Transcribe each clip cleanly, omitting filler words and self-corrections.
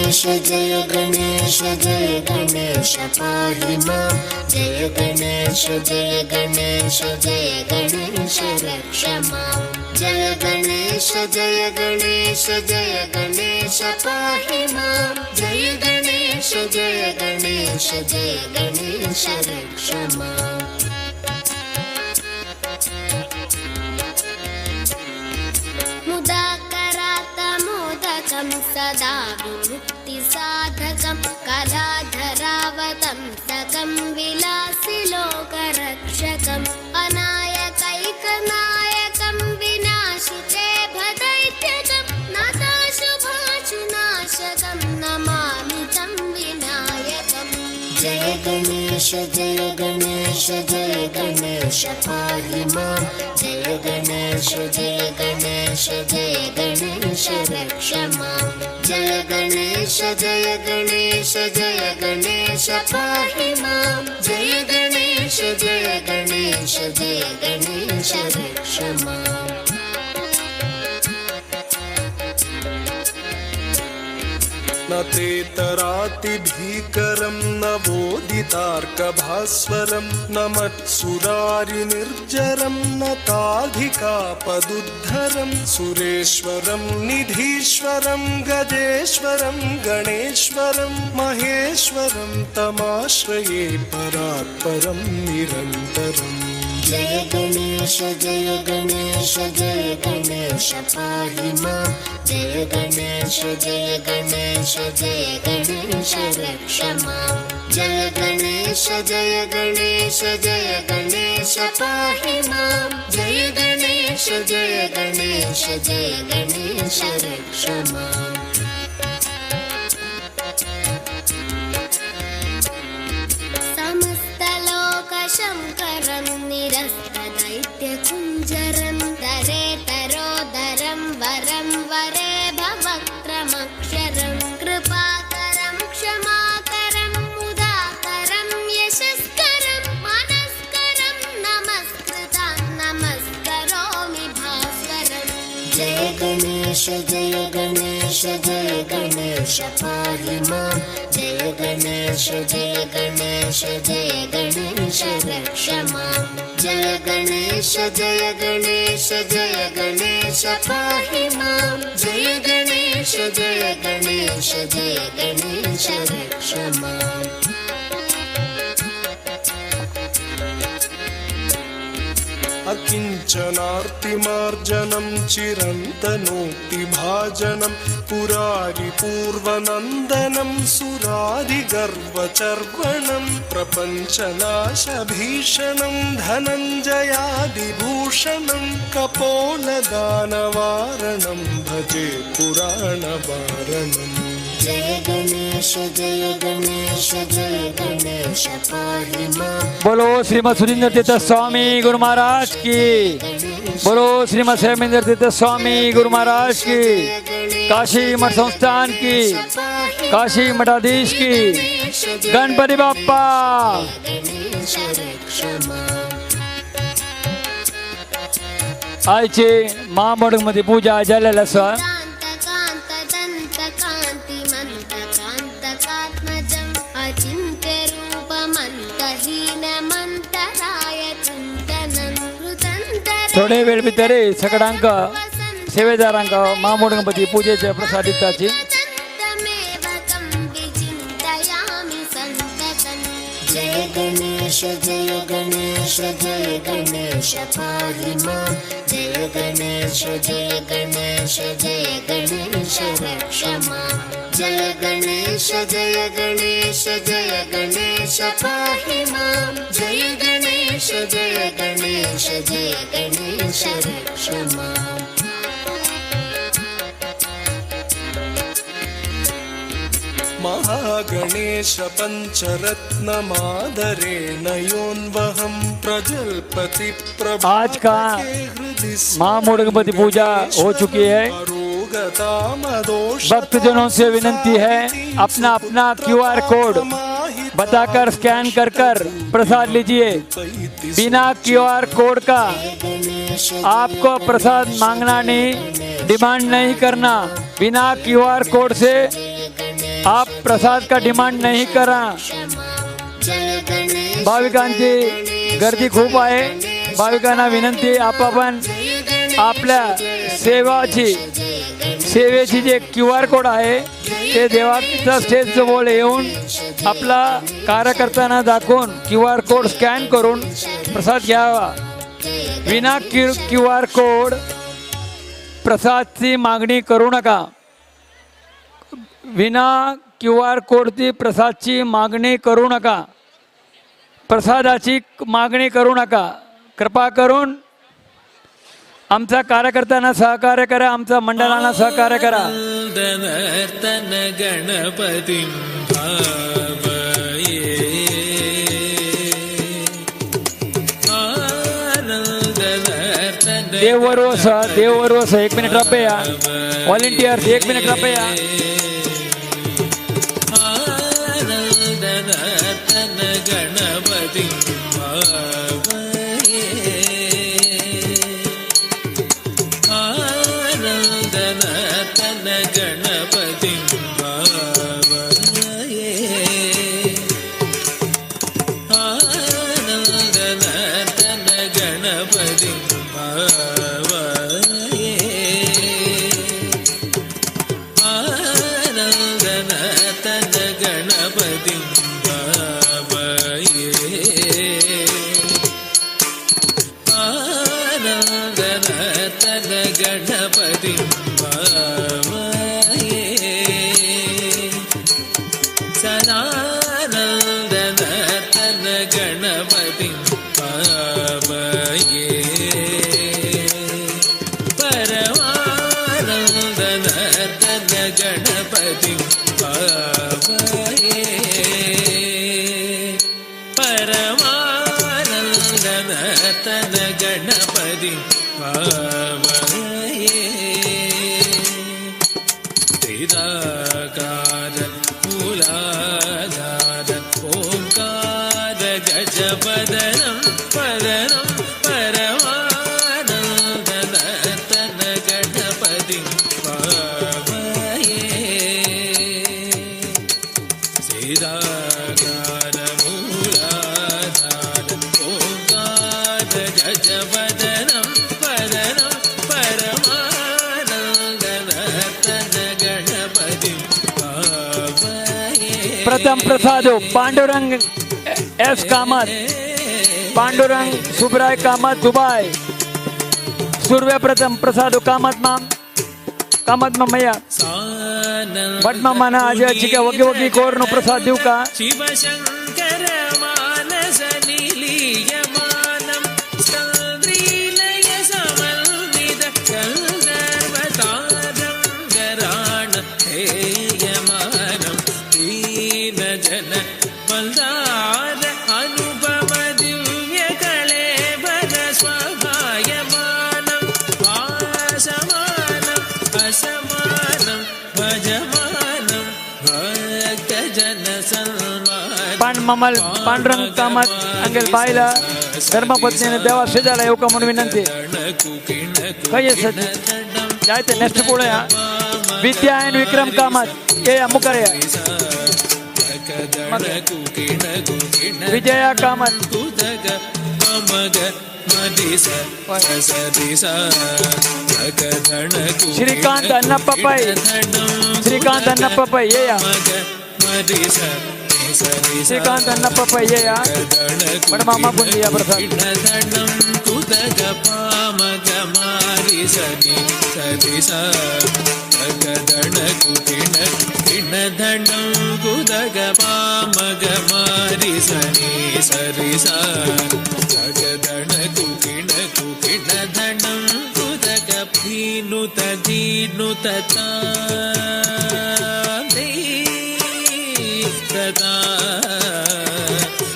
जय गणेश पाहि मां जय गणेश रक्ष मां जय गणेश पाहि मां जय गणेश रक्ष मां मुदाकरातमोदकं सदा विमुक्तिसाधकं कलाधरावतं सकं विलासिलोकरक्षकम् अनायकैकनायकं विनाशिते भदैत्यकं नाथाशुभाशुनाशकं नमामि तं विनायकम् जय गणेश पाहि मां जय गणेश रक्ष मां जय गणेश पाहि मां जय गणेश रक्ष मां न तेतरातिभीकरं न बोधितार्कभास्वरं न मत्सुरारिनिर्जरं न ताधिकापदुद्धरं सुरेश्वरं निधीश्वरं गजेश्वरं गणेश्वरं महेश्वरं तमाश्रये परात्परं निरन्तरम् जय गणेश पाहि मां जय गणेश रक्ष मां जय गणेश पाहि मां जय गणेश रक्ष मां शङ्करं निरस्तदैत्यकुञ्जरं तरेतरोदरं वरं वरे भवक्त्रमक्षरं कृपाकरं क्षमाकरं मुदाकरं यशस्करं मनस्करं नमस्कृतं नमस्करोमि भास्वरम् जय गणेश पाहि मां जय गणेश रक्ष मां जय गणेश पाहि मां जय गणेश रक्ष मां अकिञ्चनार्तिमार्जनं चिरन्तनोक्तिभाजनं पुरारिपूर्वनन्दनं सुरादिगर्वचर्वणं प्रपञ्चनाशभीषणं धनञ्जयादिभूषणं कपोलदानवारणं भजे पुराणवारणम् जय गणेश पाहि मां बोलो श्रीमद सुरेंद्र तीर्थ स्वामी गुरु महाराज की बोलो श्रीमद श्यामेंद्र तीर्थ स्वामी गुरु महाराज की काशी मठ संस्थान की काशी मठाधीश की गणपति बाप्पा आजची महामोडमध्ये पूजा झालेल्या असा थोडे वेळ भितर सगळ्यांक सेवेदारांक महामोड गणपती पूजेचे प्रसाद दिताची जय गणेश पाहि मां जय गणेश रक्ष मां जय गणेश पाहि मां जय गणेश रक्ष मां महागणेश पंचरत्नमादरेण योन्वहं प्रजल्पति आज का महामोड गणपति पूजा हो चुकी है। भक्तजनों से विनंती है अपना अपना QR कोड बताकर स्कैन कर प्रसाद लीजिए। बिना QR कोड का आपको प्रसाद मांगना नहीं, डिमांड नहीं करना। बिना QR कोड से आप प्रसाद का डिमांड नहीं करा. जय गणेश भाविकांची गर्दी खूप आहे. भाविकांना विनंती, आपण आपल्या सेवेची जे QR कोड आहे ते देवाचा स्टेज जवळ येऊन आपला कार्यकर्त्यांना दाखवून QR कोड स्कॅन करून प्रसाद घ्यावा. विना QR कोड प्रसादची मागणी करू नका. विना QR कोडची प्रसादची मागणी करू नका. प्रसादाची मागणी करू नका. कृपा करून आमच्या कार्यकर्त्यांना सहकार्य करा. आमच्या मंडळांना सहकार्य करा. नर्तन गणपती भावये आनंद नर्तन देववरवस 1 मिनिट रपया. व्हॉलेंटियर्स 1 मिनिट रपया. आनंद नर्तन गणपती भावये आनंद नर्तन गणपती भावये आनंद नर्तन गणपती भावये आनंद नर्तन गणपती भावये आनंद नर्तन गणपती भावये सदानंद नर्तन गणपती भावये परमानंद नर्तन गणपती भावये परमानंद नर्तन गणपती भावये निराकार मूलाधार ओंकार गजवदनं वदनं परमानंद नर्तन गणपती भावये निराकार मूलाधार ओंकार गजवदनं वदनं परमानंद नर्तन गणपती भावये प्रथम प्रसाद पांडुरंग एस कामत, पांडुरंग सुब्राय कामत दुबाई. सूर्य प्रथम प्रसाद कामत मम्मಯ್ಯ ಭಟ್ಮಮ್ಮನ ಅಜ್ಜಿಗೆ ಒಗ್ಗಿ ಕೋರ್ನು ಪ್ರಸಾದ್ ದಿವ್ಕ. ಶಿವಶಂಕರ ಮಾನಸ ನಿಲೀಯಮಾನಂ ಸ್ಕಂದ್ರೀಲಯ ಸಮನ್ವಿತ ಗಂಧರ್ವತಾರಂ ಗರಾಣ ಹೇಯಮಾನಂ ದೀನ ಜನ ಮಂದಾರ ಅನುಪಮ ದಿವ್ಯ ಕಳೇಬರ ಸ್ವಭಾಯಮಾನಂ ಆಸಮಾನಂ असमानं भजमानं भक्तजन सन्मानं पांडुरंग कामत अंगेल बाईला धर्मपत्नीने देवा शेजाला येऊ का म्हणून विनंती. काही जायते नेक्स्ट पुढे विद्या आणि विक्रम कामत ये अमुकर विजया कामत श्रीकांत अन्नप्पा पै ये या श्रीकांत अन्नप्पा पै ये या पण मामा बुंदी या प्रसाद कुदग पामग मारी सनी सदी सा गदण कुकिण किण धणं कुदग पामग मारी सनी सरी सा गदण कुकिण धणं कुदग भीनुत धीनुत तदा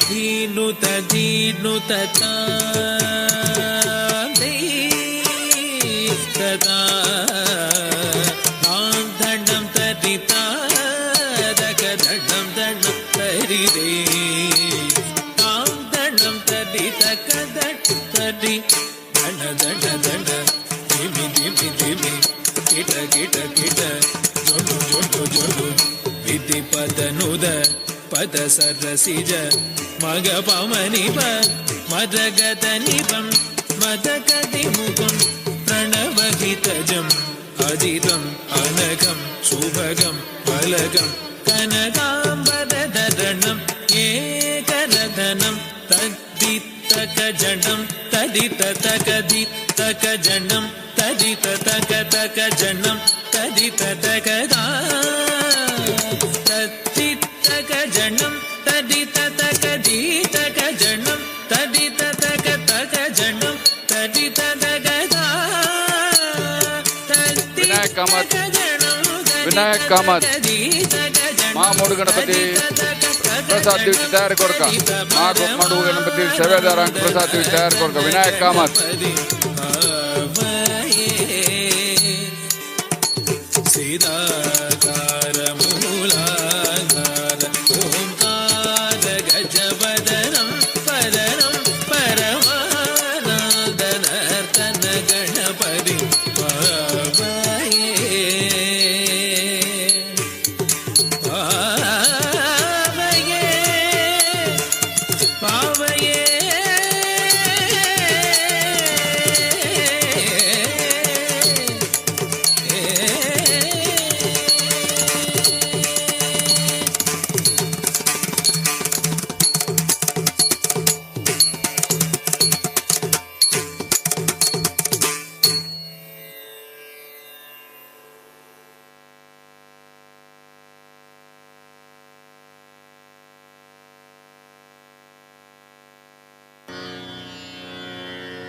धीनुत धीनुत तदा धणं तरिता दगधणं धणं तरि रे धणं तरित कदट तरि धण धण धण धिमि धिमि धिमि किट किट किट जोडु जोडु जोडु इति पदनुद पद सरसिज मग पमनिप मदगत निपं मदगति मुखं प्रणवहितजम् अजितम् अनघं शुभगं फलगं कनकाम्बरधरणम् एकरधनं तद्दितकजनं तदिततकदितकजनं तदिततकतकजनं तदिततकदा तद्दितकजनं तदिततकदितकजनं तदिततकतकजनं तदिततकदा विनायक कामत विनायक कामत महामूड गणपति प्रसाद दिवशी तयार कोरका महामूड गणपति सेवेदार अंक प्रसाद दिवशी तयार कोरका विनायक कामत सीताकार मूलाकार ओंकार गजवदनं पदनं परमानन्दनर्तन गणपति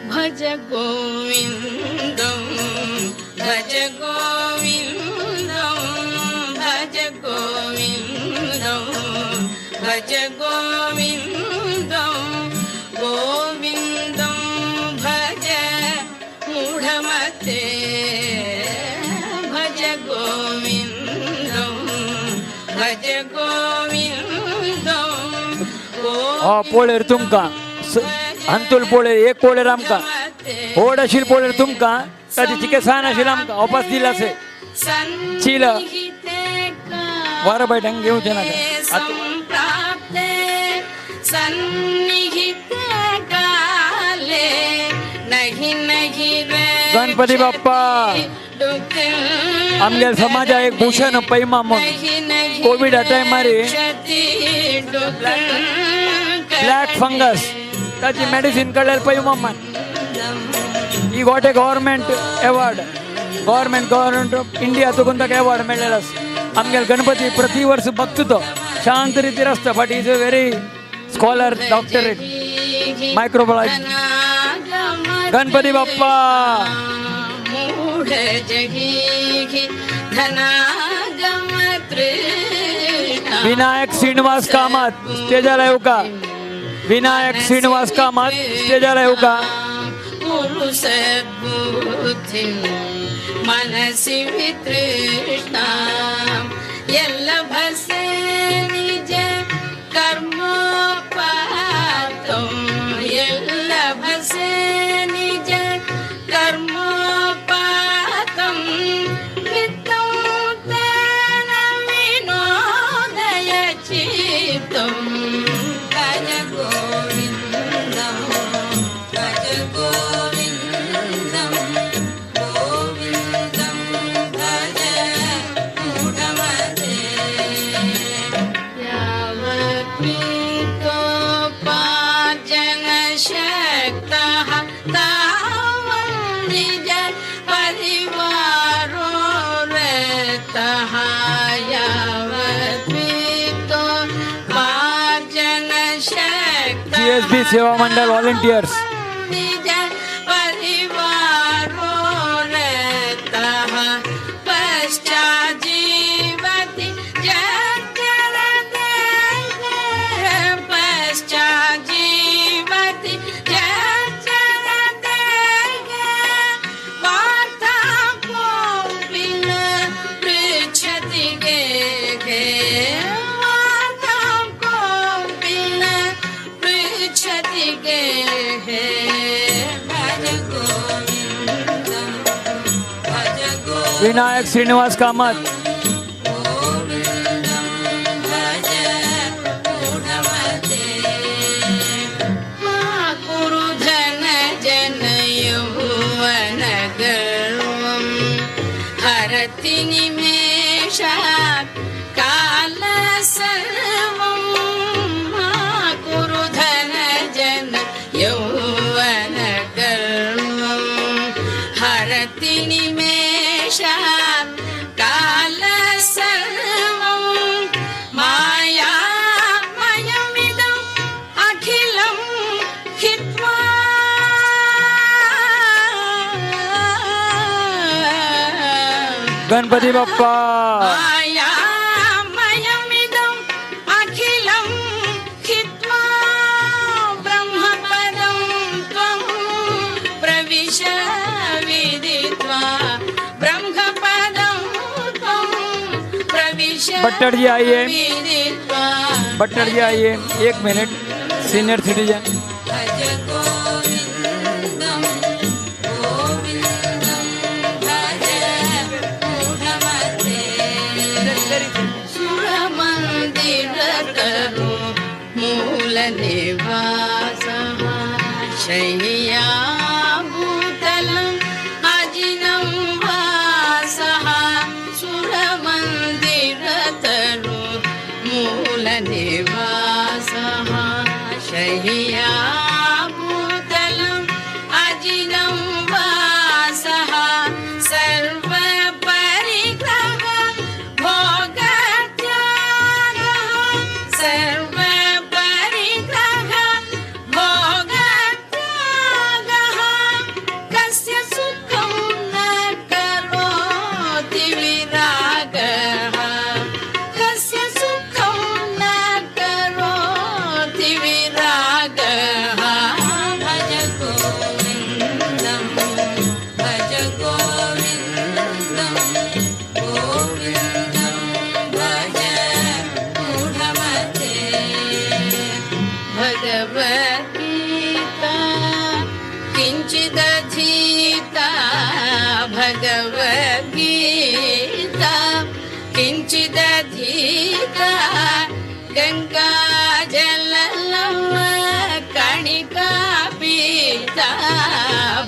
भज गोविन्दं भज गोविन्दं भज गोविन्दं भज गोविन्दं गोविन्दं भज मूढमते भज गोविन्दं भज गोविन्दं पोळेर तुमका अंतुल पोळे एक पोळेर आमका होड आशिल पोळेर तुमका कधी चिके सान आशिल आमका वापस दिला से चिल वार बैठक घेऊचे ना संप्राप्ते सन्निहिते काले नहीं नहीं रे गणपती बाप्पा आमगे समाज एक भूषण पैमा म्हणून कोविड टाइम मारी ब्लैक फंगस त्याची मेडिसिन कळेल पैमा ही got a government government of India तो कोणता अवॉर्ड मिळालेला आमगे गणपती प्रति वर्ष बघतो तो शांत रीती असतं but is a very scholar doctorate microbiology Ganpati Bappa Vinayak Shrinivas Kamat स्टेजला येऊ का विनायक श्रीनिवास कामत स्टेजला येऊ का मनसि वितृष्णा यल्लभसे निज कर्मोपातं यल्लभसे निज कर्मोपातं वित्तं तेन विनोदय चित्तं भज गोविन्दं भज गोविन्दं गोविन्दं भज मूढमते यावत्मितोपार्जनशक्तः तावत् निज परिवारो रतः यावत्मितोपार्जनशक्तः जीएसबी सेवा मंडल वॉलंटियर्स निज परिवारो रतः पश्चाजीवति पश्चाजीवति वार्ता कोऽपि न पृच्छति गे वार्ता कोऽपि न पृच्छति गे भज गोविन्दं भज विनायक श्रीनिवास कामत गोविन्दं हरति निमेषात् काल सर्वं मा कुरु धनजन यौवन गर्वं हरति निमेषात् काल सर्वं मायामयमिदम् अखिलं हित्वा गणपती बाप्पा मायामयमिदम् अखिलं हित्वा ब्रह्मपदं त्वं प्रविश विदित्वा ब्रह्मपदं त्वं प्रविश भट्टर जी आइए। विदित्वा भट्टर जी आइए, 1 मिनट। सीनियर सिटीजन भज गोविन्दं गोविन्दं भज मूढमते सुरमन्दिरतरु मूलनिवासः शय्याभूतलम् अजिनं वासः सुरमन्दिरतरु मूलनिवासः शय्याभूतलम् अजिनं वासः सर्वपरिग्रह भोगत्यागः सर्वपरिग्रह भोगत्यागः कस्य सुखं न करोति विरागः कस्य सुखं न करोति विरागः भज गोविन्दं भज गोविन्दं गोविन्दं भज मूढमते भगवद्गीता किञ्चिदधीता भगवद्गीता किञ्चिदधीता गङ्गाजलकणिका पीता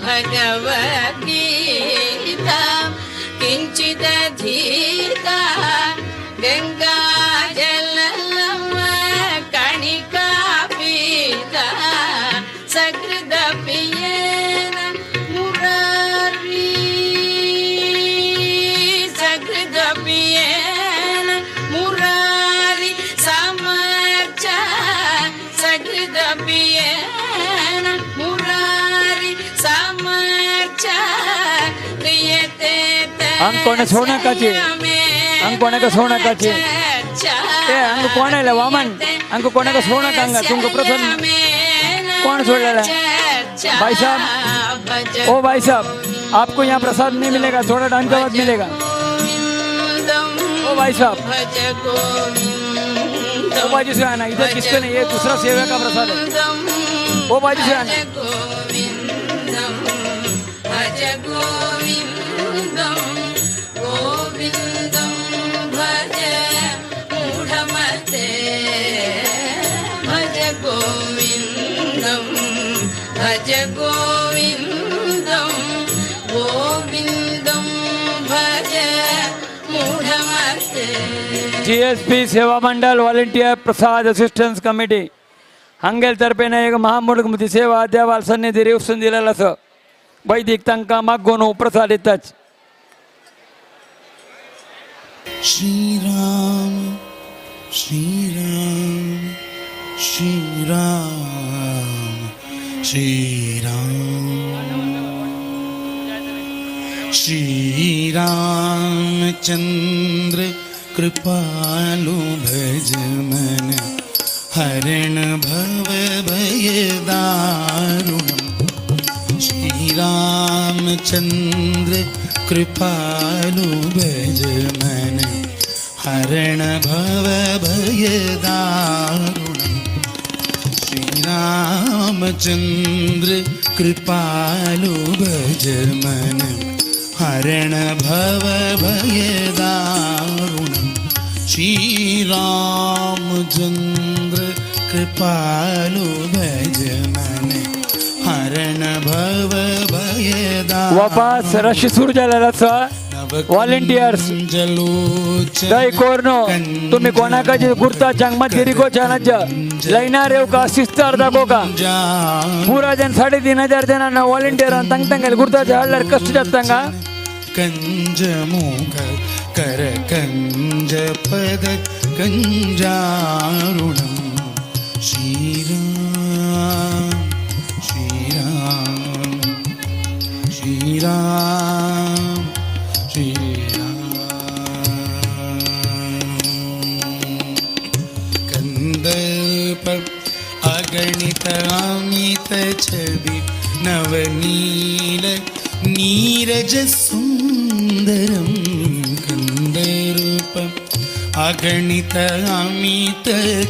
भगवद्गीता किञ्चिदधीता गङ्गाजलकणिका पीता सकृदपि येन मुरारी सकृदपि येन मुरारी समर्च सकृदपि येन मुरारी समर्च क्रियते अंग कोण सोना काचे अंग कोणाका सोना काचे ए अंग कोणाला वामन अंग कोणाका सोना कांगा तुमको प्रसन्न कौन सोडलेला भाई साहब ओ भाई साहब आपको यहाँ प्रसाद नहीं मिलेगा, थोड़ा टाइम के बाद मिलेगा। ओ भाई साहब ओ बाजू से आना, इधर किसके नहीं, ये दूसरा सेवा का प्रसाद है। ओ बाजू से आना। भज गोविन्दं गोविन्दं भज मूढमते भज गोविन्दं भज गोविन्दं गोविन्दं भज मूढमते जीएसपी सेवा मंडल वॉलंटियर प्रसाद असिस्टन्स कमिटी हांगेल तर्फे एक महामूर्ती सेवा अद्यावाल सन्निधी रेवसून दिलेला असं वैदिक तांकां मागून प्रसाद येताच। श्रीराम श्रीराम श्रीराम श्रीराम श्रीरामचंद्र कृपालु भज मन हरण भव भय दारुणम् श्रीरामचंद्र कृपालु भज मन हरण भव भय दारुणम् श्रीरामचंद्र कृपालु भज मन हरण भव भय दारुणम् श्रीरामचंद्र कृपालु भज मन हरण भव भय दारुणम् वापस रश सुरू झालेला असा व्हॉलेंटियर्स दय कोरनो तुम्ही कोणाकाची गुर्ता चांगमत गिरिको चानच लाईना रेव का शिस्तार दाखो का पूरा जन 3,500 जणांना व्हॉलेंटियर तंग तंग गुर्ता झाडल्यार कष्ट जातांगा कंज मुख कर कंज पद कंजारुणम श्रीराम श्रीराम श्रीराम कंदर्प अगणित अमित छवि नवनील नीरज सुंदरम कंदर्प अगणित अमित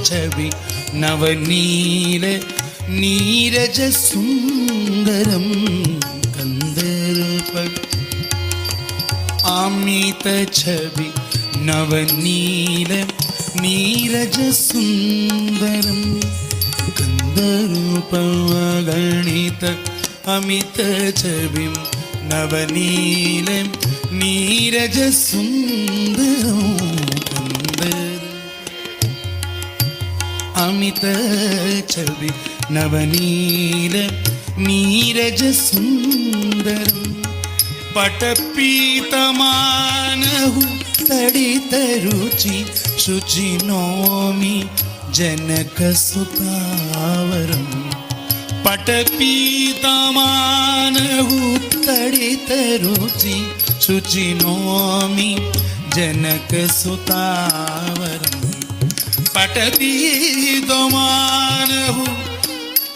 छवि नवनील नीरज सुंदरम कंदर्प अमित छवि नवनील नीरज सुंदरम कंदर्प अगणित अमित छवि नवनील नीरज सुंदरम अमित छवि नवनील नीरज सुंदरम पटपीतमानहु तडित रुचि शुचि नौमि जनक सुतावरम पटपीतमानहु तडित रुचि शुचि नौमि जनक सुतावरम पटपीतमानहु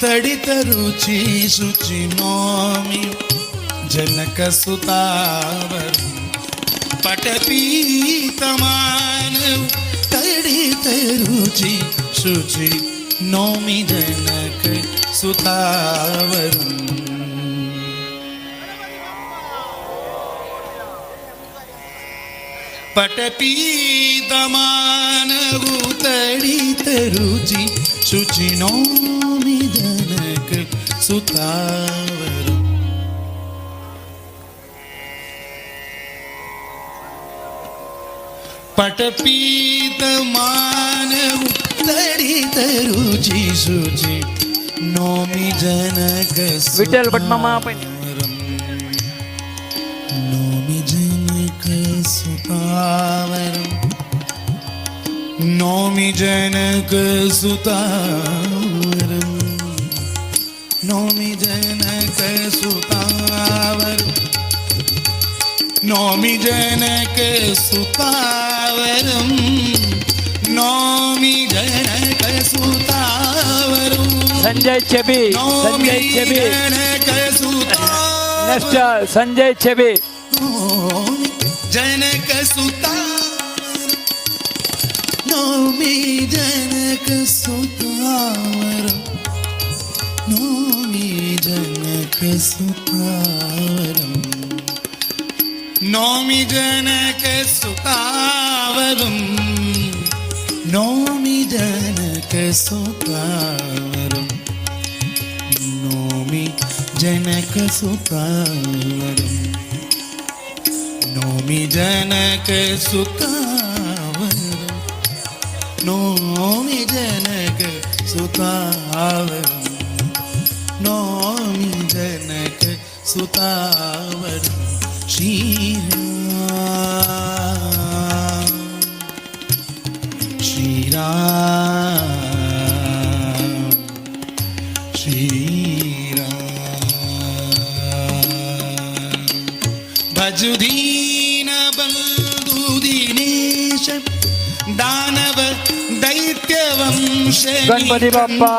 तडित रुचि शुचि नौमि जनक सुतावरम पटपीतमानहु तडित रुचि शुचि नौमि जनक सुतावरम पटपीतमानहु तडित रुचि शुचि नौमि जनक सुतावरम पटपीतमानहु तडित रुचि शुचि नौमि जनक विठ्ठल भटमामा नौमि जनक सुतावरम नौमि जनक सुतावरम नौमि जनक सुतावरम नौमि जनक सुतावरम नौमि जनक सुतावरम संजय छबी नौमि जनक सुतावरम नेक्स्ट संजय छबी जनक सुतावरम नौमि जनक सुतावरम नौमि जनक सुतावरम नौमि जनक सुतावरम नौमि जनक सुतावरम नौमि जनक सुतावरम नौमि जनक सुतावरम नौमि जनक सुतावरम नौमि जनक सुतावरम श्रीराम श्रीराम श्रीराम भजु दीन बंधु दीनेश दानव दैत्य वंश गणपती बाप्पा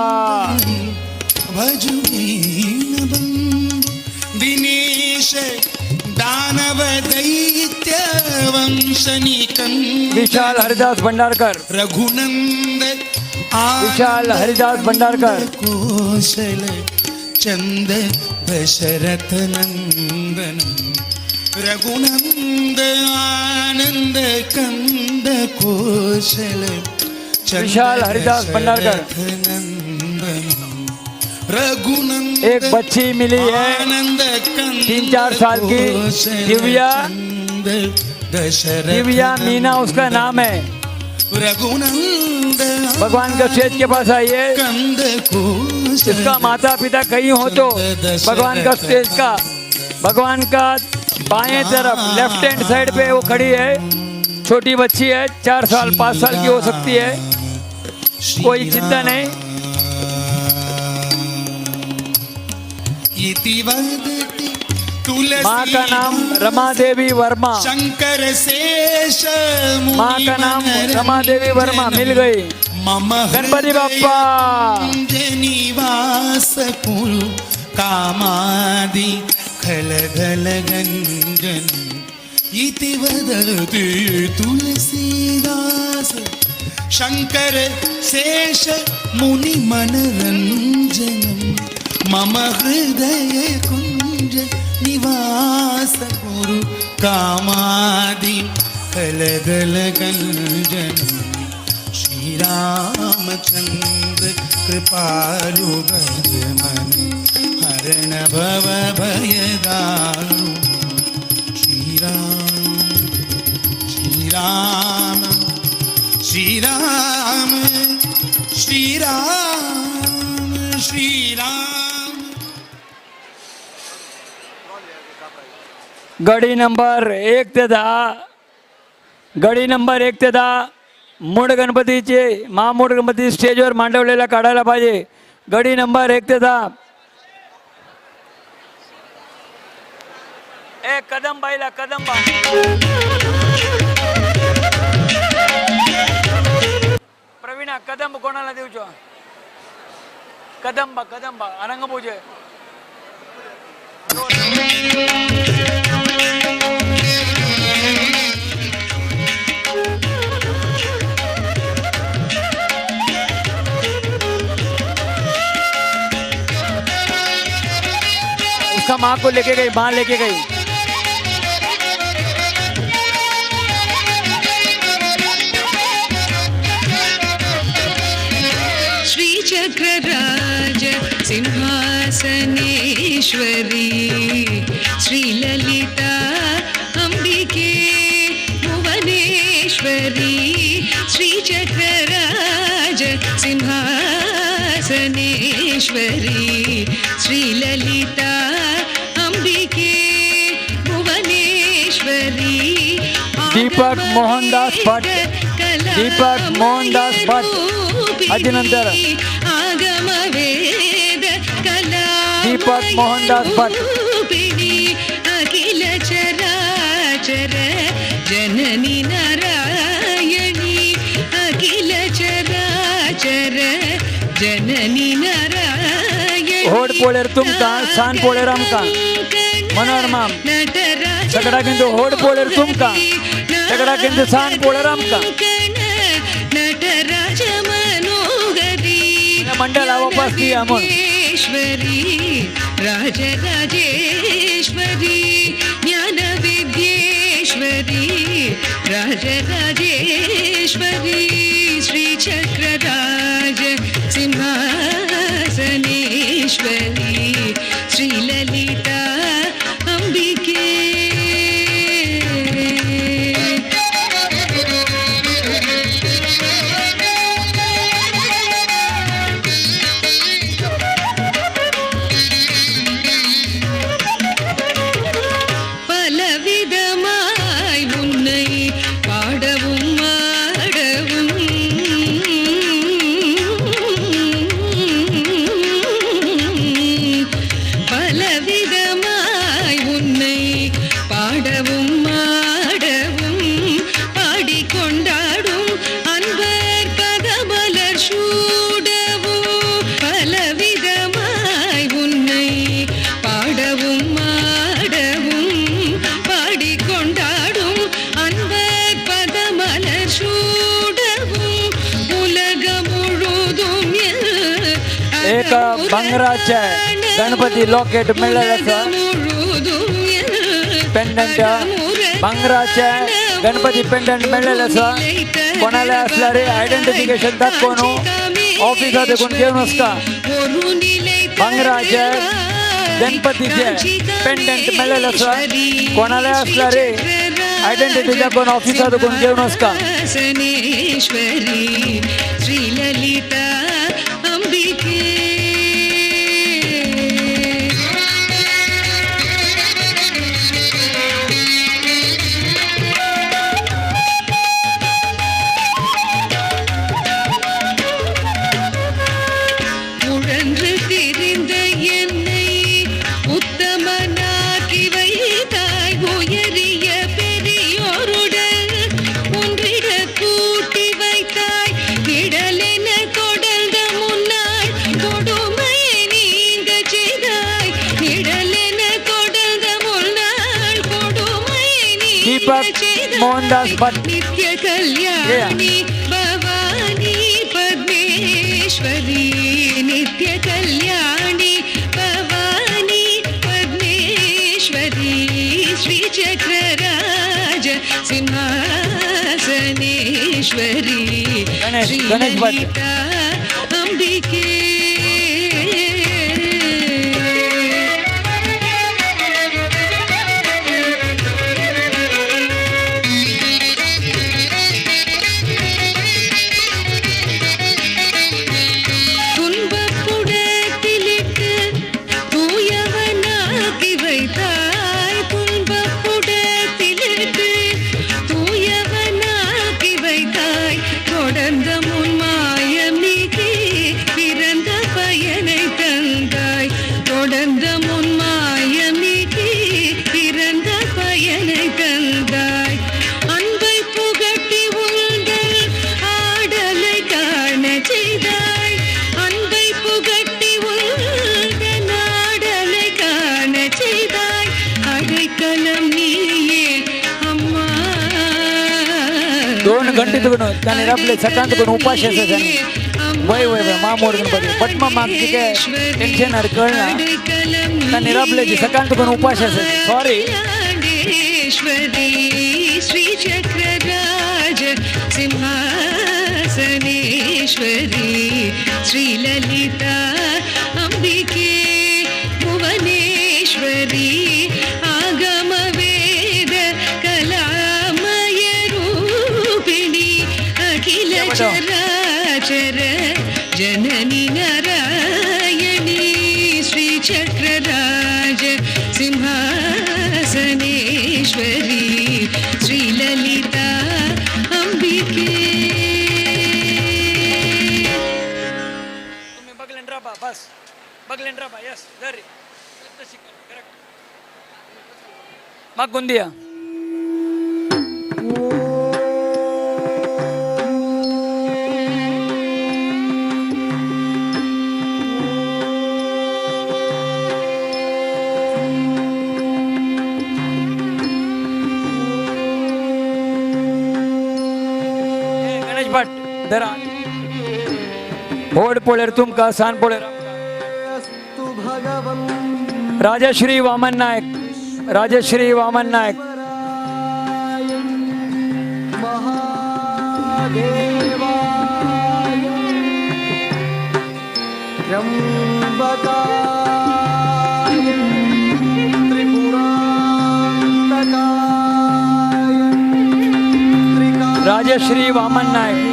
भजु दीन बंधु दिनेश दानव दैत्य वंशनिकं विशाल हरिदास भंडारकर रघुनंद विशाल हरिदास भंडारकर कौशल चंद दशरथ नंदनम रघुनंद आनंद कंद कौशल विशाल हरिदास भंडारकर रघुनंद एक बच्ची मिली है 3-4 साल की दिव्या दशरथ दिव्या मीना उसका नाम है। रघुनंदन भगवान का स्टेज के पास आइए। कंद कौशल इसका माता पिता कहीं हो तो भगवान का स्टेज का, भगवान का बाएं तरफ लेफ्ट हैंड साइड पे वो खड़ी है। छोटी बच्ची है, 4 साल 5 साल की हो सकती है, कोई चिंता नहीं। इति वदति तुलसी माँ का नाम रमा देवी वर्मा। शंकर शेष मुनि माँ का नाम मनरंजन रमा देवी वर्मा मिल गई। मम गणपति बाप्पा निवास कुरु कामादि खलगल गंजन इति वदति तुलसीदास शंकर शेष मुनि मनरंजनम मम हृदय कुंज निवास कुरु कामादि खलगल गंजन श्री रामचंद्र कृपालु भज मन हरण भव भय दारु श्री राम श्री राम श्री राम श्री राम। गडी नंबर 1 ते 10, गडी नंबर 1 ते 10 मूळ गणपतीचे महामूळ गणपती स्टेजवर मांडवलेला काढायला पाहिजे। गडी नंबर 1 ते 10। ए कदम बाईला कदम बा प्रवीणा कदम कोणाला देऊचो? कदम बा अनंग पूजे। उसका माँ को लेके गई, माँ लेके गई। श्रीचक्रराज सिंहासनेश्वरी श्रीललिता अंबिके भुवनेश्वरी श्रीचक्रराज सिंहासनेश्वरी श्रीललिता अंबिके भुवनेश्वरी दीपक मोहनदास भट्ट, दीपक मोहनदास भट्ट अजिनंतर आगम वेद कला दीपक मोहनदास भट्ट। अखिल चराचर जननी नारायणी अखिल चराचर जननी नारायणी होड पोळेर तुमका सान पोळेराम का मनोरमा सगळा किंतु होड पोळेर तुमका सगळा किंतु सान पोळेराम का नटराज मनोगरी मंडळ वापस दिया म्हणून राजराजेश्वरी ज्ञान विद्येश्वरी राजराजेश्वरी श्रीचक्रराज सिंहासनेश्वरी श्रीललिता अंबिके। एक बंगराचे गणपती लॉकेट मिळालं पेंडंट बंगराचे गणपती पेंडंट मिळालं कोणाला असल्यारे आयडेंटिफिकेशन दाखवून ऑफिसात देखून घेऊन असता बंगराचे गणपतीचे पेंडंट मिळालं कोणाला असल्यारे Identity दाखवून ऑफिसात कोण घेऊन नसका सिंहासनेश्वरी श्रीललिता अंबिके உழன்று திரிந்த என்னை உத்தமனாக்கி வைத்தாய் உயரிய பெரியோருடன் ஒன்றிட கூட்டி வைத்தாய் இடலென தொடர்ந்த முன்னாள் கொடுமையை நீங்க செய்தாய் இடலென தொடர்ந்த முன்னாள் கொடுமையை நீங்க दीपक मोहनदास செய்தாய் भट्ट நித்ய கல்யாணி பவானி பத்மேஸ்வரி நித்ய கல்யாணி பவானி பத்மேஸ்வரி ஸ்ரீ சக்கரராஜ சிம்ஹாசனேஸ்வரி गणेश भट्ट. श्रीललिता अंबिके துன்பப்புடத்திலிட்டு தூயவனாக்கி வைத்தாய் துன்பப்புடத்திலிட்டு தூயவனாக்கி வைத்தாய் தொடர்ந்த முன் மாயம் நீக்கி பிறந்த பயனை தந்தாய் தொடர்ந்த முன் மாயம் நீக்கி பிறந்த பயனை தந்தாய் அன்பை புகட்டி உங்கள் ஆடலை காண செய்தாய் அன்பை புகட்டி உங்கள் ஆடலை காண செய்தாய் அடைக்கலம் நீயே अम्मा दोन घंटे तिकडून त्याने आपले सकाळचं कोण उपास असायचं वय वय वय मामोड गणपती पटमा मागची काय टेन्शन कळना त्याने आपले सकाळचं कोण उपास असायचं सॉरी कल्याणेश्वरी श्री चक्रराज सिंहासनेश्वरी श्रीललिता अंबिके भुवनेश्वरी आगम वेद कलामय रूपिणी अखिल चराचर जननी नारायणी श्री चक्रराज सिंहासनेश्वरी श्रीललिता अंबिके तुम्ही बघलेन राबा बस बघलेन राबा यस दरी करेक्ट मग गोंदिया गणेश भट्ट दरा ओढ पोळेर तुमका सान पोळेर राजश्री वामन नायक राजश्री वामन नायक राजश्री वामन नायक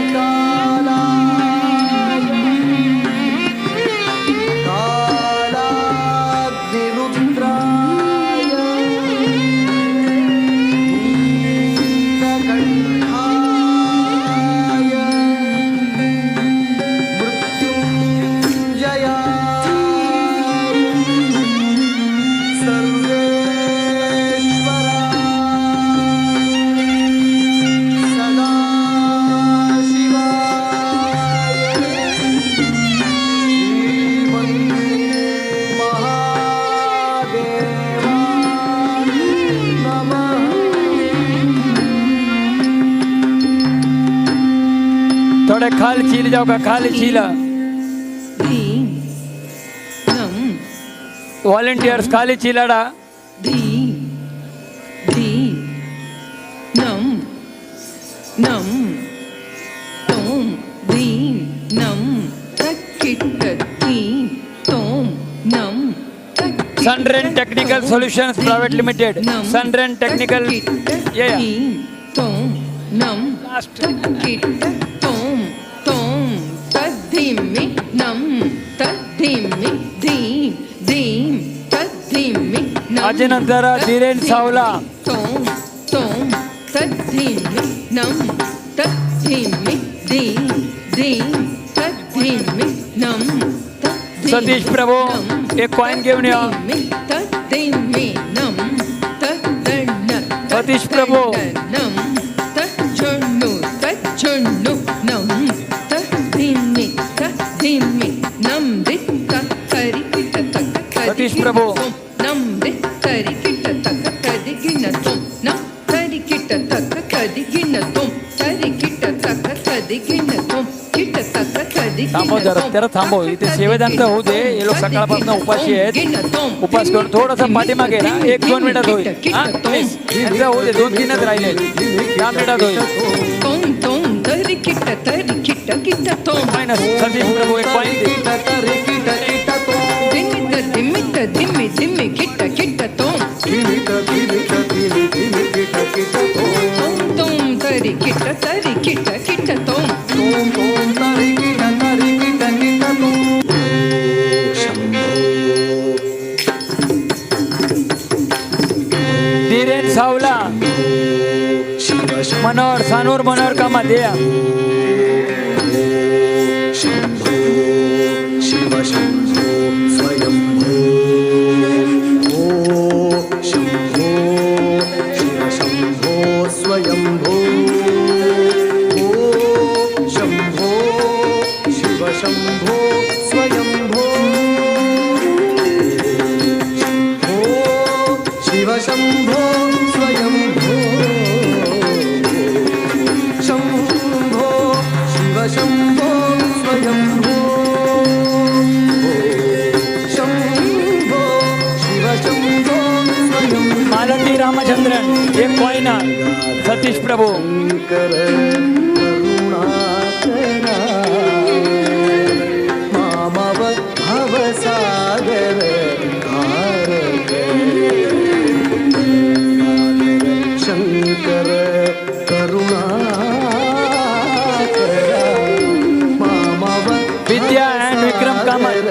थोड़े खाली छील जाओ का खाली छीला वॉलंटियर्स खाली छीलाड़ा सनरेन technical Technical Solutions Private Limited. Sunren Technical. Yeah. Tom nam kitta tom tadhimi nam tadhimi dim tadhimi nam. अजनंतर धीरेन सावला. Tom tadhimi nam tadhimi dim tadhimi nam. Satish Prabhu एक कॉइन घेऊन या. सतीश प्रभू सतीश प्रभू थांबव जरा त्याला थांबव. इथे सेवेदान तर होऊ दे. हे लोक सकाळपासून उपाशी आहेत. उपास करून थोडंसं पाठीमागे ना 1-2 मिनिटात होईल. हा प्लीज यांचं होऊ दे. 2-3च राहिले. 10 मिनिटात होईल. सतीश प्रभू एक पॉईंट धीरेन सावला मनोहर सानूर मनोहर कामात या. मालती रामचंद्रन एक coin Satish Prabhu Shankar Karuna Vidya and Vikram Kamat.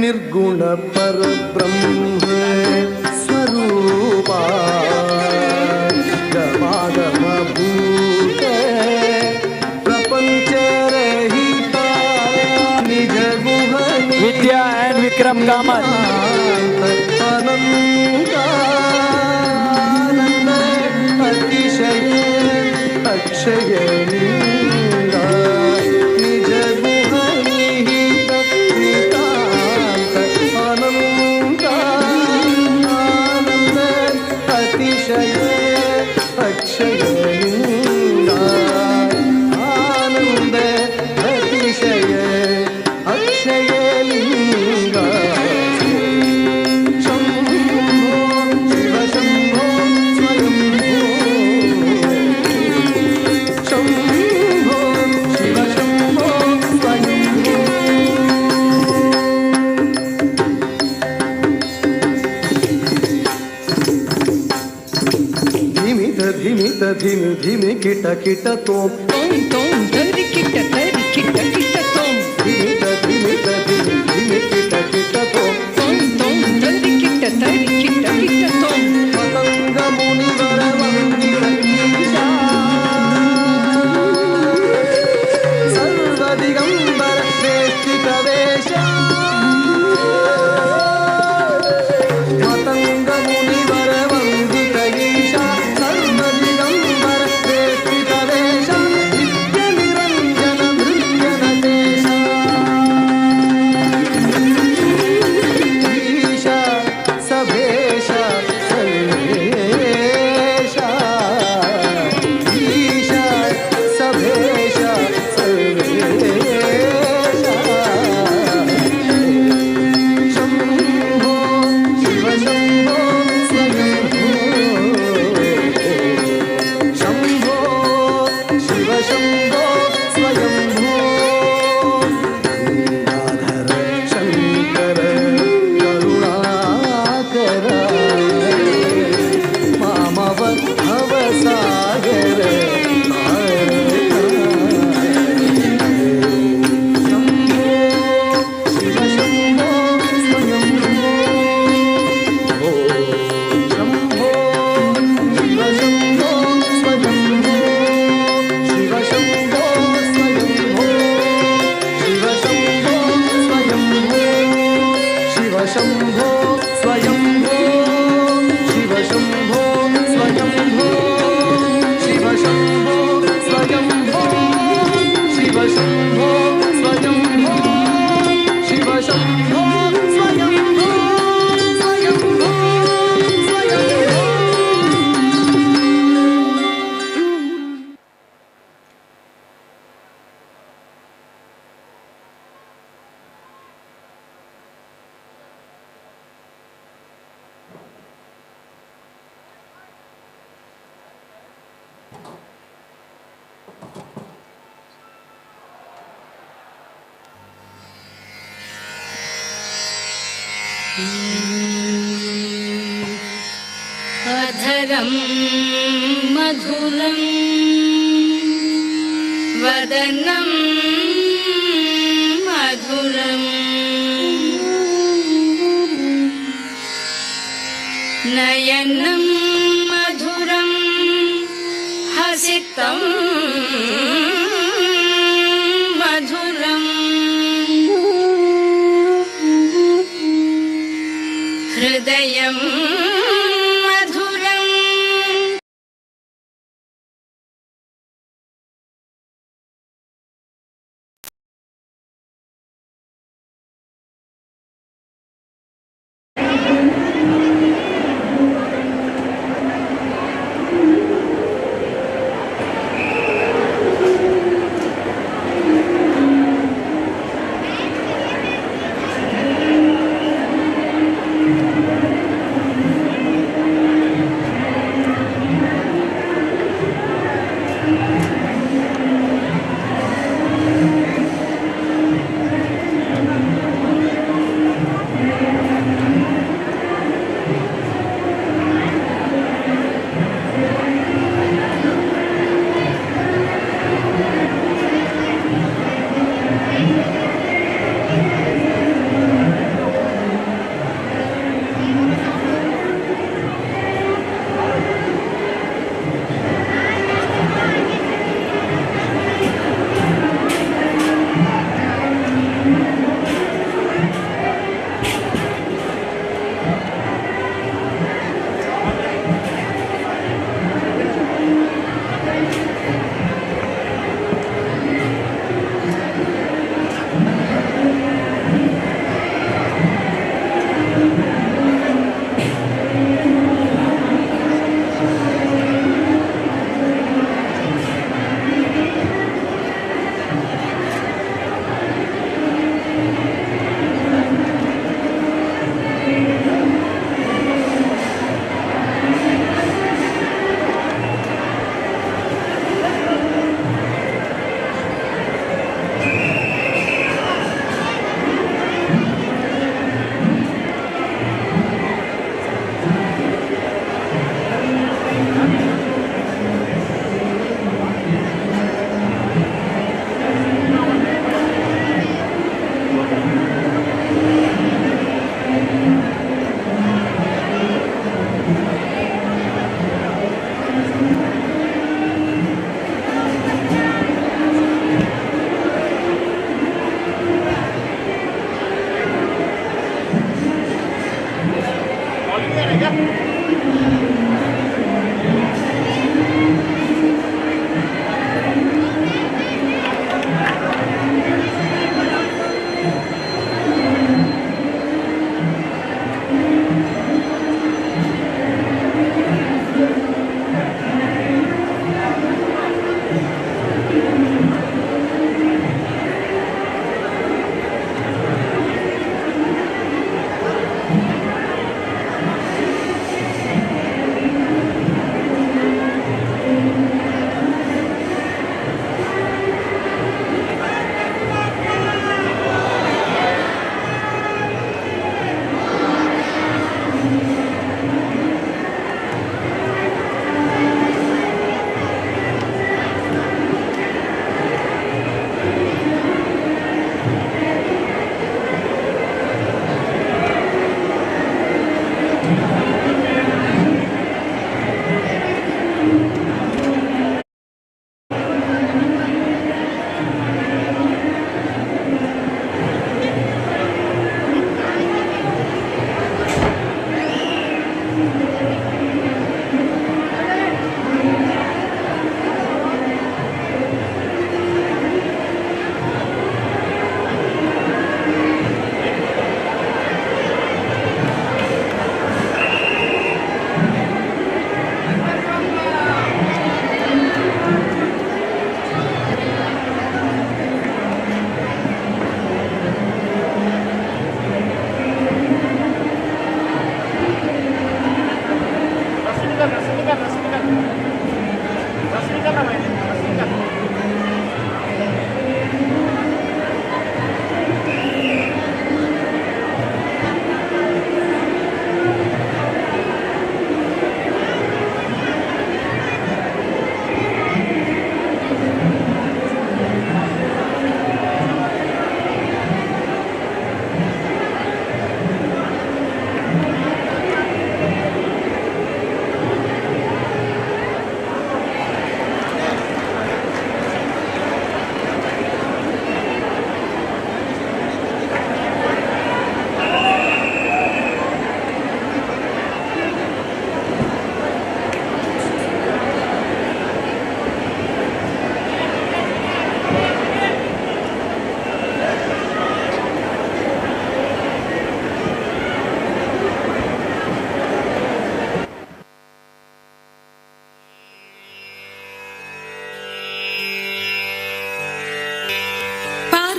निर्गुण पर ब्रह्म स्वरूपा गमागम भूत प्रपंच रहिता निज गुहनि विद्या एंड विक्रम कामत. अनंतानंद अतिशय अक्षय लिंगा निज गुहनि आनंद अतिशय अक्षय लिंगा आनंद अतिशय अक्षय लिंगा शंभो शिव शंभो स्वयंभो शंभो शिव शंभो स्वयंभो. धिमित धिमि धिमि किट किट तोम धिमित धिमित धिमि धिमि किट किट तोम पतंग मुनिवर वंदित ईशा सर्व दिगंबर वेष्टित वेश पतंग मुनिवर वंदित ईशा सर्व दिगंबर वेष्टित वेश नित्य निरंतर अधरं मधुरं वदनं मधुरम् नयनं मधुरं हसितं मधुरम् हृदयं मधुरम्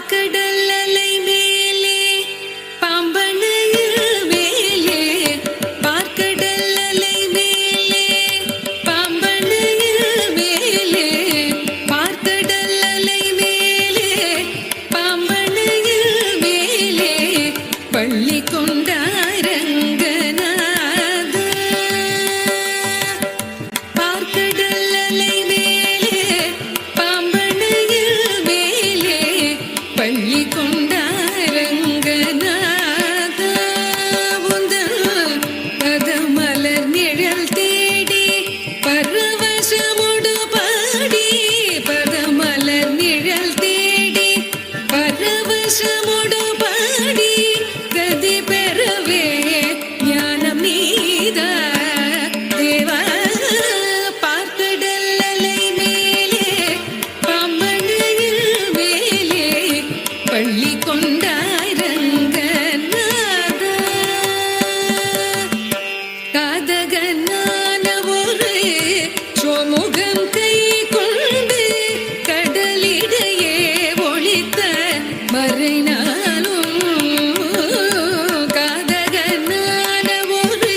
பார்க்கடல் அலை மேலே பாம்பனையில் மேலே பார்க்கடல் அலை மேலே பாம்பனையில் மேலே பார்க்கடல் அலை மேலே பாம்பனையில் மேலே பள்ளி கொண்டாரங்கநாத பார்க்கடல் அலை மேலே பாம்பனையில் மேலே பள்ளி கொண்டாரங்கநாத உந்தன் பதமலர் நிழல் தேடி பரவசமுடு பாடி பதமலர் நிழல் தேடி பரவசமுடு பாடி கதி பெறவே ஞானம் நீதா தேவா பார்க்கடல் அலை மேலே பாம்பனையில் மேலே பள்ளி கொண்டாரங்கநாதா காதகனான ஒரு சோமுகம் கை கொண்டு கடலிடையே ஒளித்த மறைநாளும் காதகனான ஒரு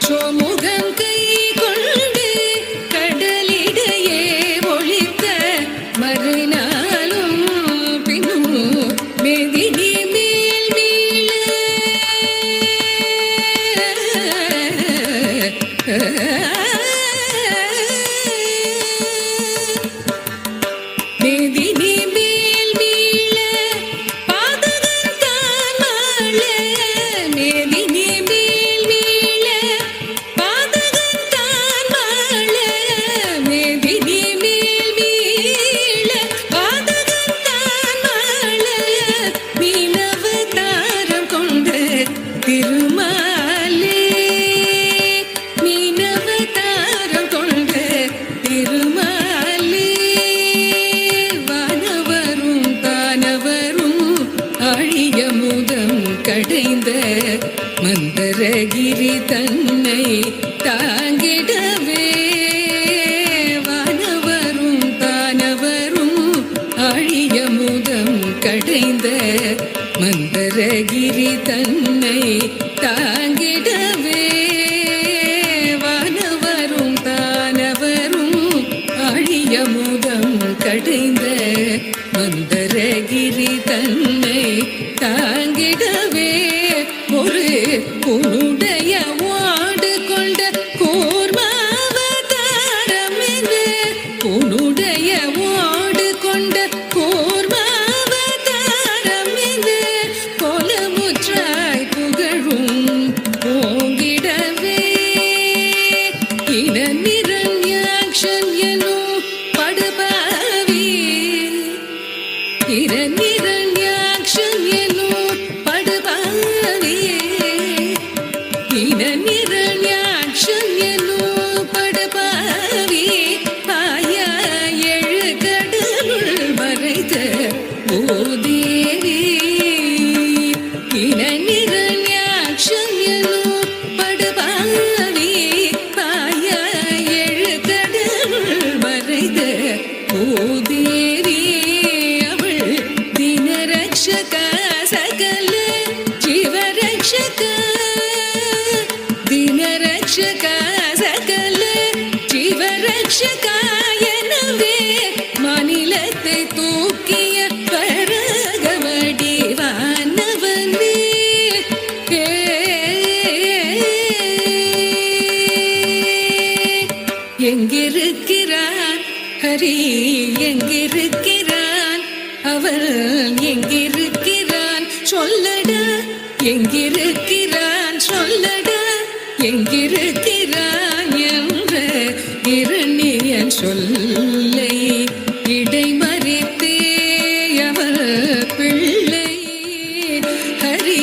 சோமுகம் கை கொண்டு கடலிடையே ஒளித்த மறைநாளும் பின்னும் மேதினி மேல் மேதினி மேல் மீள பாதகன் தான் மாள மேதினி மேல் மீள பாதகன் தான் மாள மேதினி மேல் மீள பாதகன் தான் மாள மீனவதாரம் கொண்ட திருமாலே மீனவதாரம் கொண்ட திருமாலே வானவரும் தானவரும் ஆழிய முதம் கடைந்த மந்தரகிரி தன்னை தாங்கிடவே வானவரும் தானவரும் ஆழிய முதம் கடைந்த மந்தரகிரி தன்னை தாங்கிடவே வானவரும் தானவரும் ஆழிய முதம் கடைந்த மந்தரகிரி தன்னை தாங்கிடவே ஒரு உன்னுடைய வாடு கொண்ட கூர்மாவதாரம் என்று உன்னுடைய வாடு கொண்ட கூர்மாவதாரம் என்று கோலமுற்றாய் புகழும் ஓங்கிடவே இன நிரண்யாக்ஷன் எனும் படுபாவி இரண்யாக்ஷன் எனும் படுபாவி இரண்யாக்ஷன் எனும் படுபாவி பாயா எழு கடலுள் மறைத்த ஓதேவி இரண்யாக்ஷன் எனும் படுபாவி பாயா எழு கடலுள் மறைத்த ஓதேவி அவள் தினரக்ஷக சகல ஜீவரக்ஷக தினரக்ஷக சகல ஜீவரக்ஷக எனவே மாநிலத்தை தூக்கிய பரகவடி வானவனே எங்கிருக்கிறான் ஹரி எங்கிருக்கிறான் அவள் எங்கிருக்கிறான் சொல்லடா எங்கிருக்கிறான் சொல்லடா எங்கிருக்கிறான் என்ற இரணியன் சொல்லை இடைமறித்தே அவள் பிள்ளை ஹரி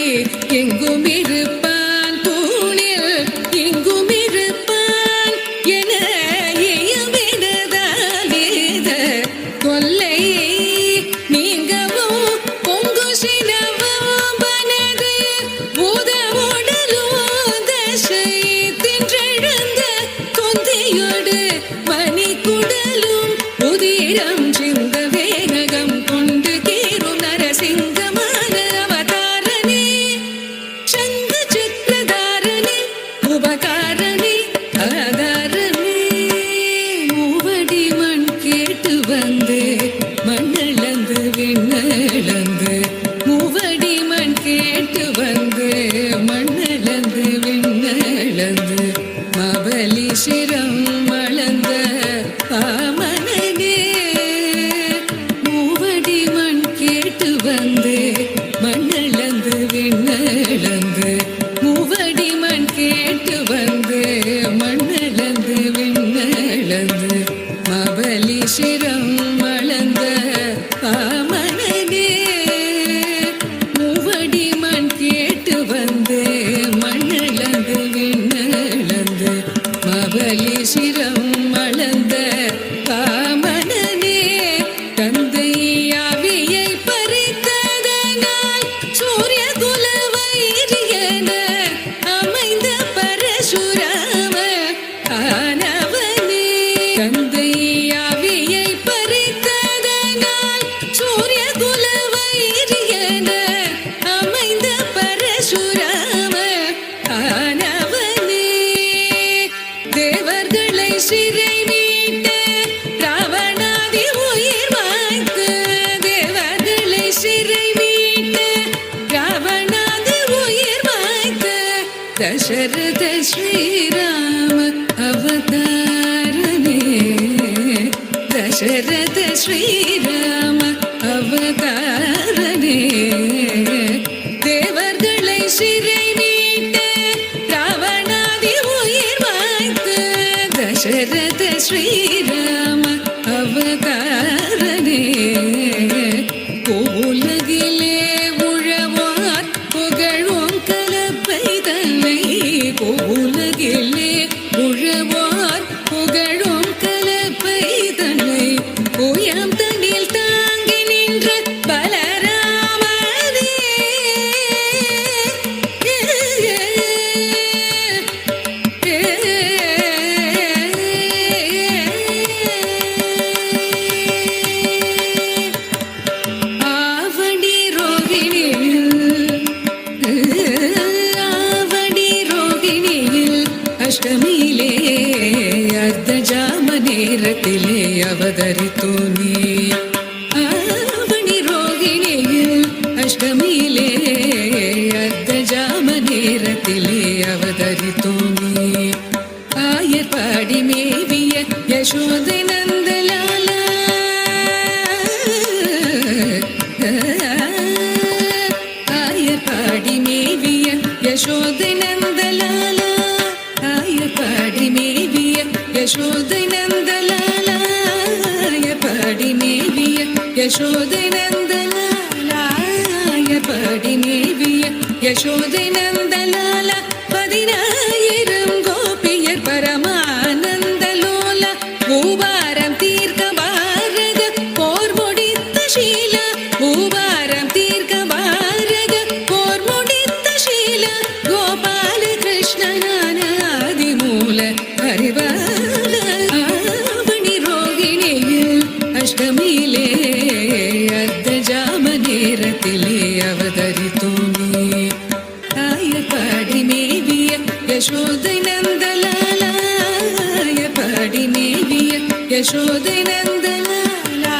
எங்கும் இருப்பான் தூணில் எங்கும் இருப்பான் என இயம்பினதாலேத கொல்லை நீங்கவும் பொங்கு சினவும் பனது மண்ணளந்து விண்ணளந்து மூவடி மண் கேட்டு வந்து மண்ணளந்து விண்ணளந்து மபலி சிரம் மளந்த பாமனனே மூவடி மண் கேட்டு வந்து மண்ணளந்து விண்ணளந்து மபலி சிரம் மளந்த பாமனனே தந்தை ஆவியை பறித்ததனால் சூரிய குல வைரியன அமைந்த பரசுராம ஆனவனே தந்தை ஆவியை பறித்ததனால் சூரிய குல வைரியன அமைந்த பரசுராம ஆனவனே தேவர்களை சிறை மீட்ட ராவணாதி உயிர் வாய்த்து தேவர்களை சிறை மீட்ட ராவணாதி உயிர் வாய்த்த தசரத ஸ்ரீராம அவதாரனே தசரத ஸ்ரீராம அவதாரனே தேவர்களை சிறை மீட்ட ராவணாதி உயிர் வாய்த்த தசரத ஸ்ரீராம அவதாரனே உலகிலே உழவார் புகழும் கலப்பை தன்னை உலகிலே உழவார் புகழும் கலப்பை தன்னை உயம் தனில் தாங்கி நின்ற பலராமனே ஆவணி ரோகிணியில் அஷ்டமியிலே அர்த்த ஜாம நேரத்திலே அவதரித்தோ நீ ஆவணி ரோகிணியில் அஷ்டமியிலே அர்த்த ஜாம நேரத்திலே அவதரித்தோ நீ ஆயர்பாடி மேவிய யசோதை நந்தலாலா ஆயர்பாடி மேவிய யசோதை நந்தலாலா ஆயர்பாடி மேவிய யசோதை நந்தலாலா ஆயர்பாடி மேவிய யசோதை நந்தலாலா ஆயர்பாடி மேவிய யசோதை நந்தலாலா 10,000 கோபியர் பரமானந்தலோலா பூபாரம் தீர்க்க பாரக போர் முடித்த ஷீல பூபாரம் தீர்க்க பாரக போர் முடித்த ஷீல கோபால கிருஷ்ணனான ஆதிமூல பரிவால ஆவணி ரோகிணியில் அஷ்டமியிலே அர்த்த ஜாம நேரத்திலே அவதரித்தோ நீ ஆயர்பாடி மேவிய யசோதை நந்தலாலா ஆயர்பாடி மேவிய யசோதை நந்தலாலா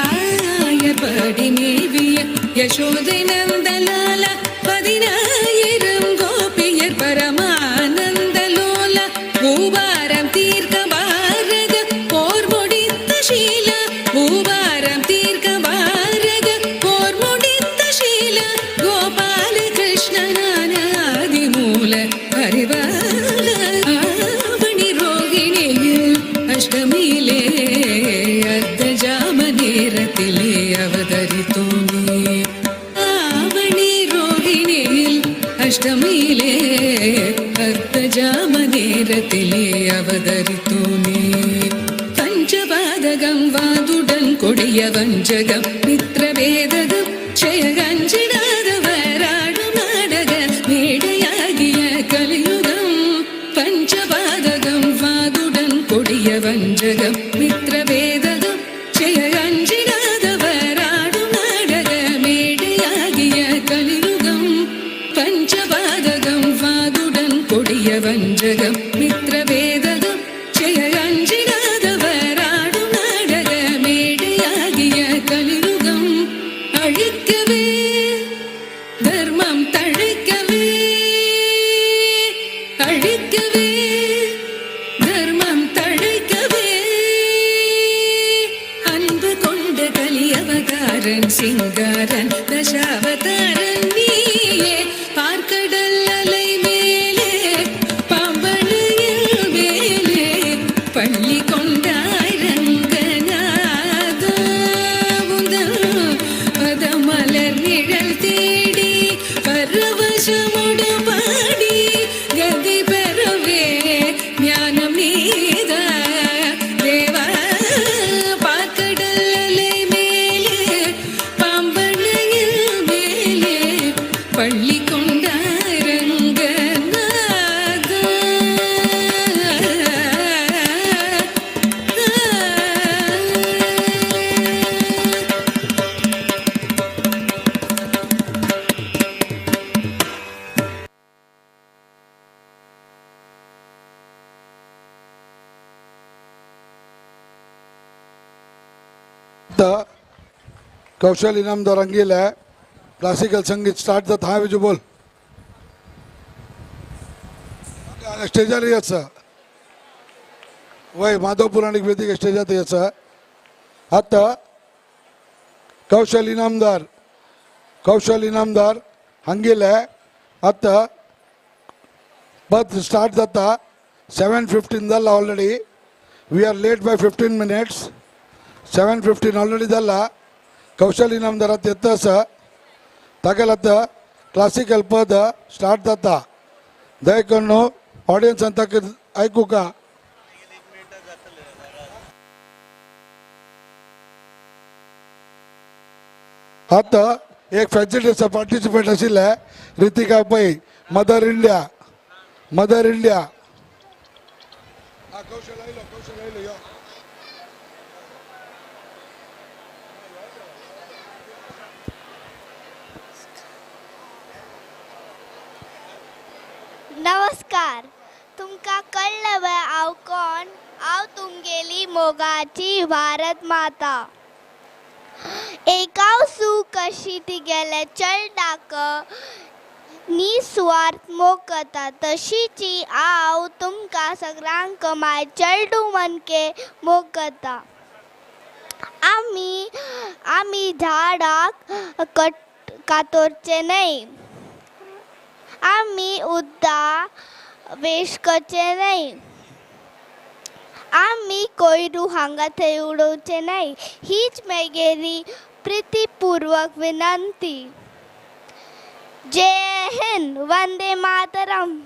ஆயர்பாடி மேவிய யசோதை நந்தலாலா 10,000 கோபியர் பரமானந்தலோலா பூபாரம் தீர்க்க பாரக போர் முடித்த ஷீல பூபாரம் தீர்க்க பாரக போர் முடித்த ஷீல கோபால கிருஷ்ணனான ஆதிமூல பரிவால ஆவணி ரோகிணியில் அஷ்டமியிலே அர்த்த ஜாம நேரத்திலே அவதரித்தோ நீ ஆவணி ரோகிணியில் அஷ்டமியிலே அர்த்த ஜாம நேரத்திலே அவதரித்தோ நீ பஞ்சபாதகம் வாதுடன் கொடிய வஞ்சகம் மித்ரவேதகம் க்ஷயகஞ்சிடாதவராடும் நாடக மேடையாகிய கலியுகம் பஞ்சபாதகம் வாதுடன் கொடிய வஞ்சகம் மித்ரவேதகம் க்ஷயகஞ்சிடாதவராடும் நாடக மேடையாகிய கலியுகம் பஞ்சபாதகம் வாதுடன் கொடிய வஞ்சகம் மித்ரவேதகம் க்ஷயகஞ்சிடாதவராடும் நாடக மேடையாகிய கலியுகம் அழிக்கவே தர்மம் தழைக்கவே அழிக்கவே தர்மம் தழைக்கவே அன்பு கொண்ட கலியவதாரன் சிங்காரன் தசாவதார कौशल इनामदार अंगील है क्लासिकल संगीत स्टार्ट जाता हा विजू बोल स्टेजर यायचं वय माधव पुराणिक वेदिक स्टेजात यायचं आता कौशल इनामदार हंगील है आता पद स्टार्ट जाता 7:15 जाला already we are late by 15 minutes 7:15 already जाला कौशल इनामदारात येतं असं तागेल आता क्लासिकल पद स्टार्ट जाता दयकरून ऑडियन्स अंत ऐकू का आता एक फॅसिलिटीचा पार्टिसिपेट आशिल्ले रितिका पै मदर इंडिया नमस्कार तुमका कळलं वय आव कोण आव तुमगेली मोगाची भारत माता एकाव सू कशी ती गेले चल डाक निस्वार्थ मोकता तशीची आव तुमका सगळ्यांक माय चलडू मनके मोकता आम्ही झाडाक कातोरचे नाही आम्ही उद्दा वेशकचे नाही आम्ही कोयरू हांगा थंय उडोवचे नाही हीच मेगेरी प्रीतीपूर्वक विनंती जय हिंद वंदे मातरम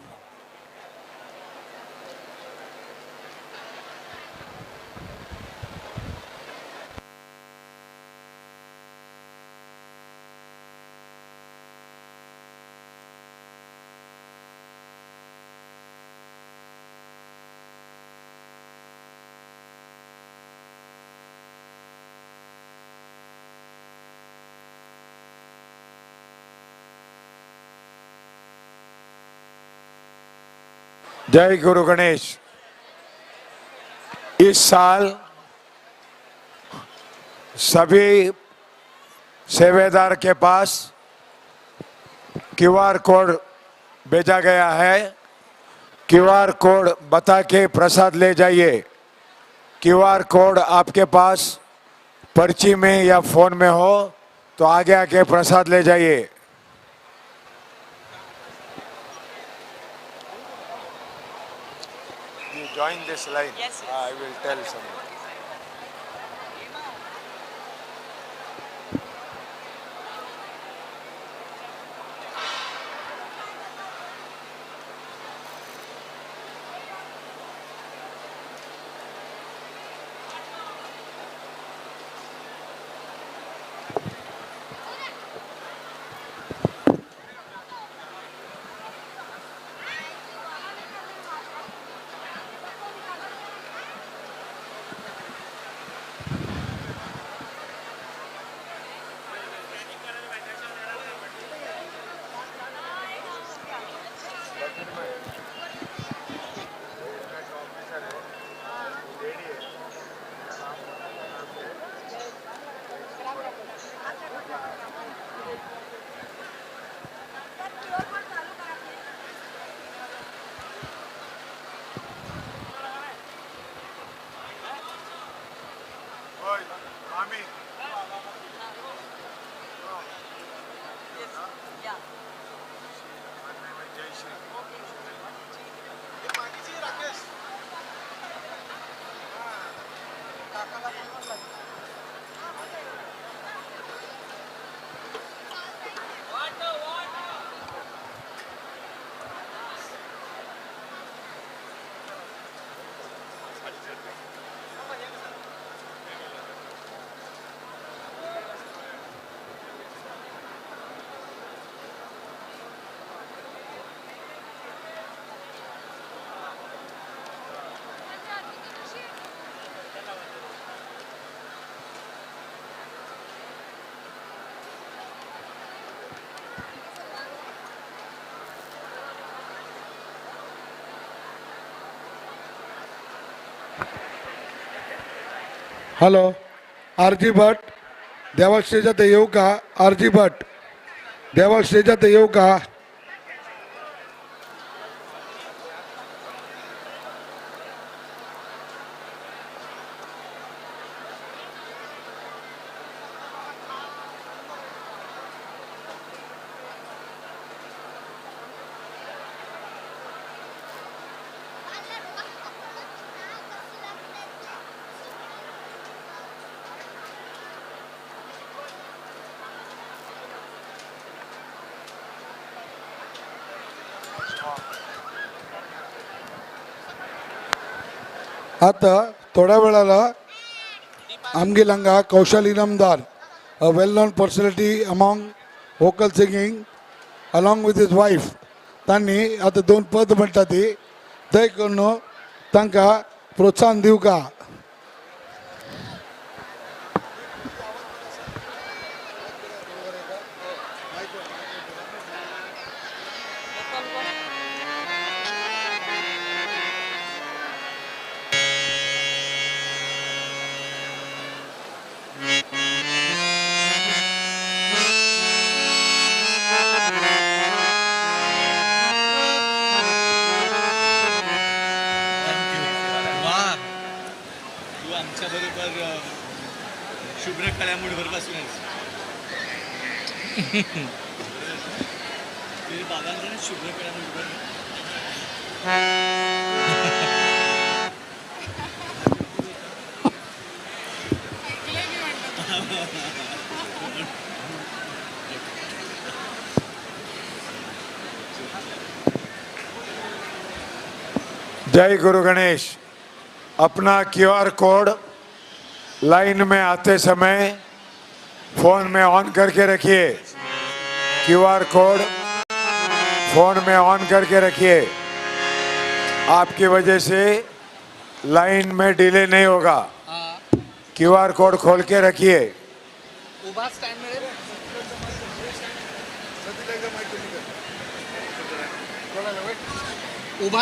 जय गुरु गणेश। इस साल सभी सेवेदार के पास QR कोड भेजा गया है। QR कोड बता के प्रसाद ले जाइए। QR कोड आपके पास पर्ची में या फोन में हो तो आगे आके प्रसाद ले जाइए। Join this line. Yes, yes. I will tell someone. Hello RG Bhat देवा स्टेजात येऊ का? आरजी भट देवा स्टेजात येऊ का? आता थोड्या वेळाला आमगिलंगा Kaushal Inamdar, a well-known personality among vocal singing, along with his wife, त्यांनी आता 2 पद म्हणटा ती थंय करून तांकां प्रोत्साहन दिवं का? शुभ्र कळ्यामुळेवर बसूनच बाबांकडे शुभ्र कळ्यामुळे जय गुरु गणेश। अपना क्यूआर कोड लाइन में आते समय फोन में ऑन करके रखिए। क्यूआर कोड फोन में ऑन करके रखिए। आपकी वजह से लाइन में डिले नहीं होगा। क्यूआर कोड खोल के रखिए। उभा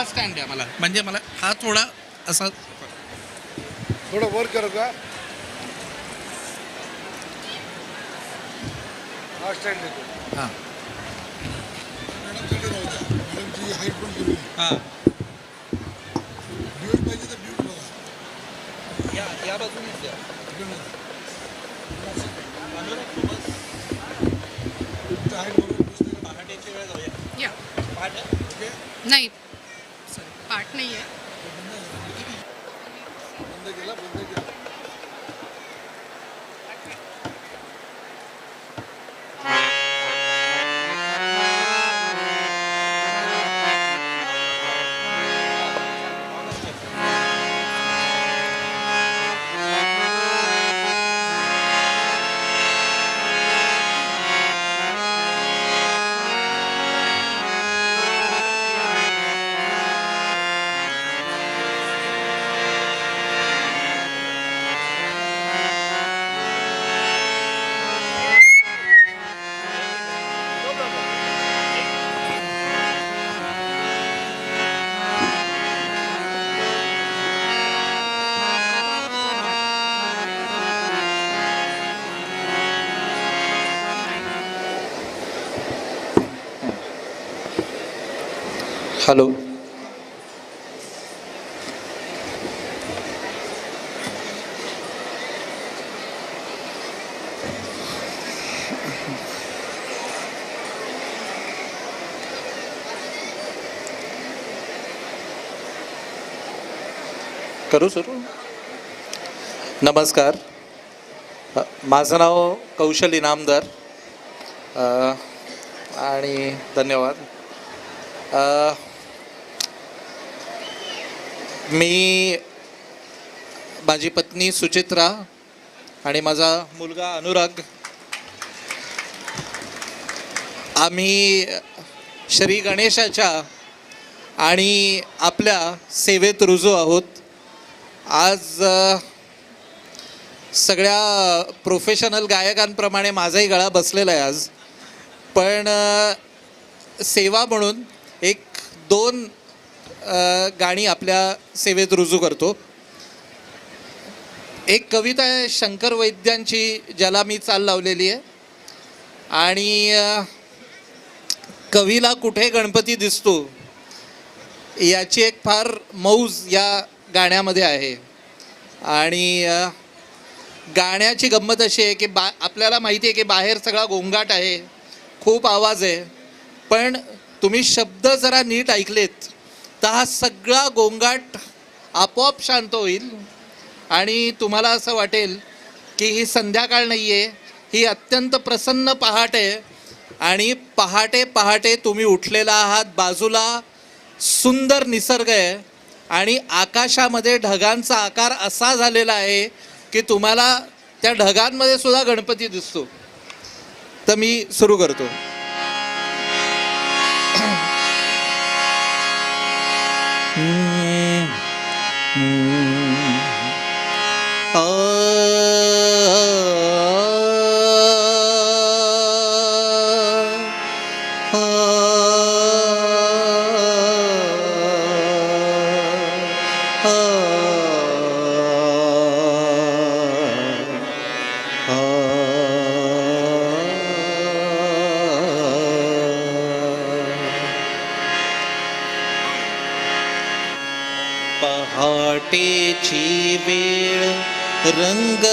स्टँड आहे मला, म्हणजे मला हा थोडा असा थोडं वर करू का? हा स्टँड देतो। हां मॅडमची हाईट पण कमी आहे। हां ड्यूट पाहिजे तर ड्यूट बघा। या बाजूनेच द्या। हाईट बरोबर पहाटेची वेळ जाऊया। या ओके नाही सॉरी पाठ नाही आहे. बंद केला बंद केला। हॅलो करू सुरू। नमस्कार, माझं नाव कौशल इनामदार आणि धन्यवाद। मी, माझी पत्नी सुचित्रा आणि माझा मुलगा अनुराग, आम्ही श्री गणेशाच्या आणि आपल्या सेवेत रुजू आहोत। आज सगळ्या प्रोफेशनल गायकांप्रमाणे माझाही गळा बसलेला आहे आज, पण सेवा म्हणून 1-2 गाणी आपल्या सेवेत रुजू करतो। एक कविता आहे शंकर वैद्यांची, ज्याला मी चाल लावलेली आहे. आणि कवीला कुठे गणपती दिसतो याची एक फार मौज या गाण्यामध्ये आहे. आणि गाण्याची गंमत अशी आहे की आपल्याला माहिती आहे की बाहेर सगळा गोंगाट आहे, खूप आवाज आहे, पण तुम्ही शब्द जरा नीट ऐकलेत तर हा सगळा गोंगाट आपोआप शांत होईल आणि तुम्हाला असं वाटेल की ही संध्याकाळ नाही आहे, ही अत्यंत प्रसन्न पहाट आहे. आणि पहाटे पहाटे तुम्ही उठलेला आहात, बाजूला सुंदर निसर्ग आहे आणि आकाशामध्ये ढगांचा आकार असा झालेला आहे की तुम्हाला त्या ढगांमध्ये सुद्धा गणपती दिसतो. तर मी सुरू करतो. पहाटेची वेळ रंग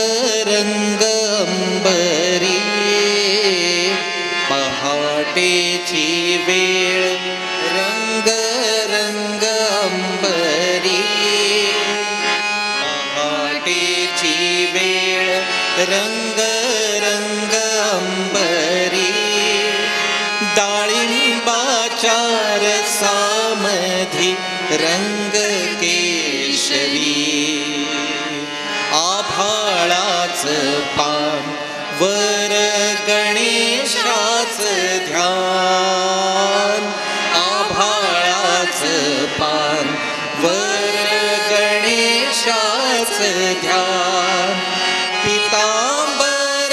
रंग अंबरी, पहाटेची वेळ रंग रंग अंबरी, पहाटेची वेळ रंग रंग अंबरी, डाळिंबाच्या रसामधी रंग केशरी, आभाळाचं पान वर गणेशाचं ध्यान, आभाळाचं पान वर गणेशाचं ध्यान, पितांबर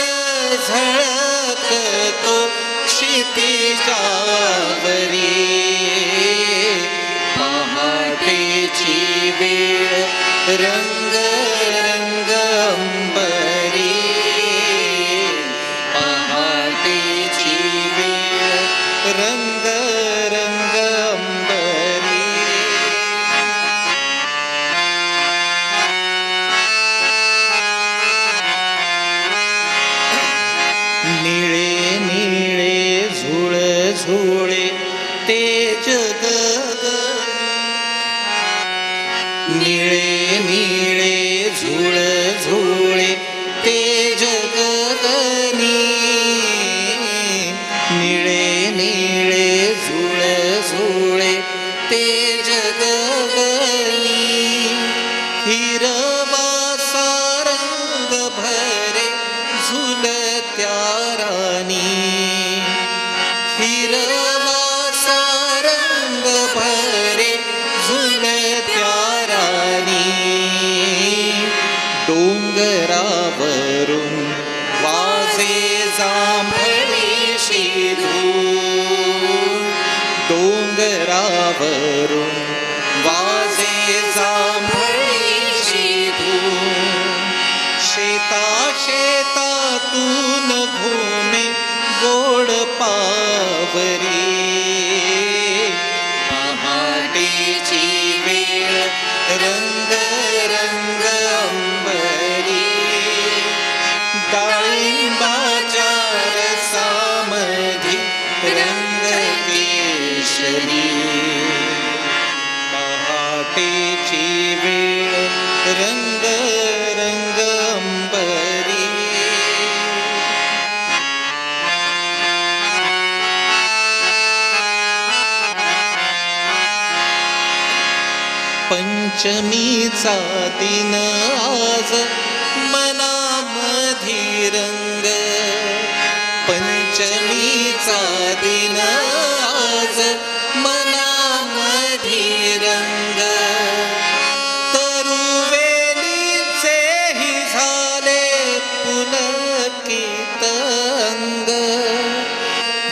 झळकतो क्षितिजावरी, पहाटेची वेळ रंग रंग अंबरी, पहाटेची वेळ रंग रंग अंबरी. निळे निळे झुळ झुळे ते जग, निळे निळे झुळ झुळे ते जगगनी, निळे निळे झुळ झुळे ते जगगनी, हिरवासा रंग भरे झुलत्या रानी, हिरवासा रंग भरे झुलत्या रानी, डोंगरावरून वाजे जांभळीशी धून, डोंगरावरून वाजे जांभळीशी धून, शेता शेतातून घुमे गोड पावरी, पहाटेची वेळ रंग रंग अंबरी, डाळिंबाच्या रसामधी रंग केशरी, पहाटेची वेळ रंग रंग अंबरी. पंचमीचा दिन आज मनामधी रंग, पंचमीचा दिन आज मनामधी रंग, तरुवेलीचेही झाले पुलकित अंग,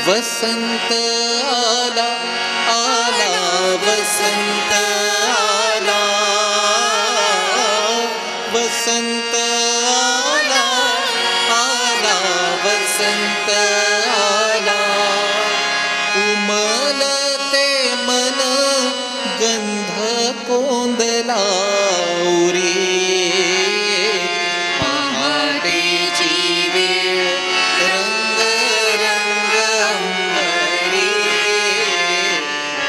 वसंत आला आला वसंत आला, वसंत मलते मन गंध कोंदला उरी पहाटेची वेळ रंग रंग अंबरी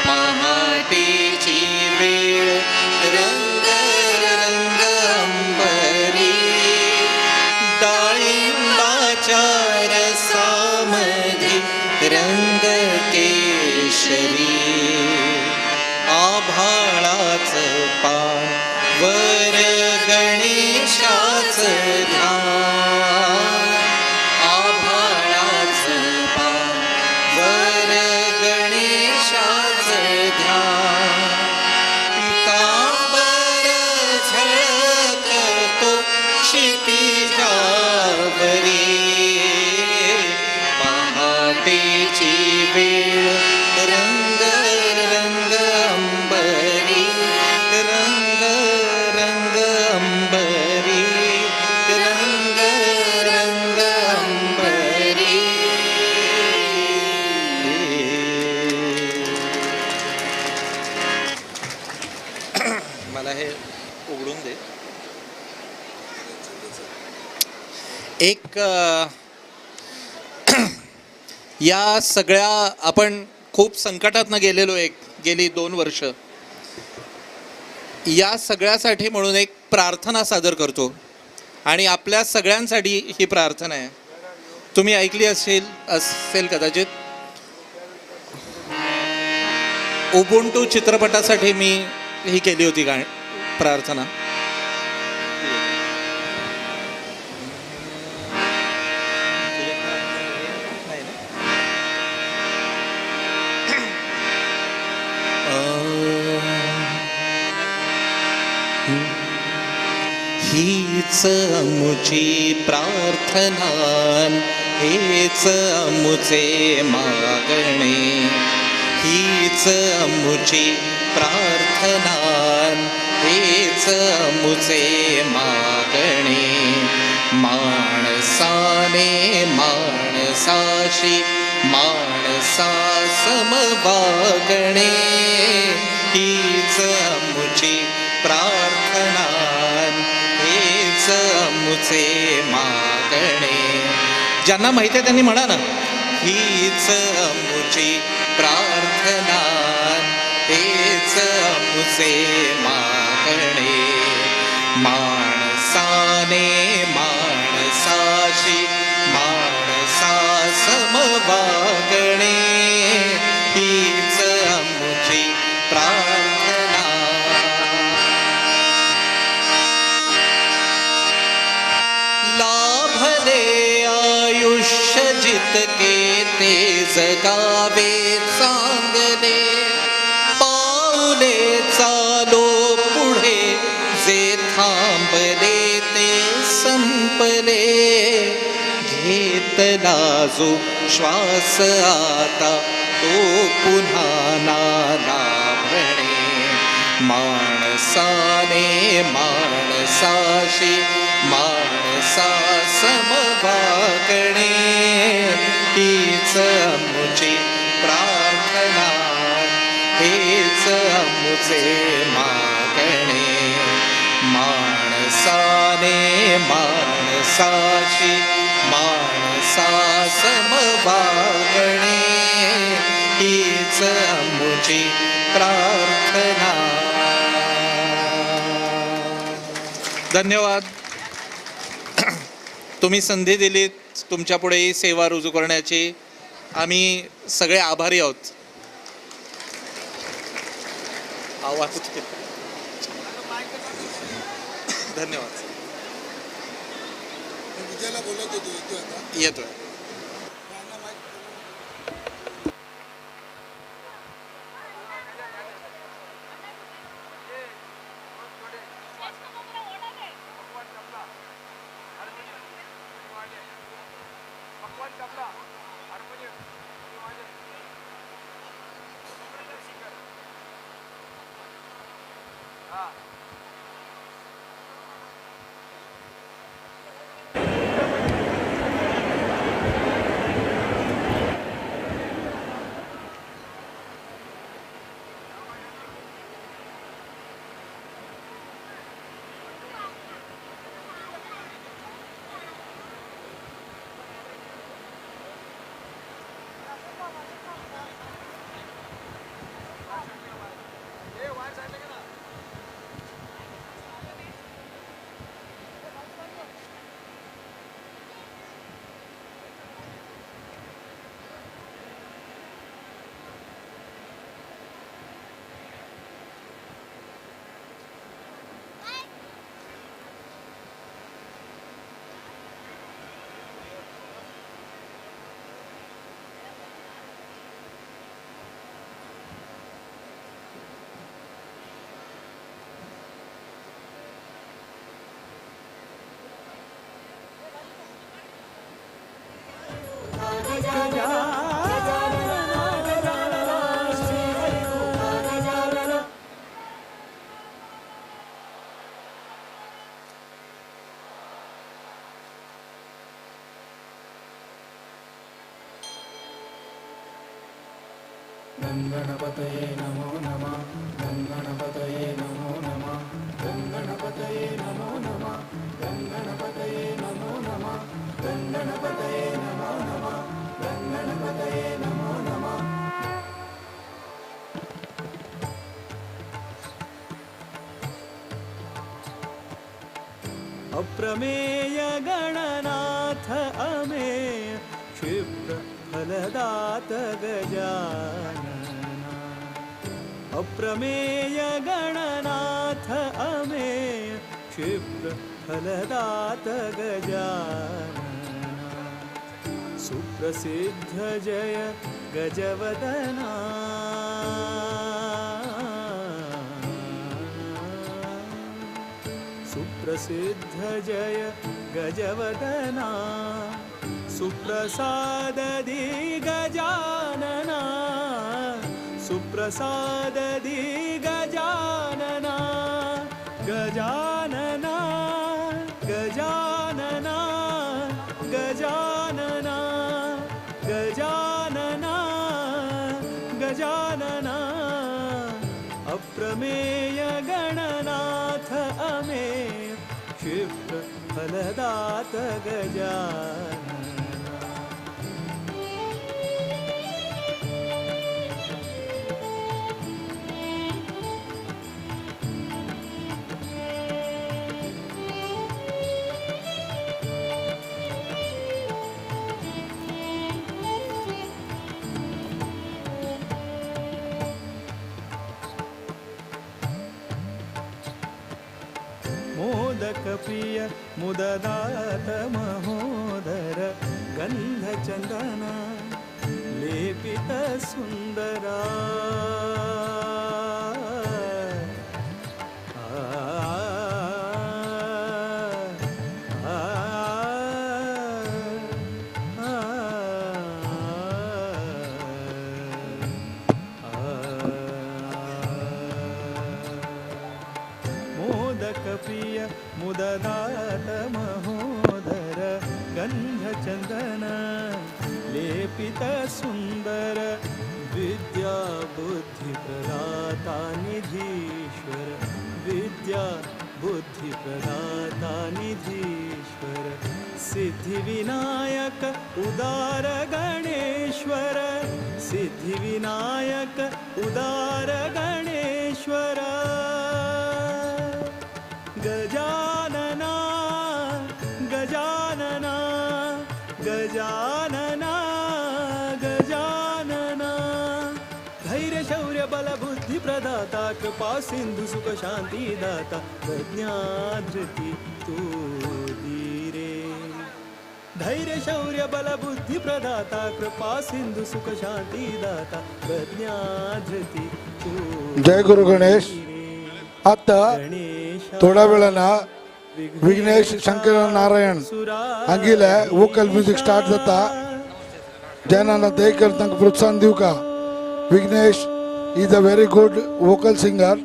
पहाटेची वेळ रंग रंग अंबरी डाळिंबाच्या रसामध्ये रंग केशरी आभाळाचं पान वर गणेशाचं ध्यान आभाळाचं पान वर गणेशाचं ध्यान पितांबर झळकतो क्षितिजावरी पहाटेची वेळ रंग रंग अंबरी रंग रंग अंबरी रंग रंग अंबरी मला हे उघडून दे एक या सगळ्या आपण खूप संकटातनं गेलेलो गेली 2 वर्ष या सगळ्यासाठी म्हणून एक प्रार्थना सादर करतो आणि आपल्या सगळ्यांसाठी ही प्रार्थना आहे. तुम्ही ऐकली असेल कदाचित. उबुंटू चित्रपटासाठी मी ही केली होती प्रार्थना. हीच अमुची प्रार्थना हेच अमुचे मागणे हीच अमुची प्रार्थना हेच अमुचे मागणे माणसाने माणसाशी माणसा समवागणे हीच अमुची प्रार्थना हेच अमुचे मागणे. ज्यांना माहिती आहे त्यांनी म्हणा ना. हीच अमुची प्रार्थना हेच अमुचे मागणे माणसाने माणसाशी माणसा समवागणे हीच अमुची प्रार्थना. लाभले आयुष्य जितके ते जगावे चांगले पाऊले चालो पुढे जे थांबले ते संपले घेतला जो श्वास आता तो पुन्हा ना लाभणे माणसाने माणसाशी माणसा समवागणे हीच अमुची प्रार्थना हेच अमुचे मागणे माणसाने माणसाशी माणसा समवागणे हीच अमुची प्रार्थना. धन्यवाद. तुम्ही संधी दिलीत तुमच्या पुढे ही सेवा रुजू करण्याची. आम्ही सगळे आभारी आहोत. आवाज धन्यवाद. येतोय. गणपतये नमो नमः गणपतये नमो नमः गणपतये नमो नमः गणपतये नमो नमः गणपतये नमो नमः गणपतये नमो नमः। अप्रमेय गणनाथ अमेय क्षिप्र फलदात गजानना अप्रमेय गणनाथ अमेय क्षिप्र फलदात गजानना सुप्रसिद्ध जय गजवदना सुप्रसिद्ध जय गजवदना सुप्रसाददि गजानना सुप्रसाददि गजानना गजानना गजानना गजानना गजानना गजानना अप्रमेय गणनाथ अमेय क्षिप्र फलदात गजानना। मोदक प्रिय मुददात महोदर गंधचंदन लेपित सुंदरा प्रिय मुददात महोदर गंधचंदन लेपित सुंदर विद्या बुद्धि प्रदाता निधीश्वर विद्या बुद्धि प्रदाता निधीश्वर सिद्धि विनायक उदार गणेश्वर सिद्धि विनायक उदार गणेश्वर गजानना गजानना गजानना गजानना धैर्य शौर्य बल बुद्धि प्रदाता कृपा सिंधु सुख शांति दाता प्रज्ञाधृति तू धीरे धैर्य शौर्य बल बुद्धि प्रदाता कृपा सिंधु सुख शांति दाता प्रज्ञाधृति तू। जय गुरु गणेश. आता थोड्या वेळानं विघ्नेश शंकर नारायण अंगिले वोकल म्युझिक स्टार्ट जाता. जैनांना देकर तांकां प्रोत्साहन दिवं का. Vighnesh is a very good vocal singer.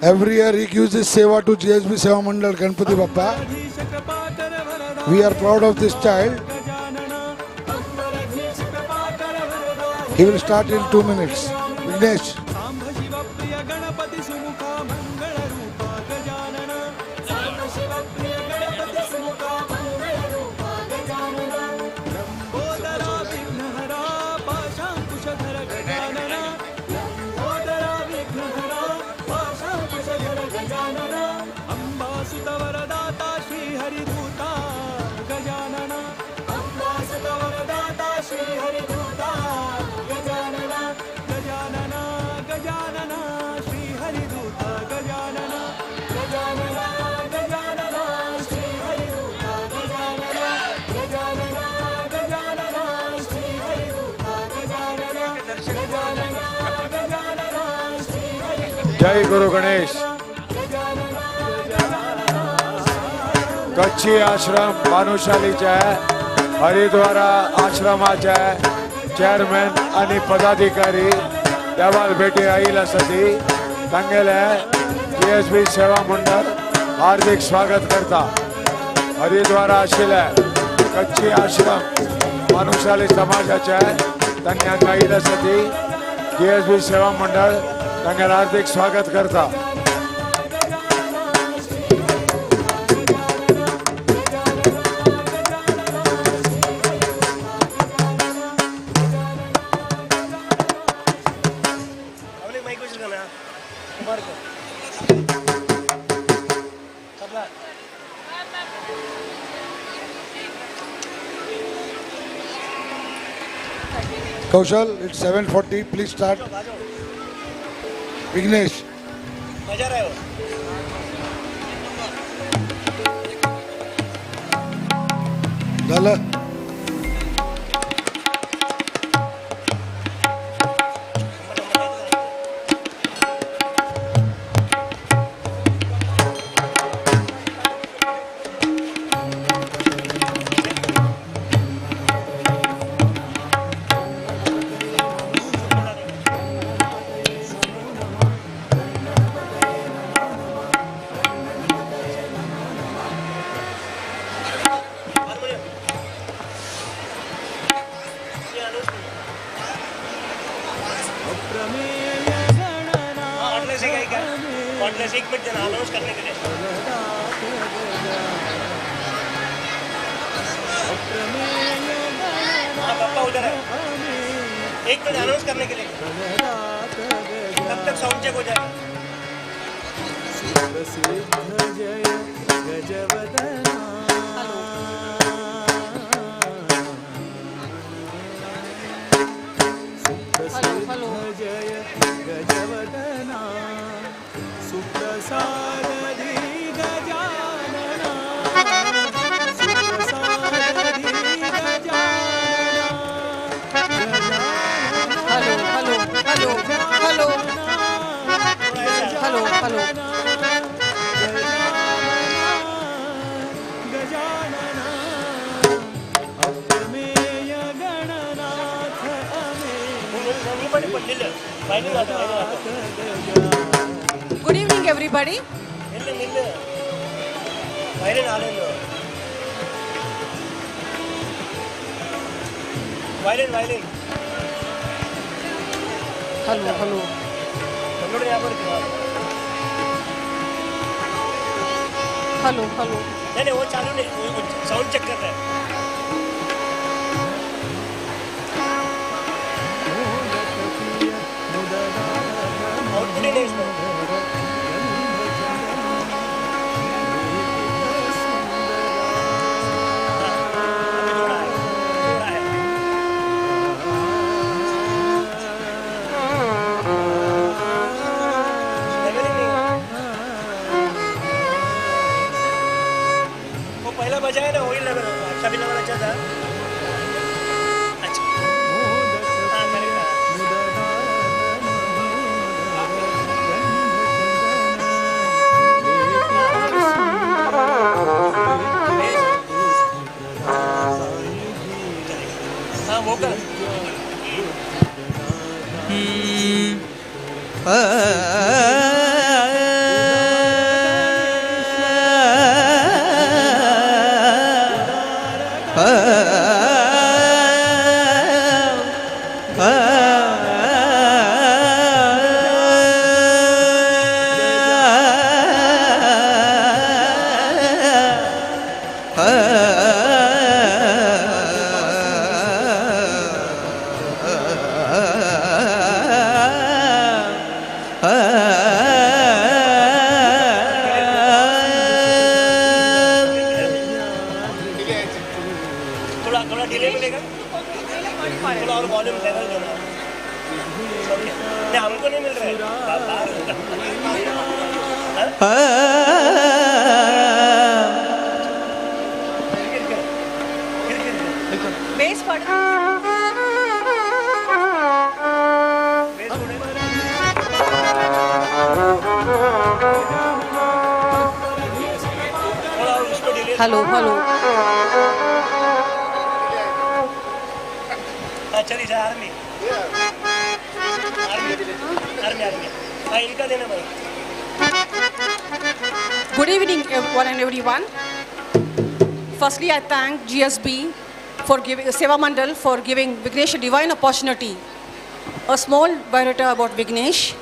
Every year he gives his seva to GSB Seva Mandal Ganpati Bappa. We are proud of this child. He will start in 2 minutes. Vighnesh जय गुरु गणेश. कच्छी आश्रम भानुशालीच्या हरिद्वारा आश्रमाच्या चेअरमॅन आणि पदाधिकारी देवाल भेटी आईल असती तांगेले GSB सेवा मंडळ हार्दिक स्वागत करता. हरिद्वारा आशिल्ले कच्छी आश्रम भानुशाली समाजाचे त्यांनी गाईल्यासाठी GSB सेवा मंडळ त्यांना हार्दिक स्वागत करता. Kaushal, it's 7:40. Please start. Vignesh. झालं. एक मिनट देना अनाउंस करने के लिए. हाँ पापा उधर है. एक मिनट अनाउंस करने के लिए. तब तक साउंड चेक हो जाए. Hello Good evening, everybody. Violin. Hello. नहीं वो चालू नहीं, वो साउंड चेक कर रहा है. आउटपुट ही नहीं इसमें. बजाया ना वही लगा अच्छा भी लगा अच्छा था. अच्छा हाँ हाँ वो कर. थोड़ा डिले मिलेगा. थोड़ा और वॉल्यूम लेवल देना. नहीं हमको नहीं मिल रहा है. बेस पड़. हेलो चलिए जा आर्मी हाँ इनका देना भाई. Good evening, one and everyone. Firstly, I thank GSB for giving Seva Mandal for giving Vignesh a divine opportunity. A small biodata about Vignesh.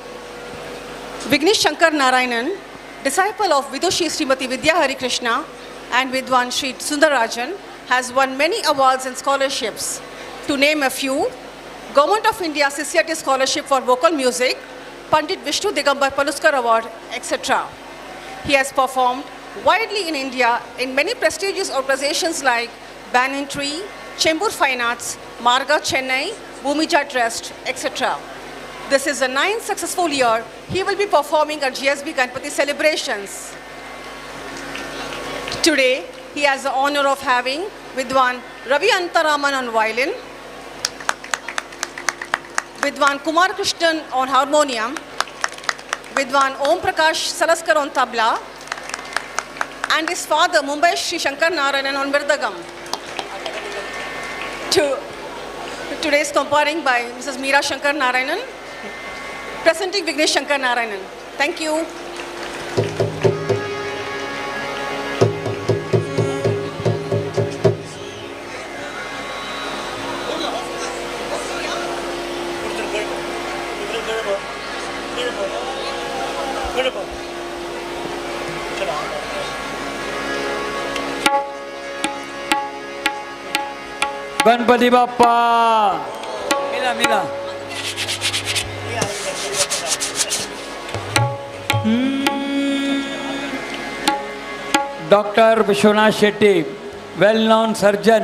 Vignesh Shankar Narayanan, disciple of Vidushi Srimati Vidya Hari Krishna and Vidwan Sri Sundarajan, has won many awards and scholarships. To name a few, Government of India CCRT Scholarship for Vocal Music, Pandit Vishnu Digambar Paluskar Award, etc. He has performed widely in India in many prestigious organizations like Banyan Tree, Chembur Fine Arts, Marga Chennai, Bhumija Trust, etc. This is the 9th successful year he will be performing at GSB Ganpati celebrations. Today, he has the honor of having Vidwan Ravi Antaraman on violin, Vidwan Kumar Krishnan on harmonium, Vidwan Om Prakash Salaskar on tabla, and his father Mumbai Sri Shankar Narayanan on mirdagam. Today's comparing by Mrs. Meera Shankar Narayanan, presenting Vignesh Shankar Narayanan. Thank you. Ganpati Bappa मिला मिला doctor Vishwanath Shetty well known surgeon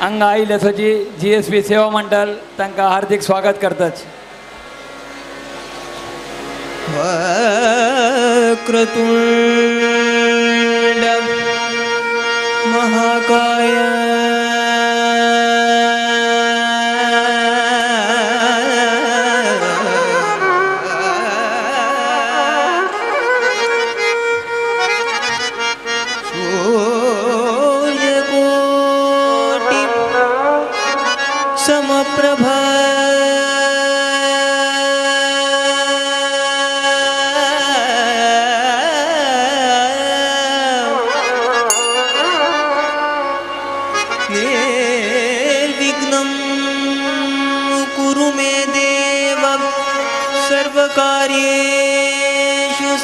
हांगा आयिल्ले सजी GSB Seva मंडळ तांकां हार्दिक स्वागत करतात. वक्रतुंड महाकाय सूर्यकोटि समप्रभा निर्विघ्नं कुरु मे देव सर्वकार्येषु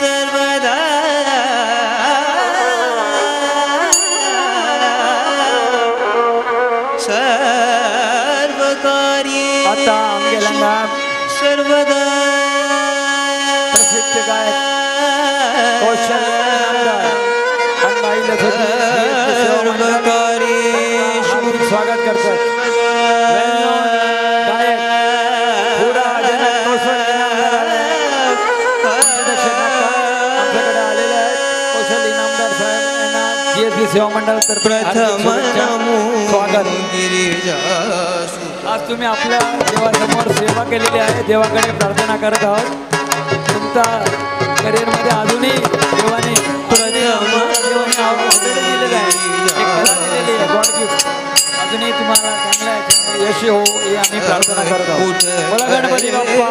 सर्वदा. आता आमगेलंगा सर्वदा प्रसिद्ध गायक कौशल इनामदार हांगा आयिल्ले सजी हार्दिक स्वागत करतात. वेल नोन गायक पुरा जनक कौशल इनामदार आमच्याकडे आलेले आहेत. कौशल इनामदार साहेब यांना GSB सेवा मंडळातर्फे स्वागत. आज तुम्ही आपल्या देवासमोर सेवा केलेली आहे. देवाकडे प्रार्थना करत आहोत. तुमचा करिअरमध्ये अजूनही देवाने दिलेलं आहे, एक कला दिलेली आहे, गॉड गिफ्ट. अजूनही तुम्हाला चांगल्या यश हो ही आम्ही प्रार्थना करत आहोत. बोला गणपती बाप्पा.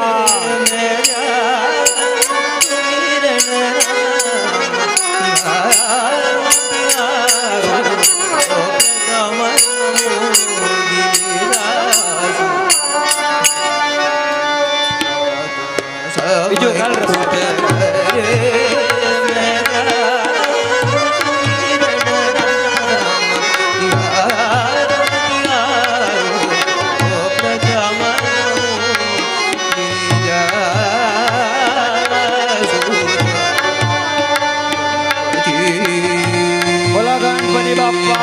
बोला गणपती बाप्पा.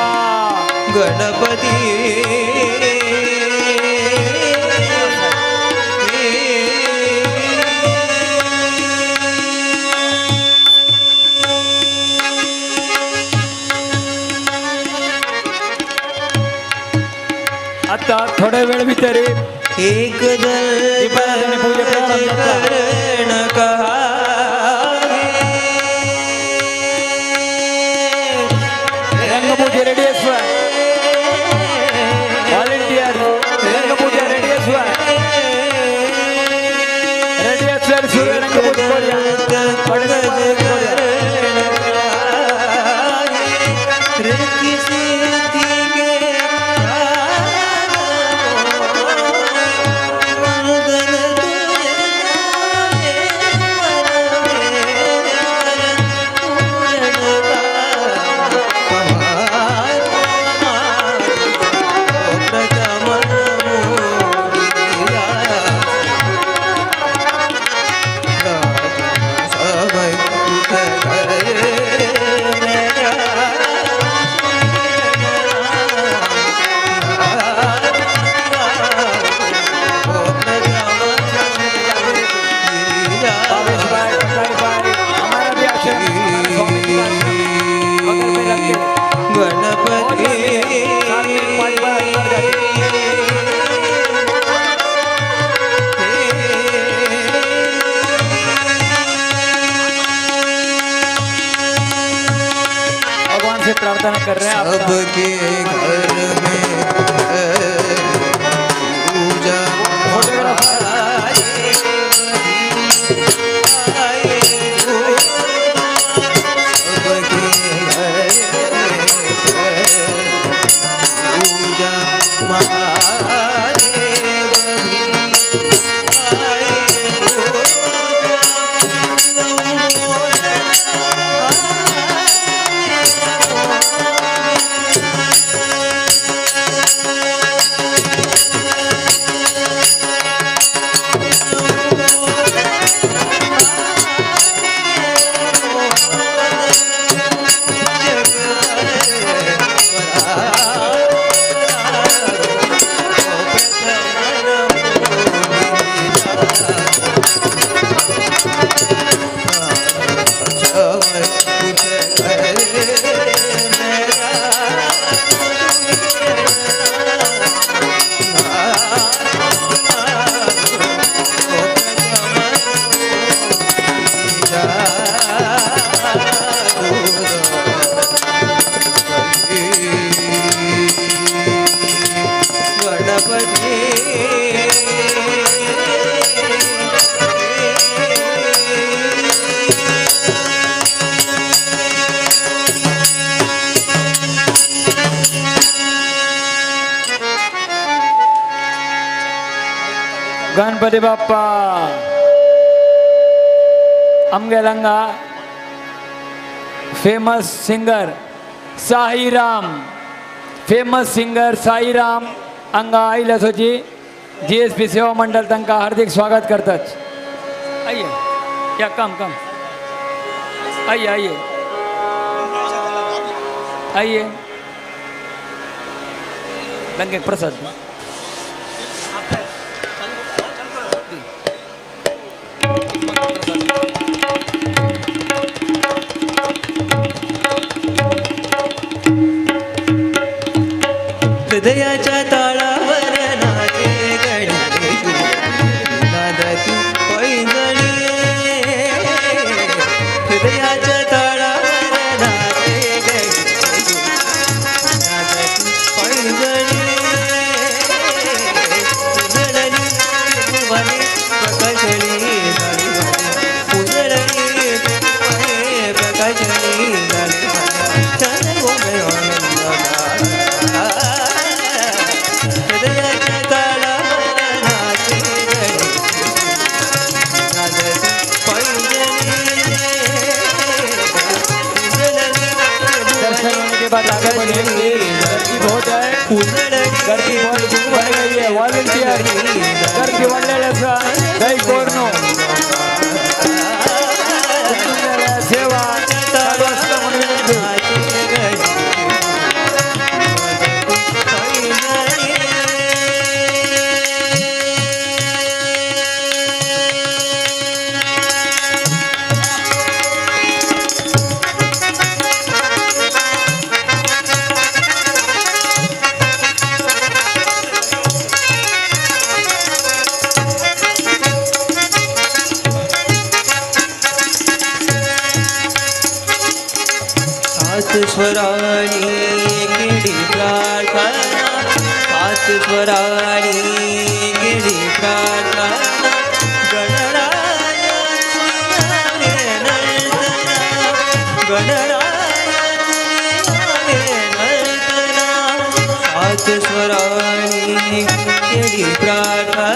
गणपती आता थोड्या वेळ भितरी एक करण रंगपूजा रेडी असवा. व्हॉलेंटियर रंगपूजा रेडी असवा. रेडी असल्यावर सूर्य रंगपूजा करूया. सिद्धि के आवर्तन कर रहे हैं आप सबके घर में पूजा गणपती बाप्पा अमगेलंगा फेमस सिंगर साईराम अंगा आईला सोची GSP सेवा मंडळ तांका हार्दिक स्वागत करतात. आइए या कम आइए लंगे प्रसाद हृदयाच्या ताळावर नाचे गणेश नादाती पैंजणी हृदयाच्या ताळावर नाचे गणेश नादाती पैंजणी उजळणी त्रिभुवने प्रकाशणी झाली उजळणी त्रिभुवने प्रकाशणी झाली चंद्र गोंधळ गर्दी बहुत बढ़ गई है. वॉलंटियर गर्दी वाढलेल्या काही कोरनो सेवा चालू असतं म्हणून विनंती. स्वराणी गिडी प्रार्थना पाच स्वराणी गिडी प्रार्थना गणराय पाच स्वराणी गिडी प्रार्थना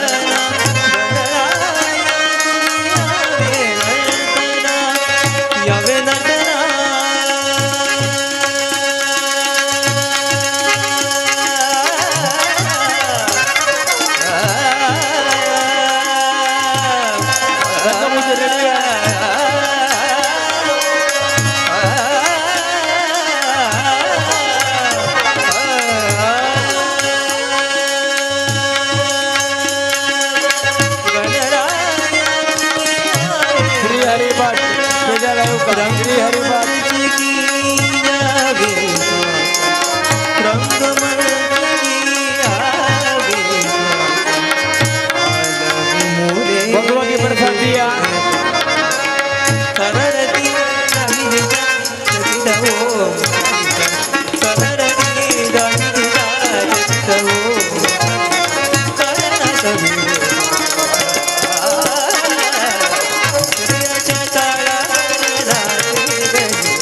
हृदयाच्या ताळावर नाचे गणेश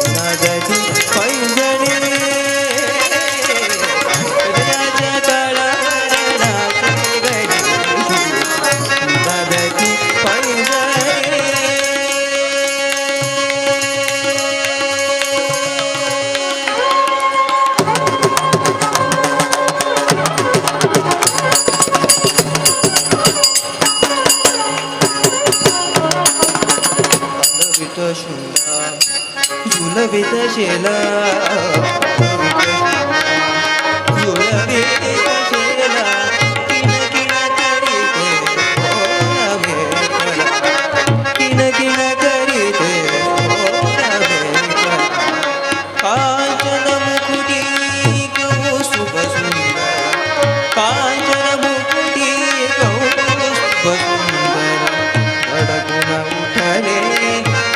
नादाची पैंजणी हृदयाच्या ताळावर नाचे गणेश नादाची पैंजणी झुलवित शेला झुलवित शेला किन किन करीते ओला मेघला किन किन करीते ओला मेघला कांचन मुकुटी कौस्तुभ सुंदर कांचन मुकुटी कौस्तुभ सुंदर धडकून उठले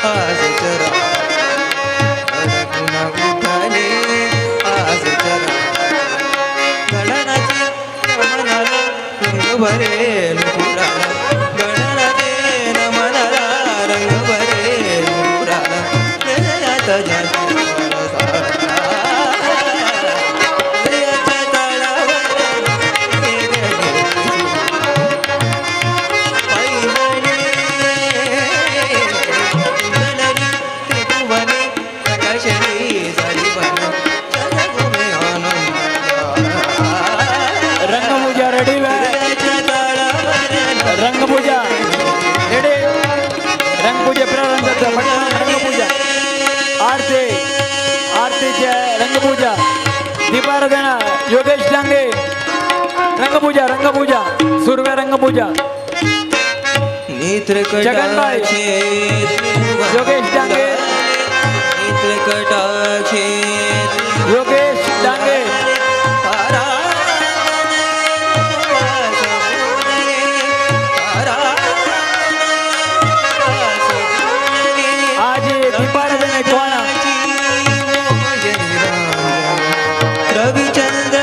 आज जरा धडकून उठले आज जरा गणनाचे नमनाला रंग भरेल पुराला गणनाचे नमनाला रंग भरेल पुराला हृदयात जाती हृदयाच्या ताळावर रंगपूजा रेडी रंगपूजा रेडी रंगपूजा प्रारंभ रंगपूजा आरती आरतीच्या रंगपूजा दीपाराधना योगेश डांगे रंगपूजा रंगपूजा सुरव्या रंगपूजा नेत्रकटाचे योगेश डांगे नेत्रकटाचे योगेश डांगे आज दीपाराधना कोणा रविचंद्र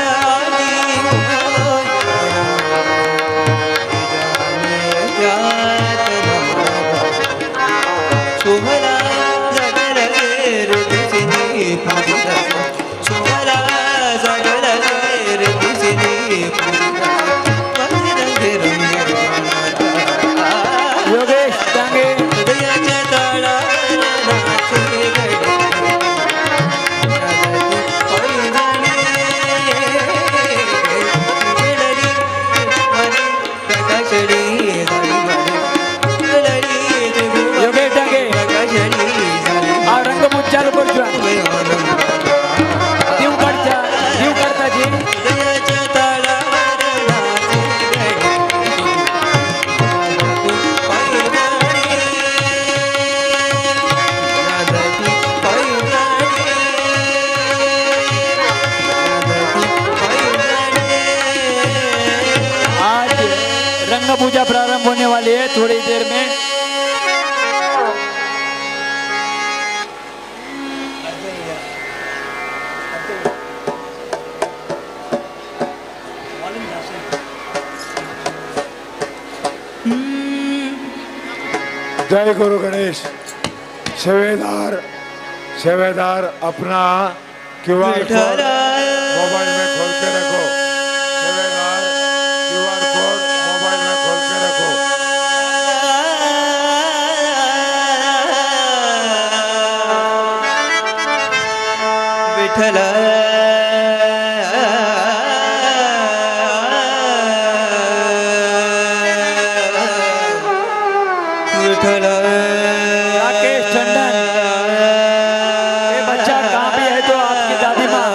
सोहला जगल रे सोहला जगल रे योगेश डांगे हृदयाच्या ताळावर नाचे योगेश डांगे आ रंगपूजा चालू करतो देव करता जी हृदयाच्या ताळावर आज रंगपूजा प्रारंभ होने वाली है थोड़ी देर में जय गुरु गणेश सेवेदार अपना क्यूआर कोड मोबाइल में खोल के रखो सेवेदार क्यूआर कोड मोबाइल में खोल के रखो विठ्ठल विठ्ठल राकेश टंडन ये बच्चा कहाँ भी है तो आपकी दादी माँ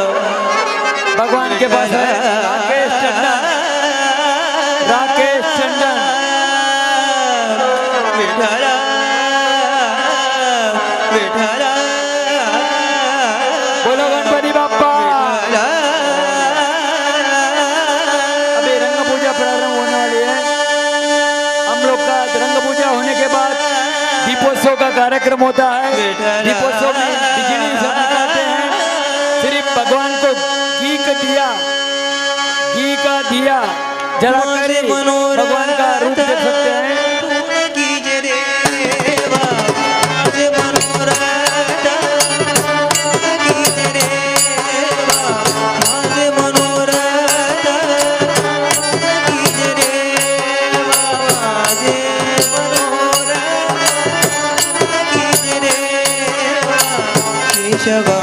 भगवान के पास है राकेश टंडन विठ्ठल विठ्ठल बोलो गणपति बाप्पा अभी रंग पूजा प्रारंभ होने वाली है हम लोग का रंग पूजा होने के बाद दीपोत्सव का कार्यक्रम होता है दीपोत्सव में बिजली सब निकालते हैं सिर्फ भगवान को घी का दिया जरा करी भगवान का रूप देख सकते हैं। कीजे देवा माझे मनोरथ कीजे देवा माझे मनोरथ कीजे देवा माझे मनोरथ कीजे देवा केशवा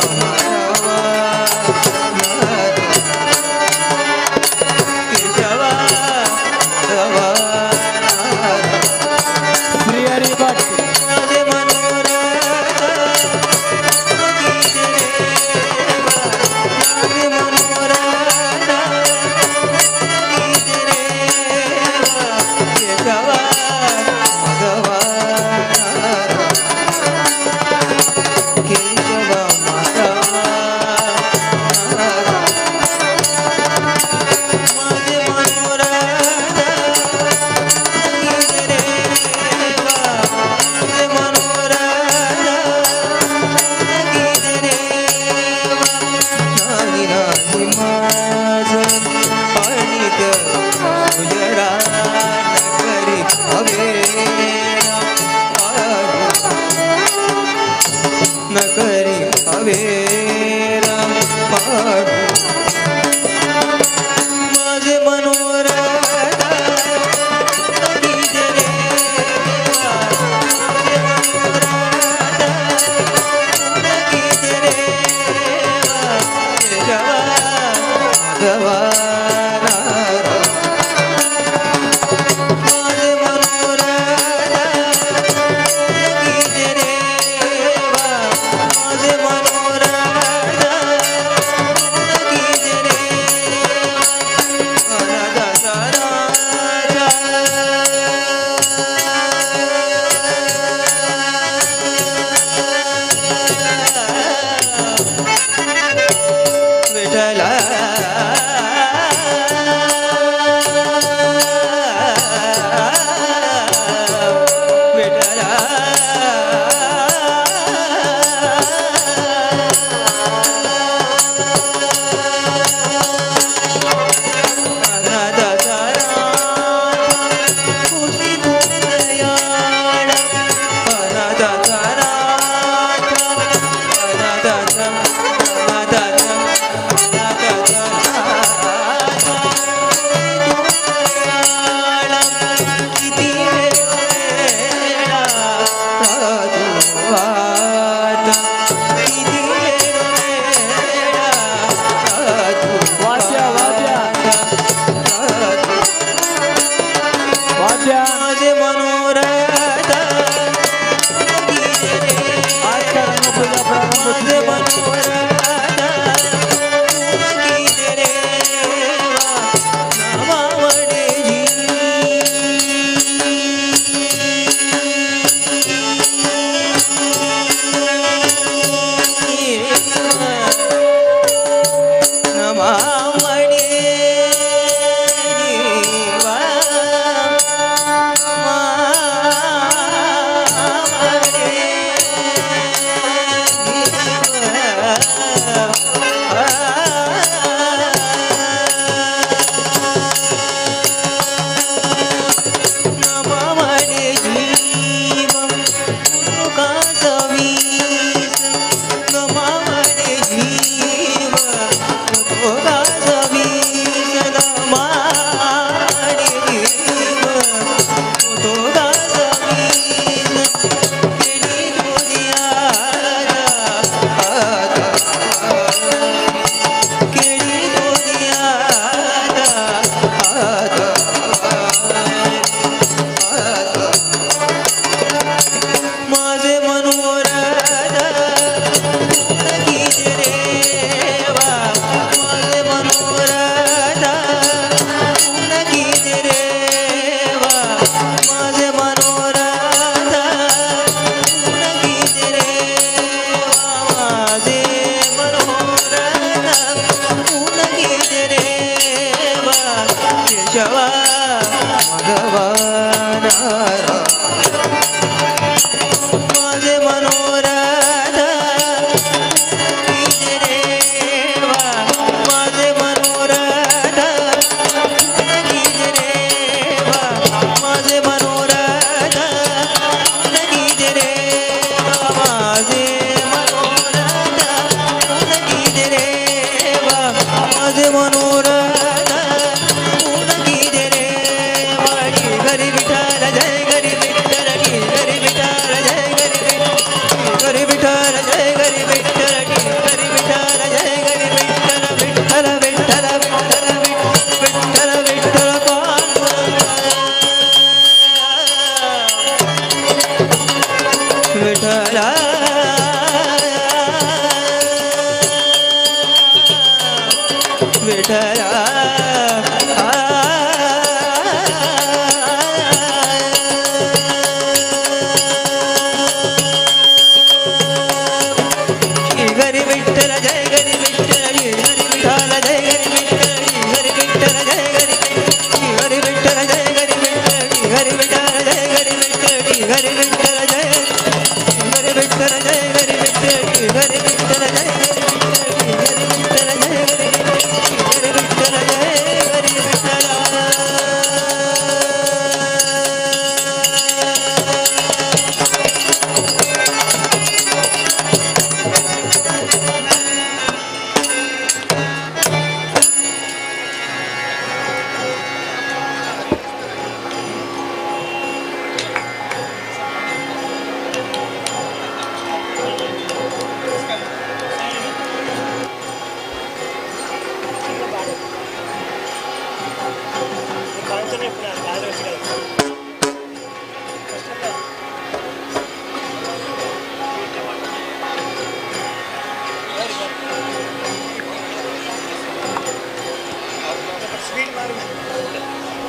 स्पीड मार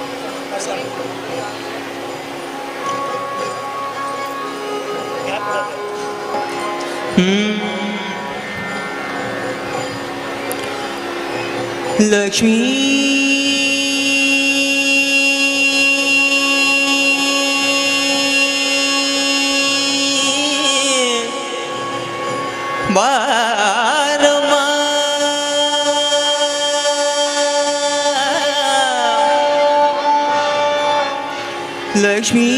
लक्ष्मी बारमा लक्ष्मी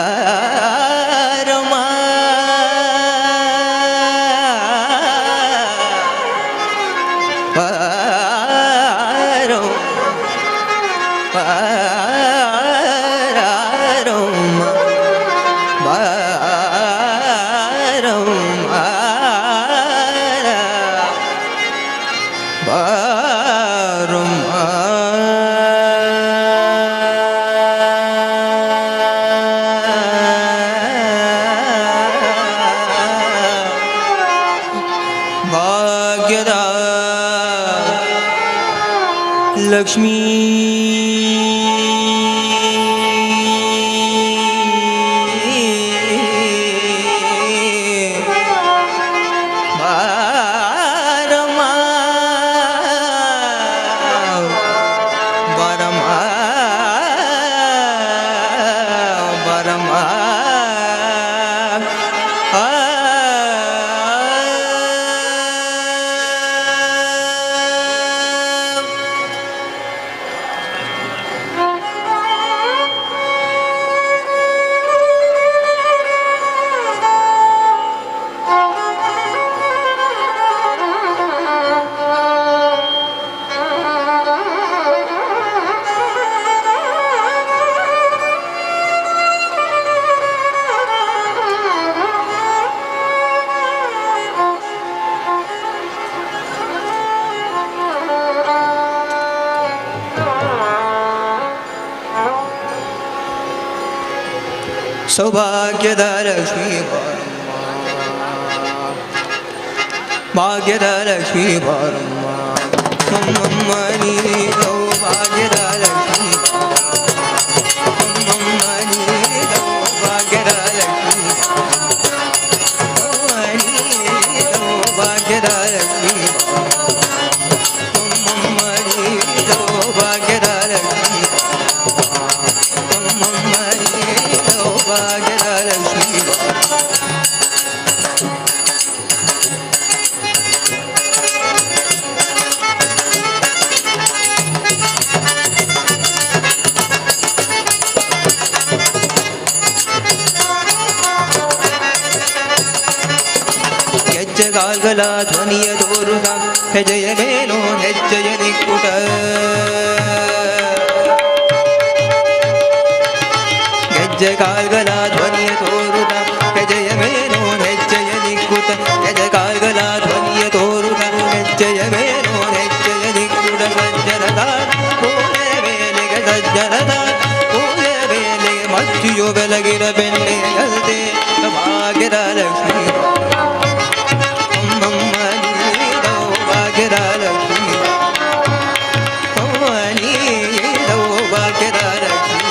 बारमा बारो भाग्यदा लक्ष्मी बारमा बारमा बारमा सौभाग्यद लक्ष्मी भाग्यद लक्ष्मी मम्मनी सौभाग्यद लक्ष्मी मम्मनी सौभाग्यद लक्ष्मी मम्मनी सौभाग्यद लक्ष्मी मम्मनी सौभाग्यद लक्ष्मी भाग्यलक्ष्मी ಹೆಜ್ಜೆಗಾಲ್ಗಲ ಧ್ವನಿಯ ತೋರುಗ ಹೆಜ್ಜೆಯ ಮೇಲೋ ಹೆಜ್ಜೆಯ ನಿಕ್ಕುಟ ಹೆಜ್ಜೆಗಾಲ್ಗಲ ಧ್ವನಿಯ ತೋರುಗ ಹೆಜ್ಜೆಯ ಮೇಲೋ ಹೆಜ್ಜೆಯ ನಿಕ್ಕುಟ ಹೆಜ್ಜೆಗಾಲ್ಗಲ ಧ್ವನಿಯ ತೋರುಗ ಹೆಜ್ಜೆಯ ಮೇಲೋ ಹೆಜ್ಜೆಯ ನಿಕ್ಕುಟ ಸಜ್ಜನದ ಪೂಜೆ ಬೇಲೆಗೆ ಸಜ್ಜನದ ಪೂಜೆ ಬೇಲೆಗೆ ಮಜ್ಜಿಯು ಬೆಲಗಿರ ಬೆಣ್ಣೆಯಲ್ದೆ ಭಾಗ್ಯದ ಲಕ್ಷ್ಮೀ ಭಾಗ್ಯದ ಲಕ್ಷ್ಮೀ ಭಾಗ್ಯದ ಲಕ್ಷ್ಮೀ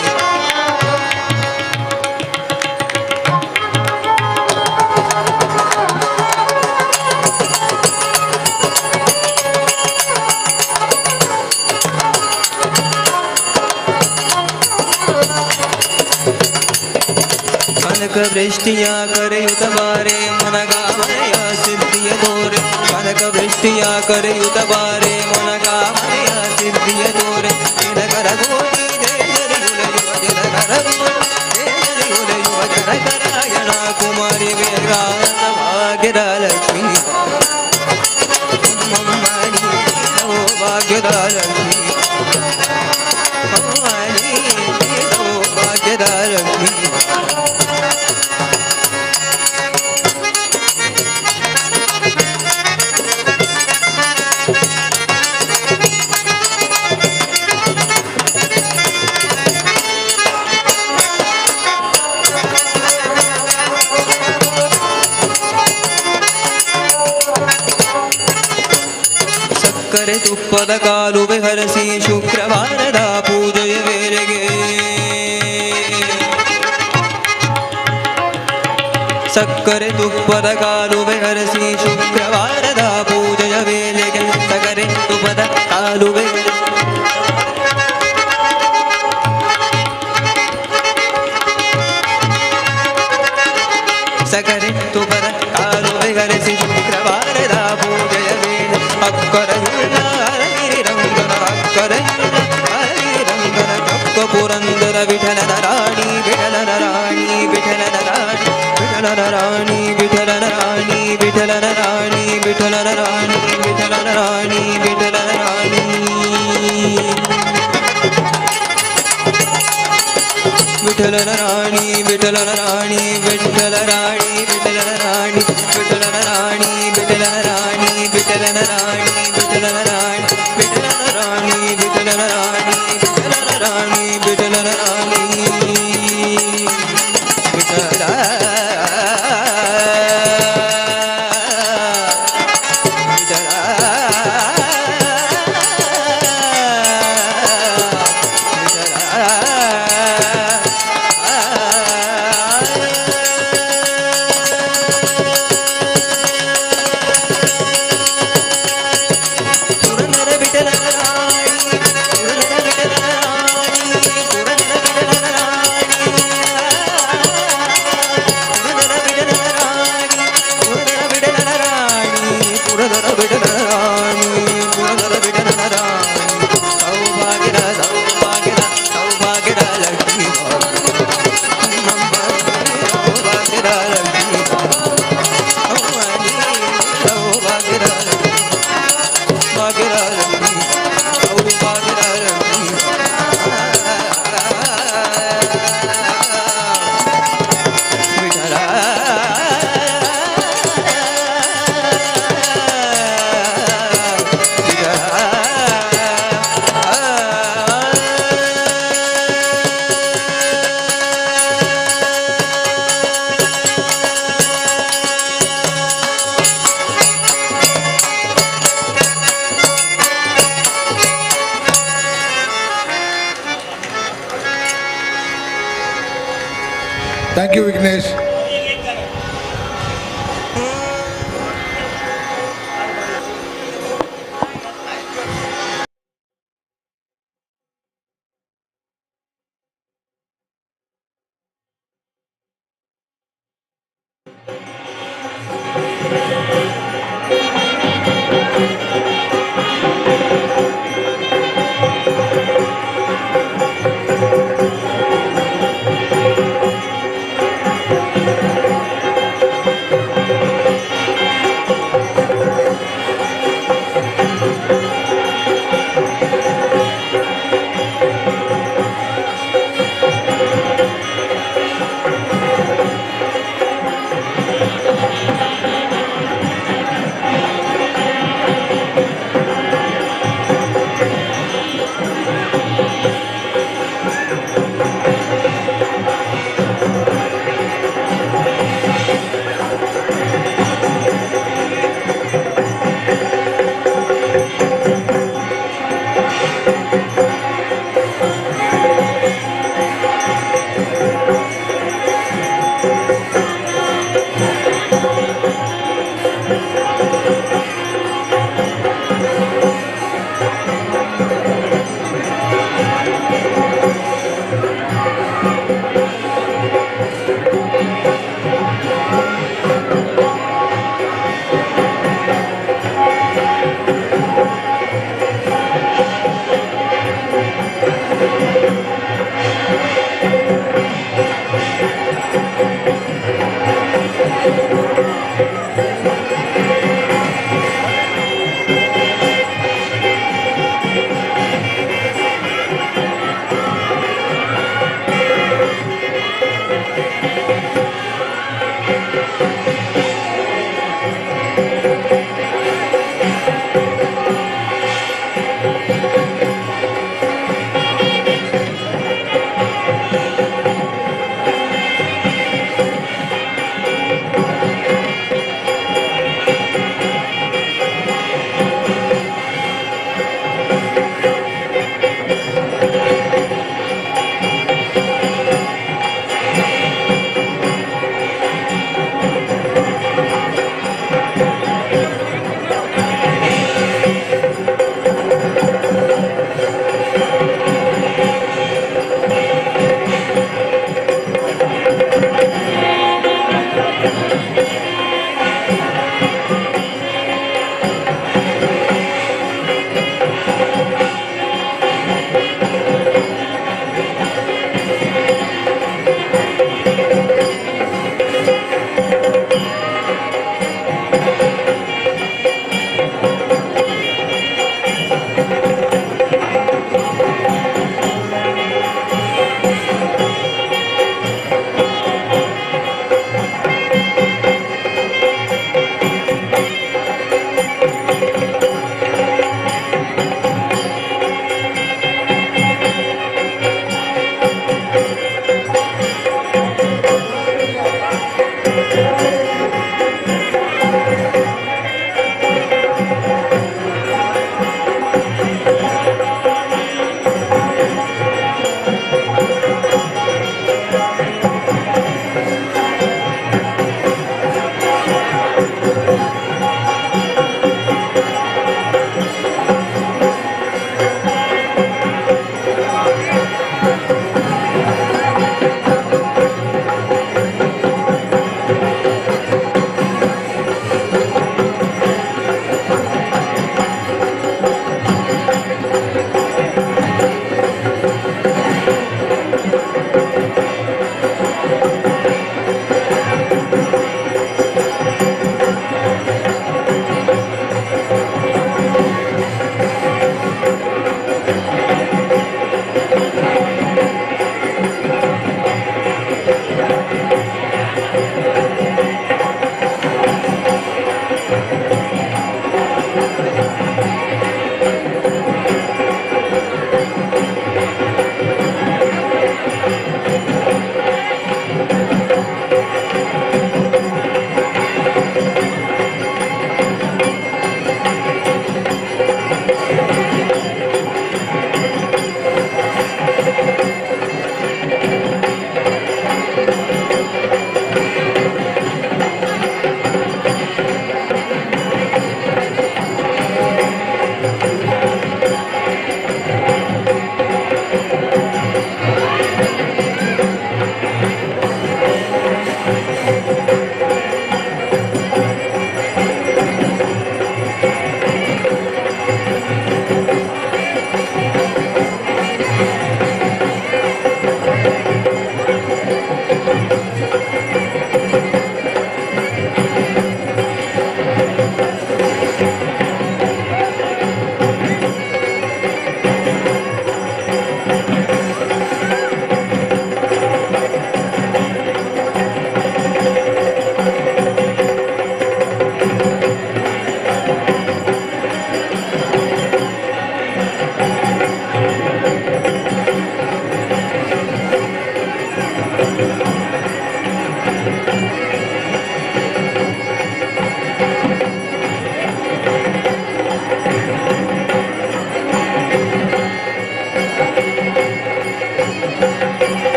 ಕನಕ ವೃಷ್ಟಿಯ ಕರೆಯುತ ಬಾರೆ ಮನಗಾಮನೆಯ ಸಿದ್ಧಿಯ ತೋರೆ ಕನಕ ವೃಷ್ಟಿಯ ಕರೆಯುತ ಬಾರೆ ಮನಗಾಮನೆಯ ಸಿದ್ಧಿಯ ತೋರೆ ದಿನಕರ ಗೋಟಿ ದೇಶರಿಯುಲಯುವ ದಿನಕರ ದೇಶರಿಯುಲಯುವ ಜನಕರಾಯಣ ಕುಮಾರಿ ವೇಗಾನ ಭಾಗ್ಯದ ಲಕ್ಷ್ಮೀ ಮಮ್ಮನಿ ಭಾಗ್ಯದ ಲಕ್ಷ್ಮೀ ಮಮ್ಮನಿ ಭಾಗ್ಯದ ಲಕ್ಷ್ಮೀ ತುಪ್ಪದ ಕಾಲುವೆ ಹರಸಿ ಶುಕ್ರವಾರದ ಪೂಜೆಯ ವೇಳೆಗೆ ಸಕ್ಕರೆ ತುಪ್ಪದ ಕಾಲುವೆ ಹರಸಿ ಶುಕ್ರವಾರದ ಪೂಜೆಯ ವೇಳೆಗೆ ಸಕ್ಕರೆ ತುಪ್ಪದ ಕಾಲುವೆ ಸಕ್ಕರೆ ತುಪ್ಪದ ಕಾಲುವೆ ಹರಸಿ ಶುಕ್ರವಾರದ ಪೂಜೆಯ ವೇಳೆ ಅಕ್ಕರಯುಳ್ಳ ಹರಗಿರಿರಂಗನ ಅಕ್ಕರಯುಳ್ಳ ಹರಗಿರಿರಂಗನ ಕಪ್ಪ ಪುರಂದರ ವಿಠಲನ ರಾಣಿ ವಿಠಲನ ರಾಣಿ ವಿಠಲನ ರಾಣಿ ವಿಠಲನ ರಾಣಿ ವಿಠಲನ ರಾಣಿ ವಿಠಲನ ರಾಣಿ ವಿಠಲನ ರಾಣಿ ವಿಠಲನ ರಾಣಿ ವಿಠಲನ ರಾಣಿ ವಿಠಲನ ರಾಣಿ ವಿಠಲನ ರಾಣಿ ವಿಠಲ ರಾಣಿ ವಿಠಲನ ರಾಣಿ ವಿಠಲನ ರಾಣಿ ವಿಠಲನ ರಾಣಿ ವಿಠಲನ ರಾಣಿ ವಿಠಲನ ರಾಣಿ ವಿಠಲನ ರಾಣಿ ವಿಠಲನ ರಾಣಿ ವಿಠಲನ ರಾಣಿ ವಿಠಲನ ರಾಣಿ ವಿಠಲ Thank you, Vignesh.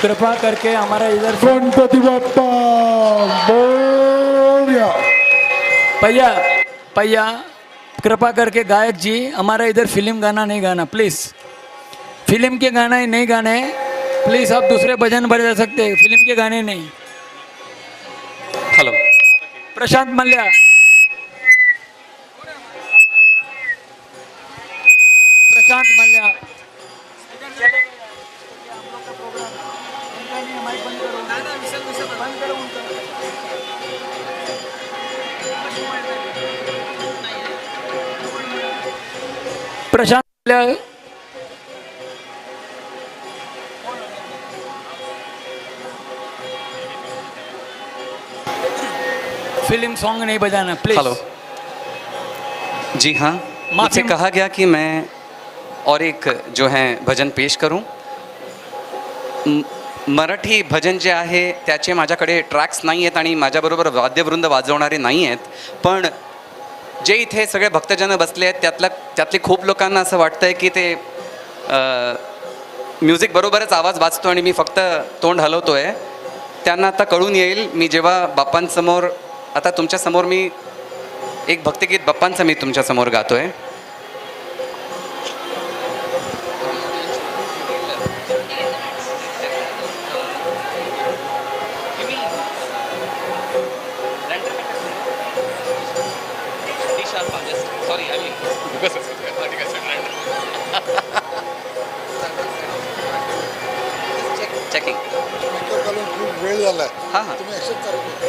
कृपा करके हमारा इधर गणपति बाप्पा मोरया। भैया कृपा करके गायक जी हमारा इधर फिल्म गाना नहीं गाना प्लीज़। फिल्म के गाना ही नहीं गाने प्लीज़। आप दूसरे भजन बजा सकते हैं, फिल्म के गाने नहीं। हेलो प्रशांत मल्ल्या, प्रशांत मल्ल्या प्रशांत मल्ल्या फिल्म सॉन्ग नहीं बजाना प्लीज। हेलो जी हाँ, मुझसे कहा गया कि मैं और एक जो है भजन पेश करूं। मराठी भजन जे आहे त्याचे माझ्याकडे ट्रॅक्स नाही आहेत आणि माझ्याबरोबर वाद्यवृंद वाजवणारे नाही आहेत, पण जे इथे सगळे भक्तजन बसले आहेत त्यातले खूप लोकांना असं वाटतंय की ते म्युझिक बरोबरच आवाज वाजतो आणि मी फक्त तोंड हलवतोय। त्यांना आता कळून येईल मी जेव्हा बाप्पांसमोर, आता तुमच्यासमोर मी एक भक्तिगीत बाप्पांचं मी तुमच्यासमोर गातोय। चेकिंग वेळ झालाय। हां हां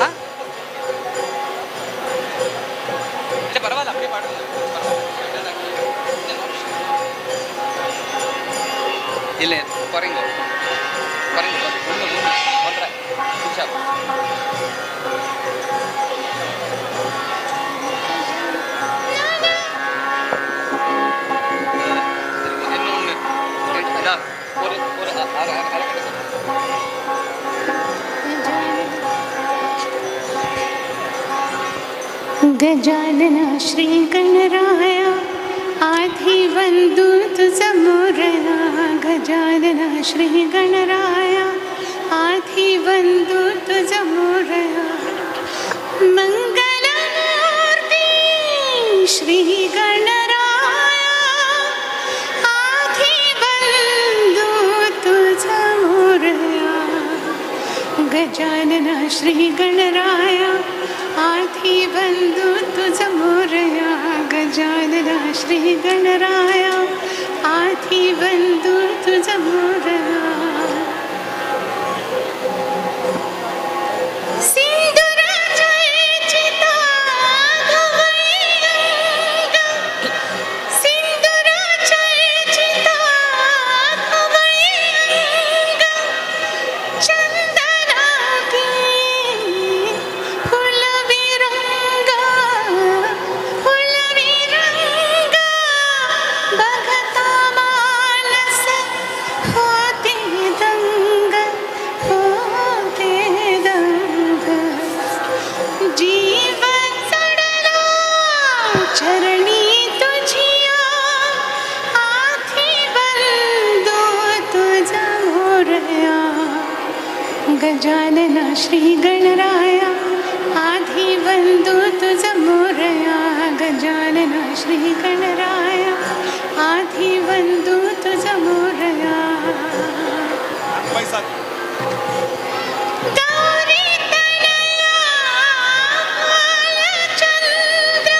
हां परवा लागते ಇಲ್ಲ ಫಾರಿಂಗ್ ಬಂದ್ರೆ गजानना श्री गणराया आधी वंदू तुझा मोरया। गजानना श्री गणराया आधी वंदू तुझा मोरया। मंगलमूर्ती श्री गणराया आधी वंदू तुझा मोरया। गजानना श्री गणराया आधी वंदू तुझा मोरया। गजानना श्री गणराया आधी वंदू तुझा मोरया। सिंदुराच्या चिता गवळींगा, सिंदुराच्या चिता गवळींगा, चंदना की फुलविरंगा, फुलविरंगा बघता मानस होते दंग, होते दंग। जीव चढला चरणी तुझिया आधी वंदू तुझा मोरया। गजानना श्री गणराया आधी वंदू तुझा मोरया। गजानना श्री गणराया आधी वंदू तुझा मोरया। गौरी तनया भालचंद्र,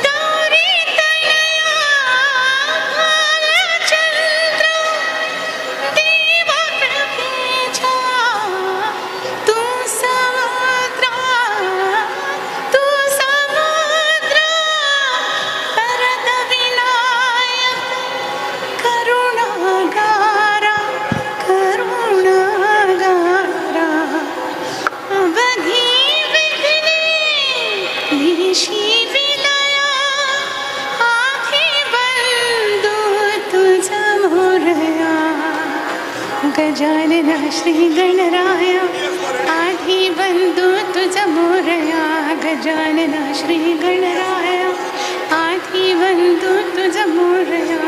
गौरी तनया भालचंद्र, देव प्रभेच्या तू समुद्र, तू समुद्र, वरद विनायक करुणागारा, करुणागारा। अवघी विघ्ने निशी विलया आधी वंदू तुझा मोरया। गजानना श्री गणराया आधी वंदू तुझा मोरया। गजानना श्री गणराया आधी वंदू तुझा मोरया।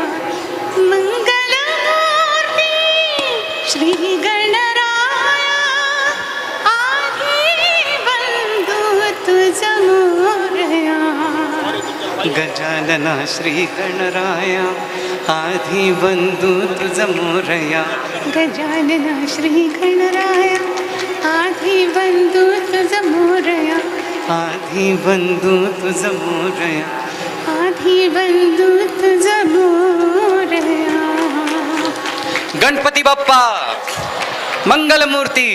मंगलमूर्ती श्री गण गजानना श्री गणराया आधी बंधू तुझ मोरया गजानना श्री गणराया आधी बंधू तुझ मोरया आधी बंधू तुझ मोरया आधी बंधू तुझ मोरया. गणपती बाप्पा मंगलमूर्ती.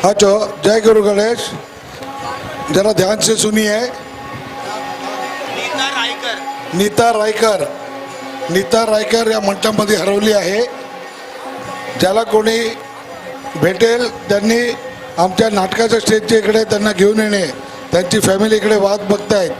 अच्छा, जय गुरु गणेश. जरा ध्यान से सुनिए. नीता रायकर या मंचामध्ये हरवली आहे. ज्याला कोणी भेटेल त्यांनी आमच्या नाटकाच्या स्टेजच्या इकडे त्यांना घेऊन येणे. त्यांची फॅमिली इकडे वाट बघतायत.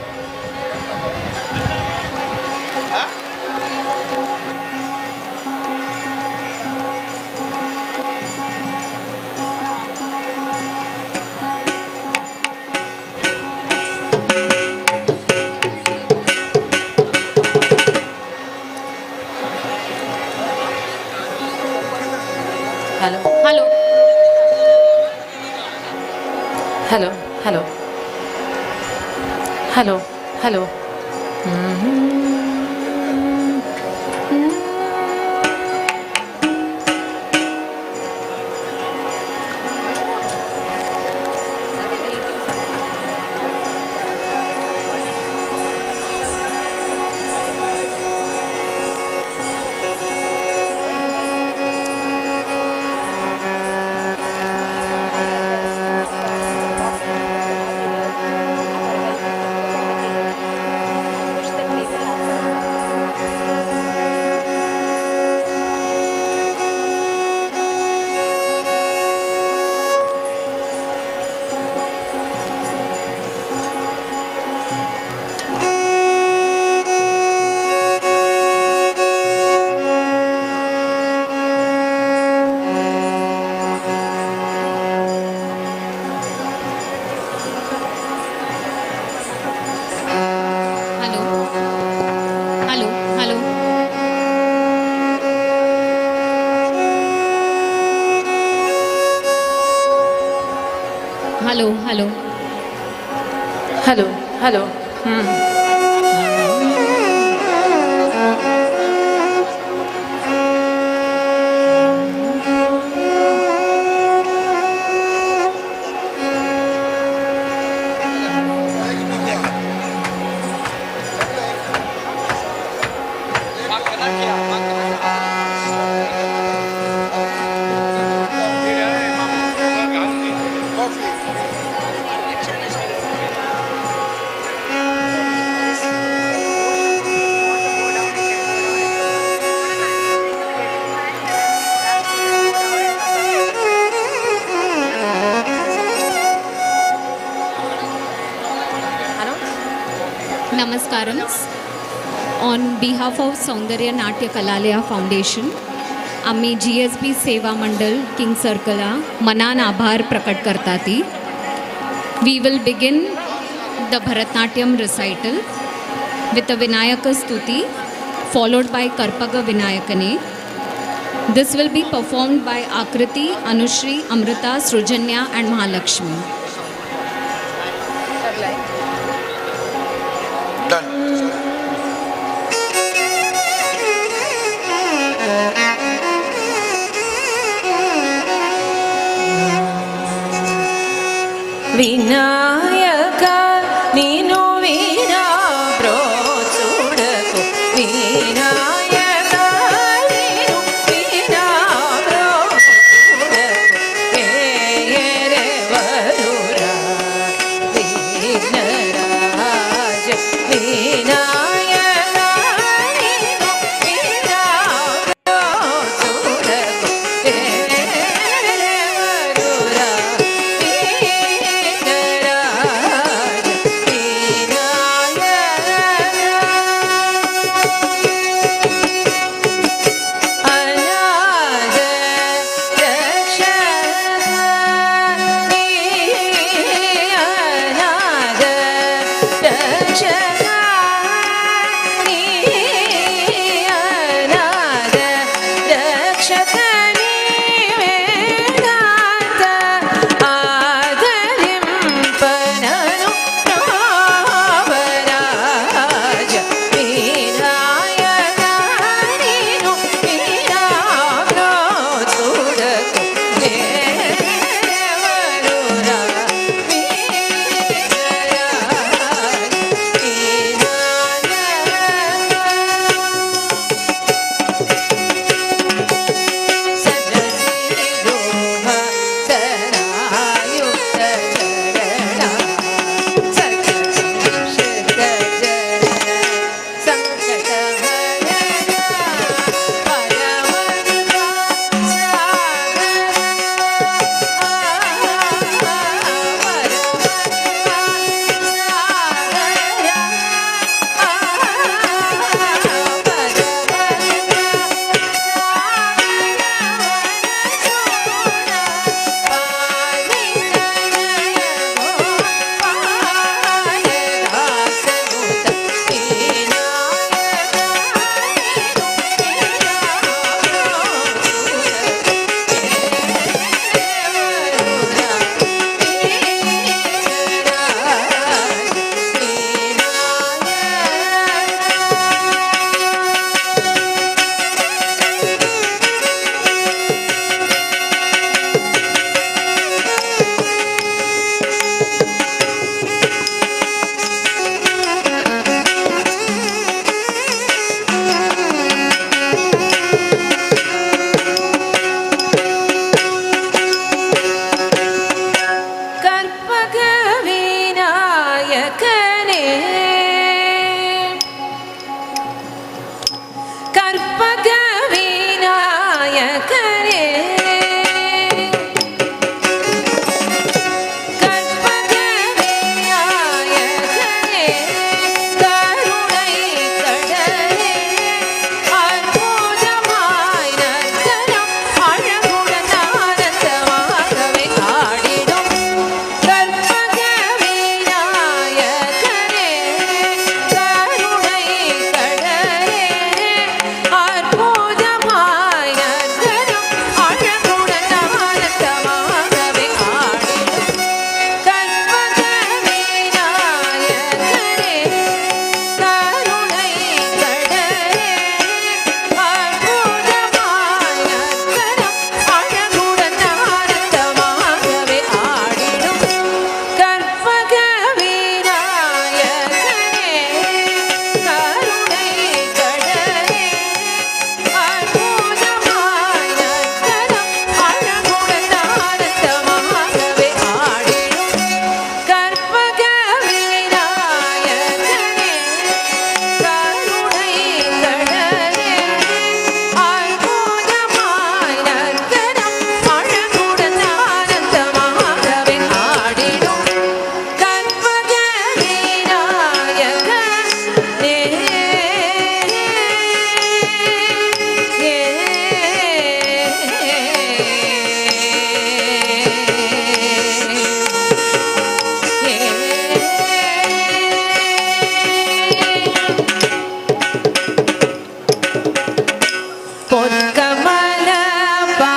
Hello hello hello hello hello hello. Hello hello hello hello. Namaskarams. On behalf of Saundarya Natya Kalalaya Foundation, आम्ही GSB सेवा मंडळ किंग सर्कला मनान आभार प्रकट करताती. We will begin the Bharatnatyam recital with a Vinayaka Stuti followed by Karpaga Vinayakane. This will be performed by Akriti, Anushri, Amrita, Srujanya and Mahalakshmi. Vinayaka నీను వీణా బ్రోచుడకు వినాయక నీను వీణా బ్రోచుడకు వేయరే వరురా విఘ్నరాజ వినాయక నీను వీణా బ్రోచుడకు వేయరే వరురా கமலபாதம்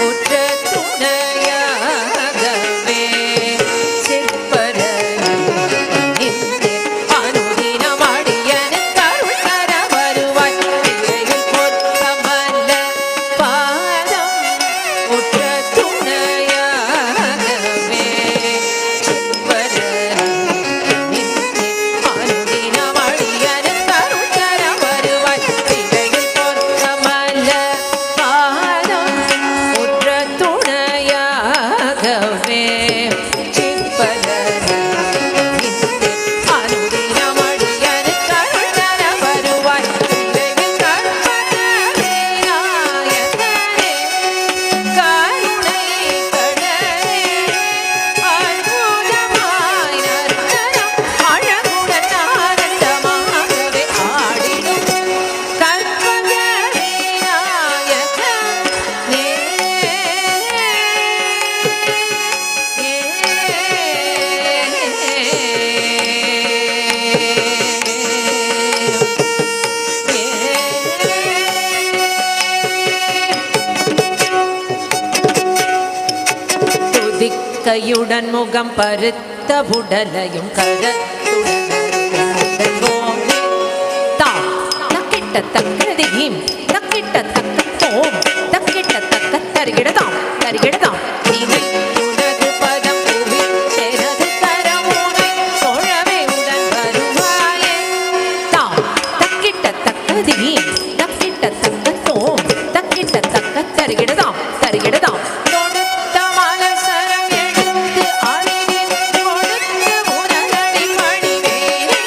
உற்ற துணையாகவே சிற்பரனின்றே அனுதினம் அடியனுக்கு அருள் தர வருவாய். திரையில் பொற் கமலபாதம் உற்ற துணையாகவே சிற்பரனின்றே அனுதினம் அடியனுக்கு அருள் தர வருவாய். திரையில் பொற் கமலபாதம் உற்ற துணையாகவே சிற்பரனின்றே அனுதினம் அடியனுக்கு அருள் தர வருவாய். திரையில் கற்பகவிநாயகனே கருணை கடலே அற்புதமாய் நர்த்தனம் அழகுடன் ஆனந்தமாகவே ஆடிடும் கற்பகவிநாயகனே. துதிக்கையுடன் முகம் பருத்த உடலையும் கரத்துடன் தாம் தக்கிட்ட தக்கதியும் தக்கிட்ட தக்க தோம் தக்கிட்ட தக்க தருகிடதாம் தருகிடதாம் இதை உனது பதம் புவி எனது கரமுனை தொழவே உடன் வருவாயே. தாம் தக்கிட்ட தக்கதியும் தக்கிட்ட தக்க தோம் தக்கிட்ட தக்க தருகிடதாம் தருகிடதாம் தொடுத்த மலசரம் எடுத்து அணிவின் கொடுத்து உனதடி பணிவேனே.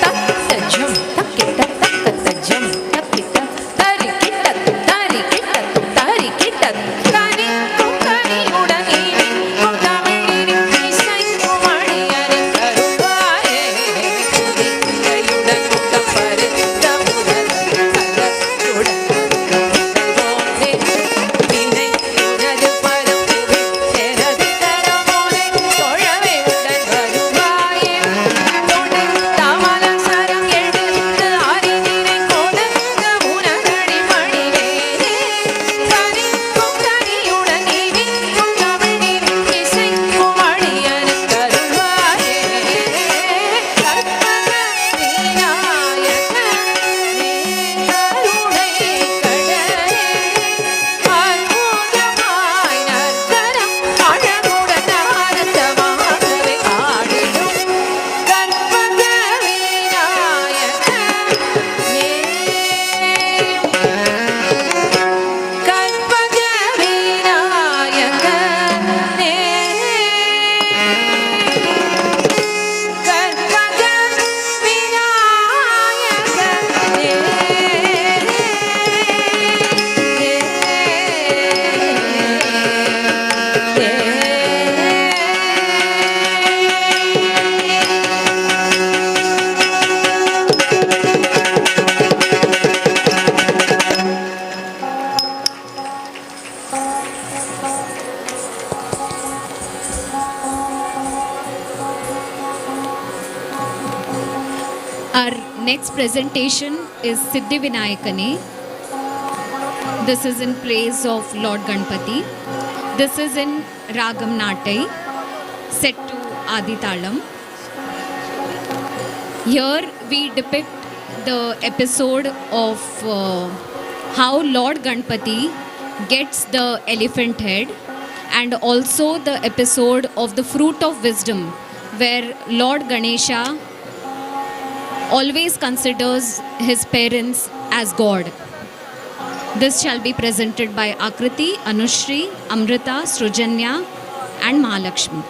தத்தஜம் தக்கிட்ட தக்கத்தஜம் தக்கிட்ட தரிக்கிட்ட தரிக்கிட்ட தரிக்கிட்ட கனிக்கும் கனியுடன் இனிக்கும் தமிழினின் இசைக்கும் அடியனின் கருவாயே. துதிக்கையுடன் முகம் பருத்த உடலையும் கரத்துடன் போதே வினை உனது பதம் புவி எனது கரமுனை தொழவே உடன் வருவாயே. தொடுத்த மலசரம் எடுத்து அறிவினை கொடுத்து உனதடி பணிவேனே. கனிக்கும் கனியுடன் இனிக்கும் தமிழினின் இசைக்கும் அடியனின் கருவாயே. கற்பகவிநாயகனே கருணை கடலே அற்புதமாய் நர்த்தனம் அழகுடன் ஆனந்தமாகவே ஆடிடும் Our next presentation is Siddhi Vinayakane. This is in praise of Lord Ganpati. This is in Ragam Natai, set to Adi Talam. Here we depict the episode of how Lord Ganpati gets the elephant head, and also the episode of the fruit of wisdom, where Lord Ganesha always considers his parents as God. This shall be presented by Akriti, Anushri, Amrita, Srujanya and Mahalakshmi.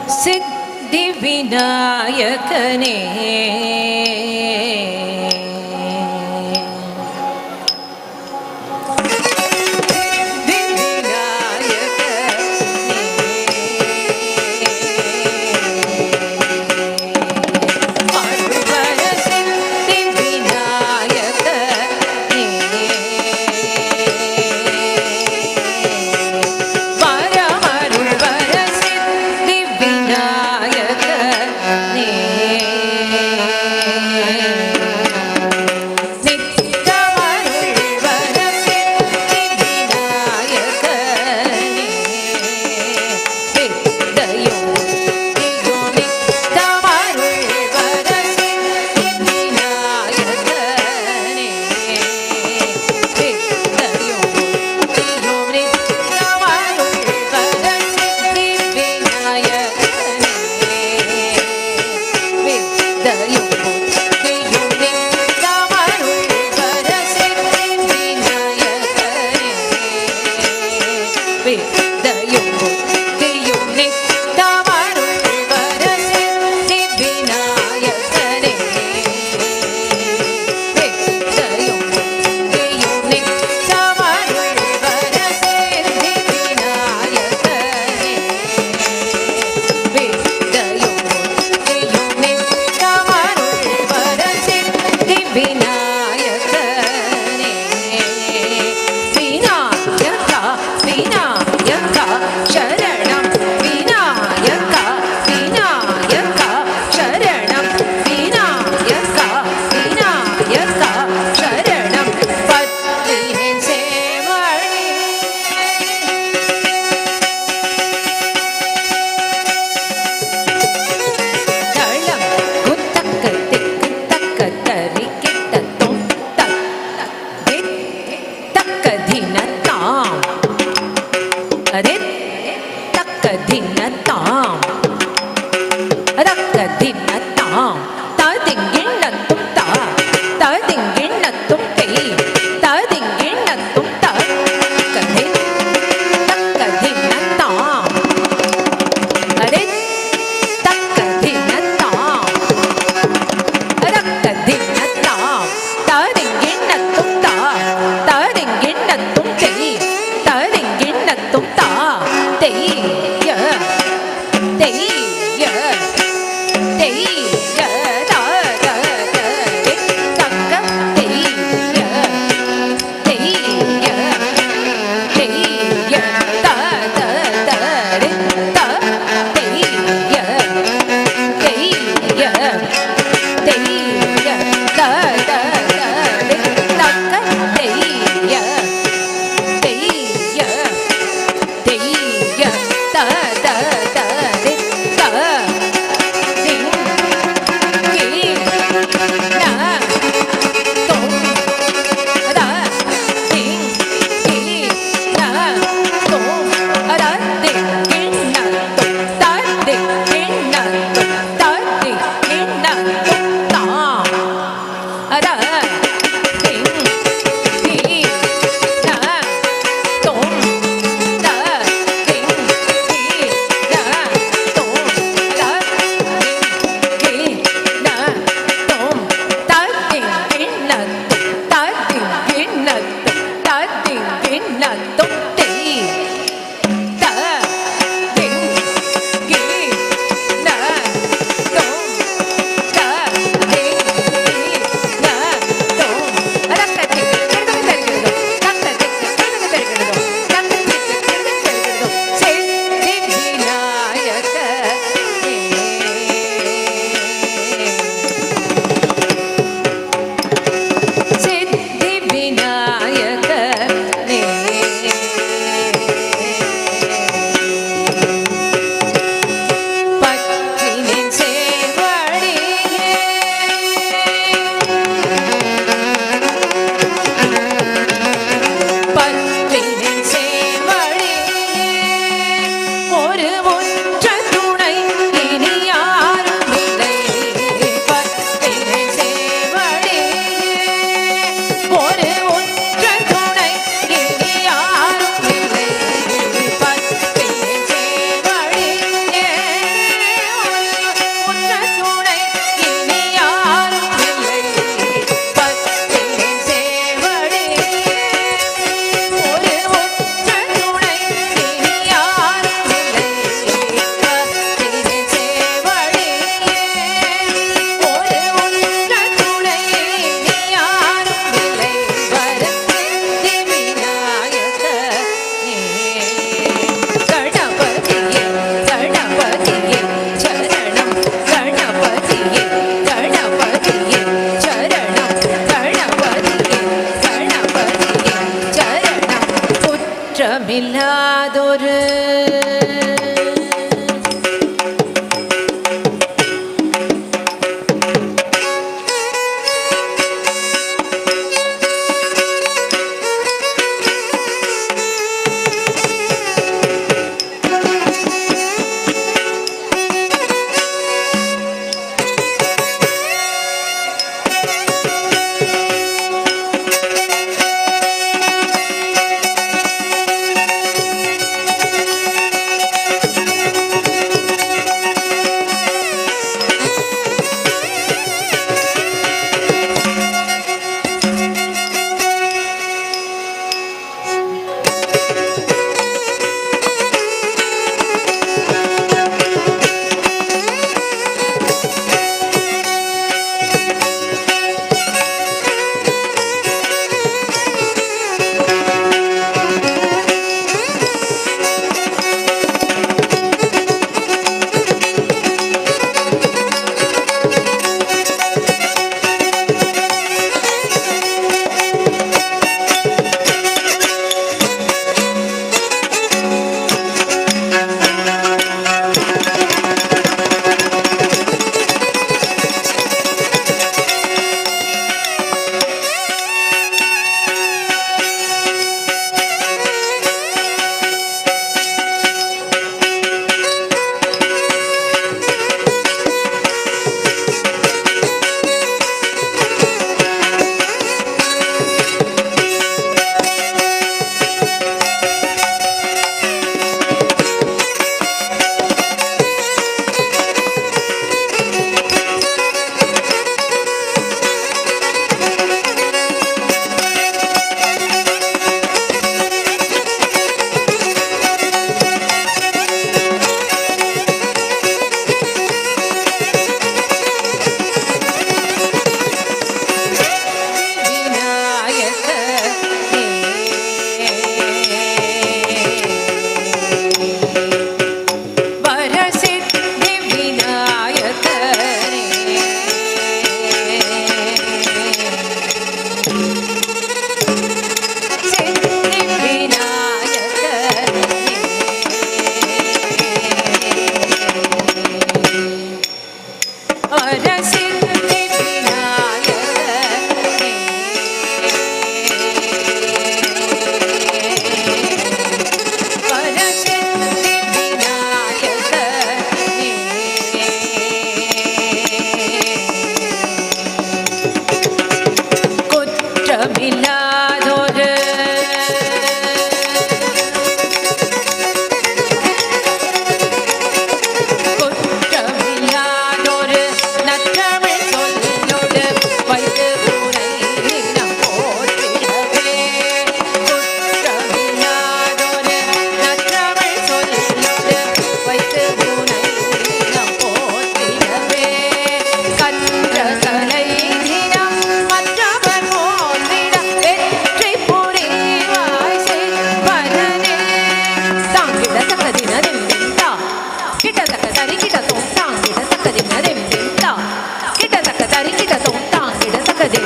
सिद्धिविनायकने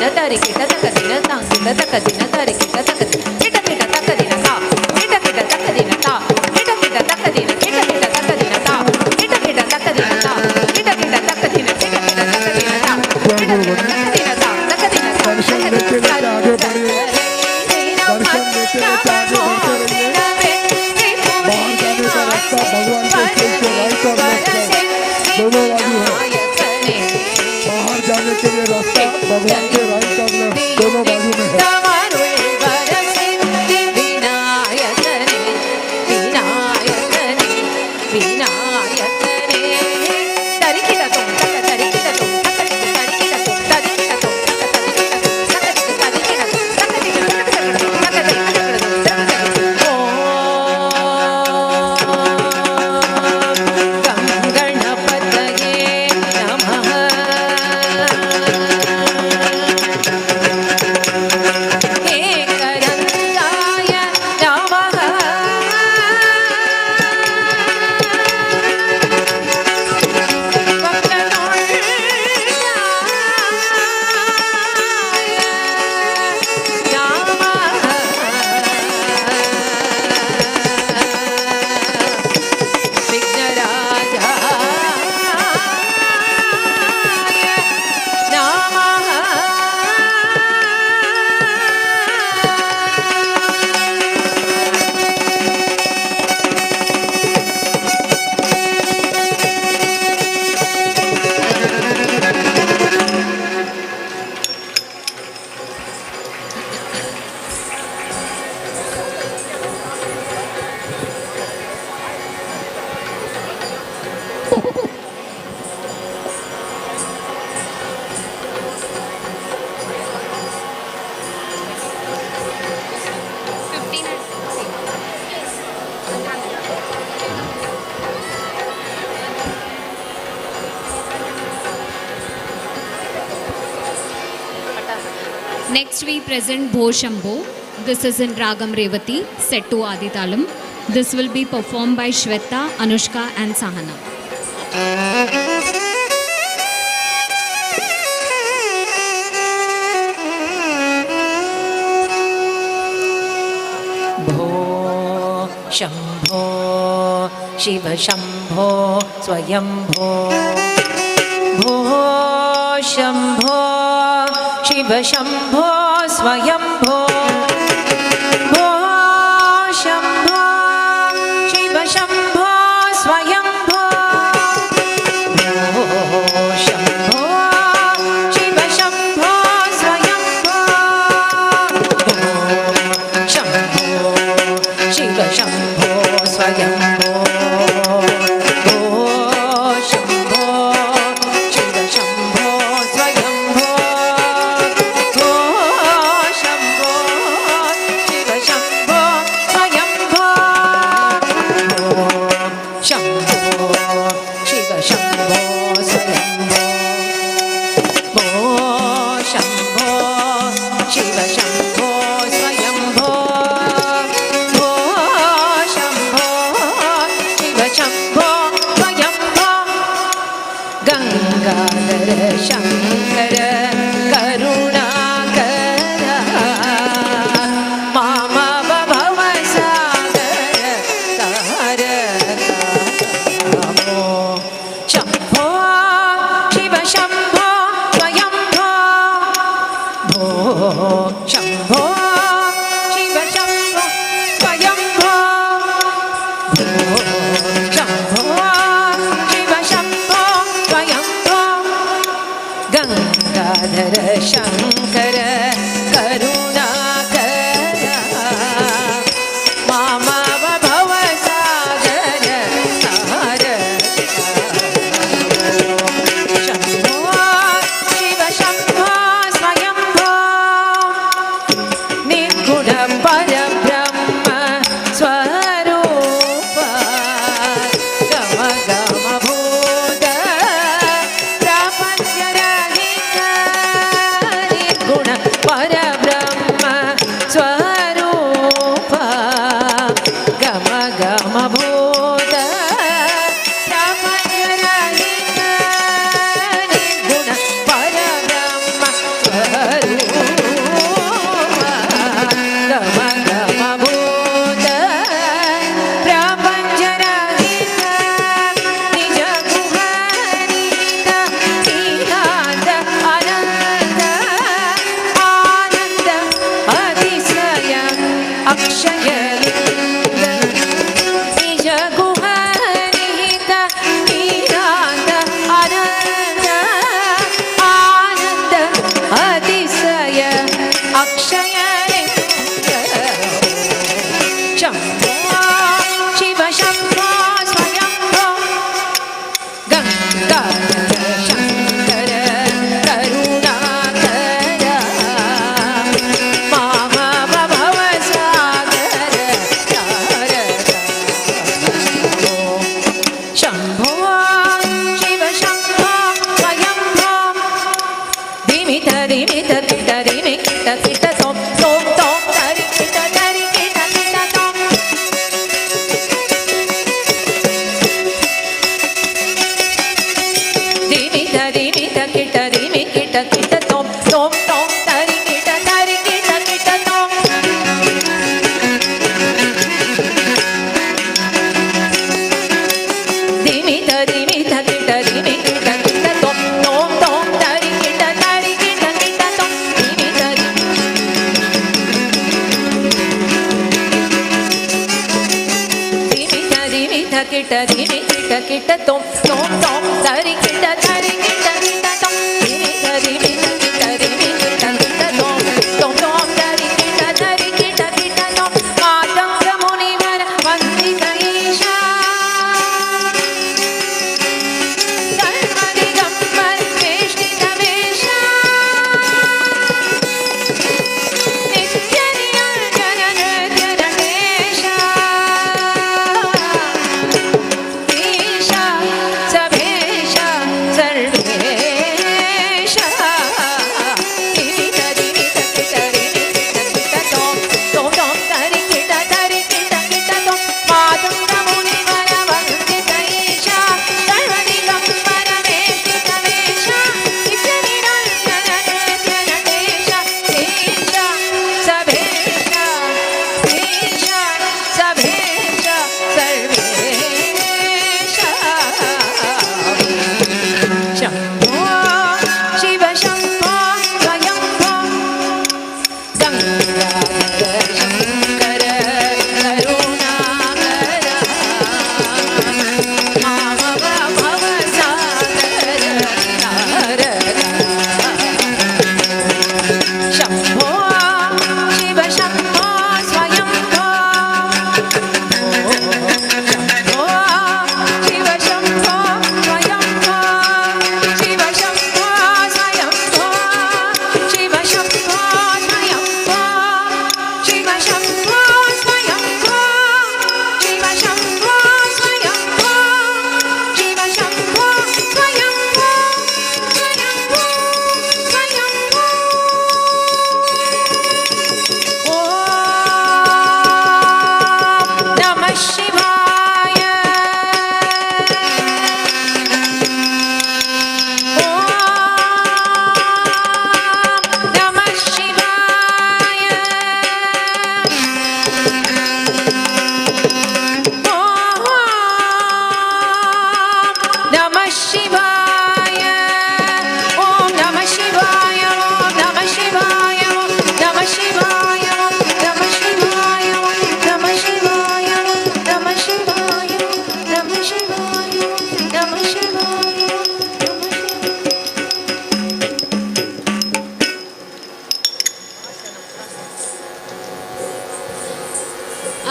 दिन तरी kit तक दिन ता kit तक दिन तरी kit तक kit kit तक दिन ता किट किट तक दिन ता किट किट तक दिन किट किट तक दिन ता किट किट तक दिन ता किट किट तक दिन किट किट तक दिन ता किट किट तक दिन ता दर्शन लेते लेते आगे बढ़िए, दर्शन लेते लेते आगे बढ़ते रहिए। बाहर जाने का रास्ता भगवान के स्टेज के राइट और लेफ्ट है, दोनों बाजू है। बाहर जाने के लिए रास्ता भगवान के राइट और लेफ्ट दोनों बाजू में है। Next we present Bho Shambho. This is in Ragam Revati, set to Aditalam. This will be performed by Shweta, Anushka and Sahana. भो शंभो शिव शंभो स्वयंभो भो शंभो शिव शंभो स्वयंभो भो शंभो शिव शंभो स्वयंभो भो शंभो शिव शंभो स्वयंभो भो शंभो शिव शंभो स्वयंभो शंकर करुणाकर मामा भव सागर तार शंभो शिव शंभो स्वयंभो भो शंभो शिव शंभो स्वयंभो भो शंभो शिव शंभो स्वयंभो गंगाधर शंकर करुणाकर मामा भव सागर तार शंभो शिव शंभो स्वयंभो निर्गुण परब्रह्म स्वरूप गम गम भूत प्रपंच रहित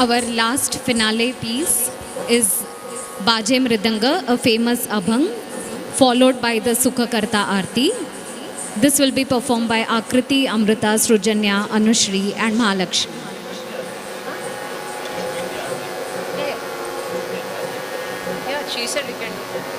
Our last finale piece is Baje Mridanga, a famous abhang, followed by the Sukhakarta Aarti. This will be performed by Akriti, Amrita, Srujanya, Anushri and Mahalakshmi. Yeah, she said we can do that.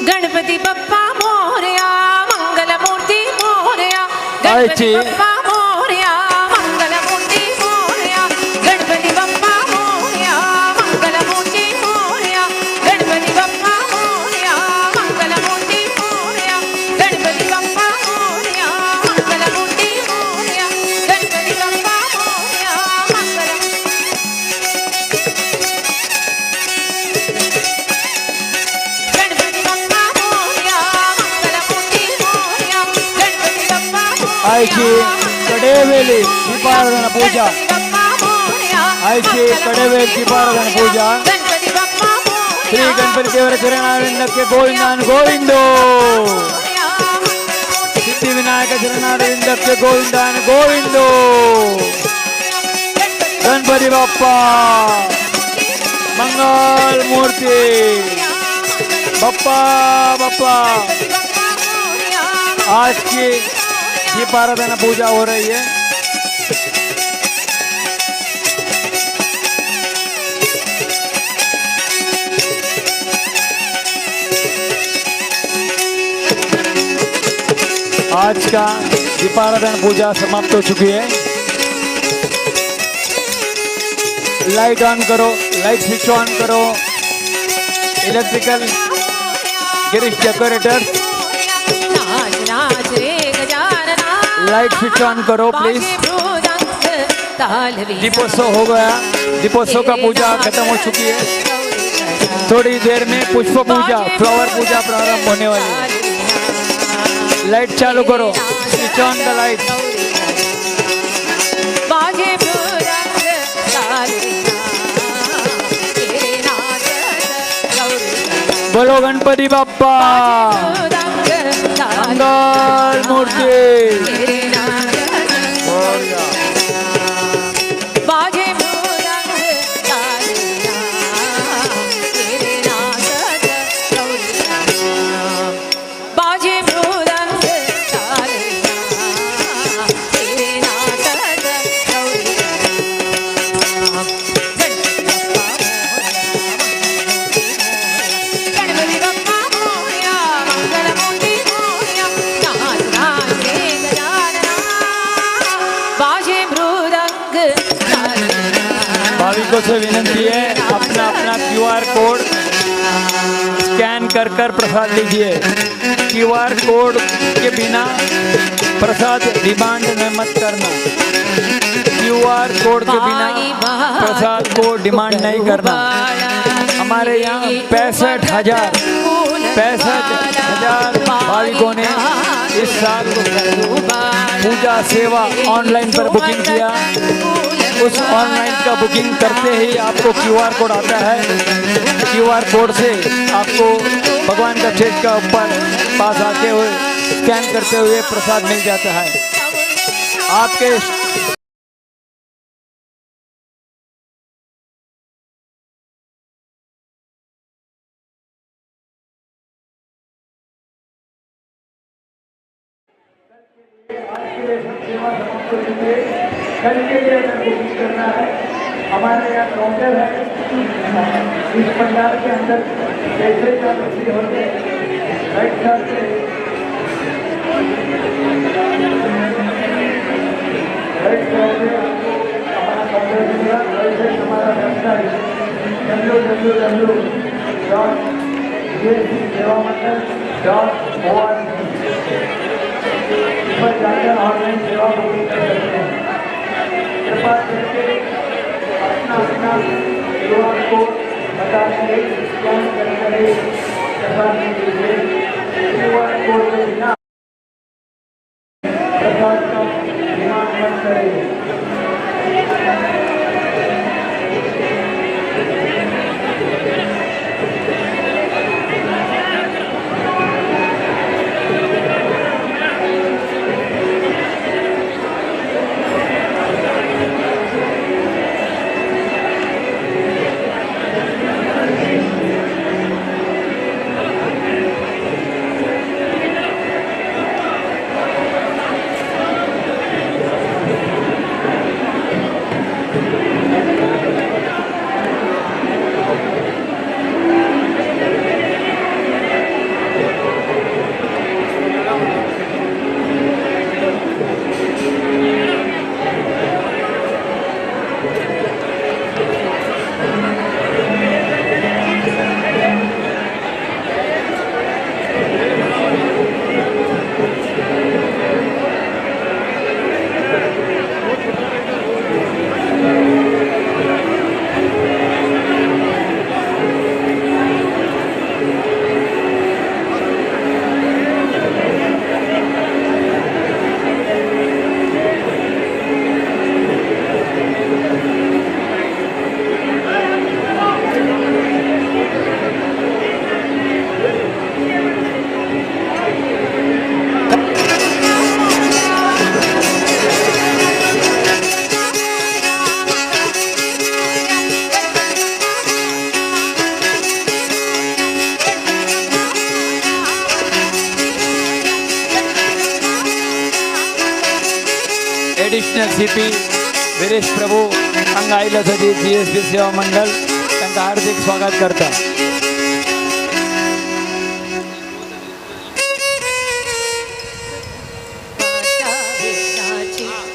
Ganpati Bappa Morya Mangalmurti Morya Ganpati Bappa Morya Mangalmurti Morya Ganpati Bappa Morya Mangalmurti Morya Ganpati Bappa Morya Mangalmurti Morya Ganpati Bappa Morya Mangalmurti Morya Ganpati Bappa Morya Mangalmurti आईची कडेवेली दीपाराधना पूजा आईची कडेवेल दीपाराधना पूजा श्री गणपती देवरा चरणारविंदಕ್ಕೆ ಗೋವಿಂದನ ಗೋವಿಂದೋ सिद्धिविनायक चरणारविंदಕ್ಕೆ ಗೋವಿಂದನ ಗೋವಿಂದೋ गणपति बाप्पा मंगल मूर्ति बाप्पा बाप्पा आज की दीपाराधना पूजा हो रही है। आज का दीपाराधना पूजा समाप्त हो चुकी है। लाइट ऑन करो, लाइट स्विच ऑन करो। Electrical Girish decorator light switch on करो प्लीज। दीपोत्सव हो गया, दीपोत्सव का पूजा खत्म हो चुकी है। थोड़ी देर में पुष्प पूजा फ्लावर पूजा प्रारंभ होने वाली है। लाइट चालू करो, स्विच ऑन द लाइट। बोलो गणपति बाप्पा मंगल मूर्ति। भाविकों से विनती है अपना अपना QR कोड स्कैन कर प्रसाद लीजिए। QR कोड के बिना प्रसाद डिमांड मत करना। QR कोड के बिना प्रसाद को डिमांड नहीं करना। हमारे यहाँ 65,000 भाविकों ने इस साल पूजा सेवा ऑनलाइन पर बुकिंग किया। उस ऑनलाइन का बुकिंग करते ही आपको QR कोड आता है। QR कोड से आपको भगवान का स्टेज का ऊपर पास आते हुए स्कैन करते हुए प्रसाद मिल जाता है। आपके कल के लिए अगर बुकिंग करना है हमारे यहाँ काउंटर है। इस पंडाल के अंदर कैसे का रसीद होते राइट साइड से राइट साइड से हमारा काउंटर मिलेगा। राइट साइड हमारा वेबसाइट www.gsbsevamandal.org पर जाकर ऑनलाइन सेवा बुकिंग कर सकते हैं। कृपा करके अपना QR कोड बता देंगे, स्कैन करके प्रसाद लीजिए। QR कोड के बिना प्रसाद का डिमांड मत करें। एडिशनल CP वीरेश प्रभू हांगा आयिल्लो साठी GSB सेवा मंडळ तांकां हार्दिक स्वागत करता.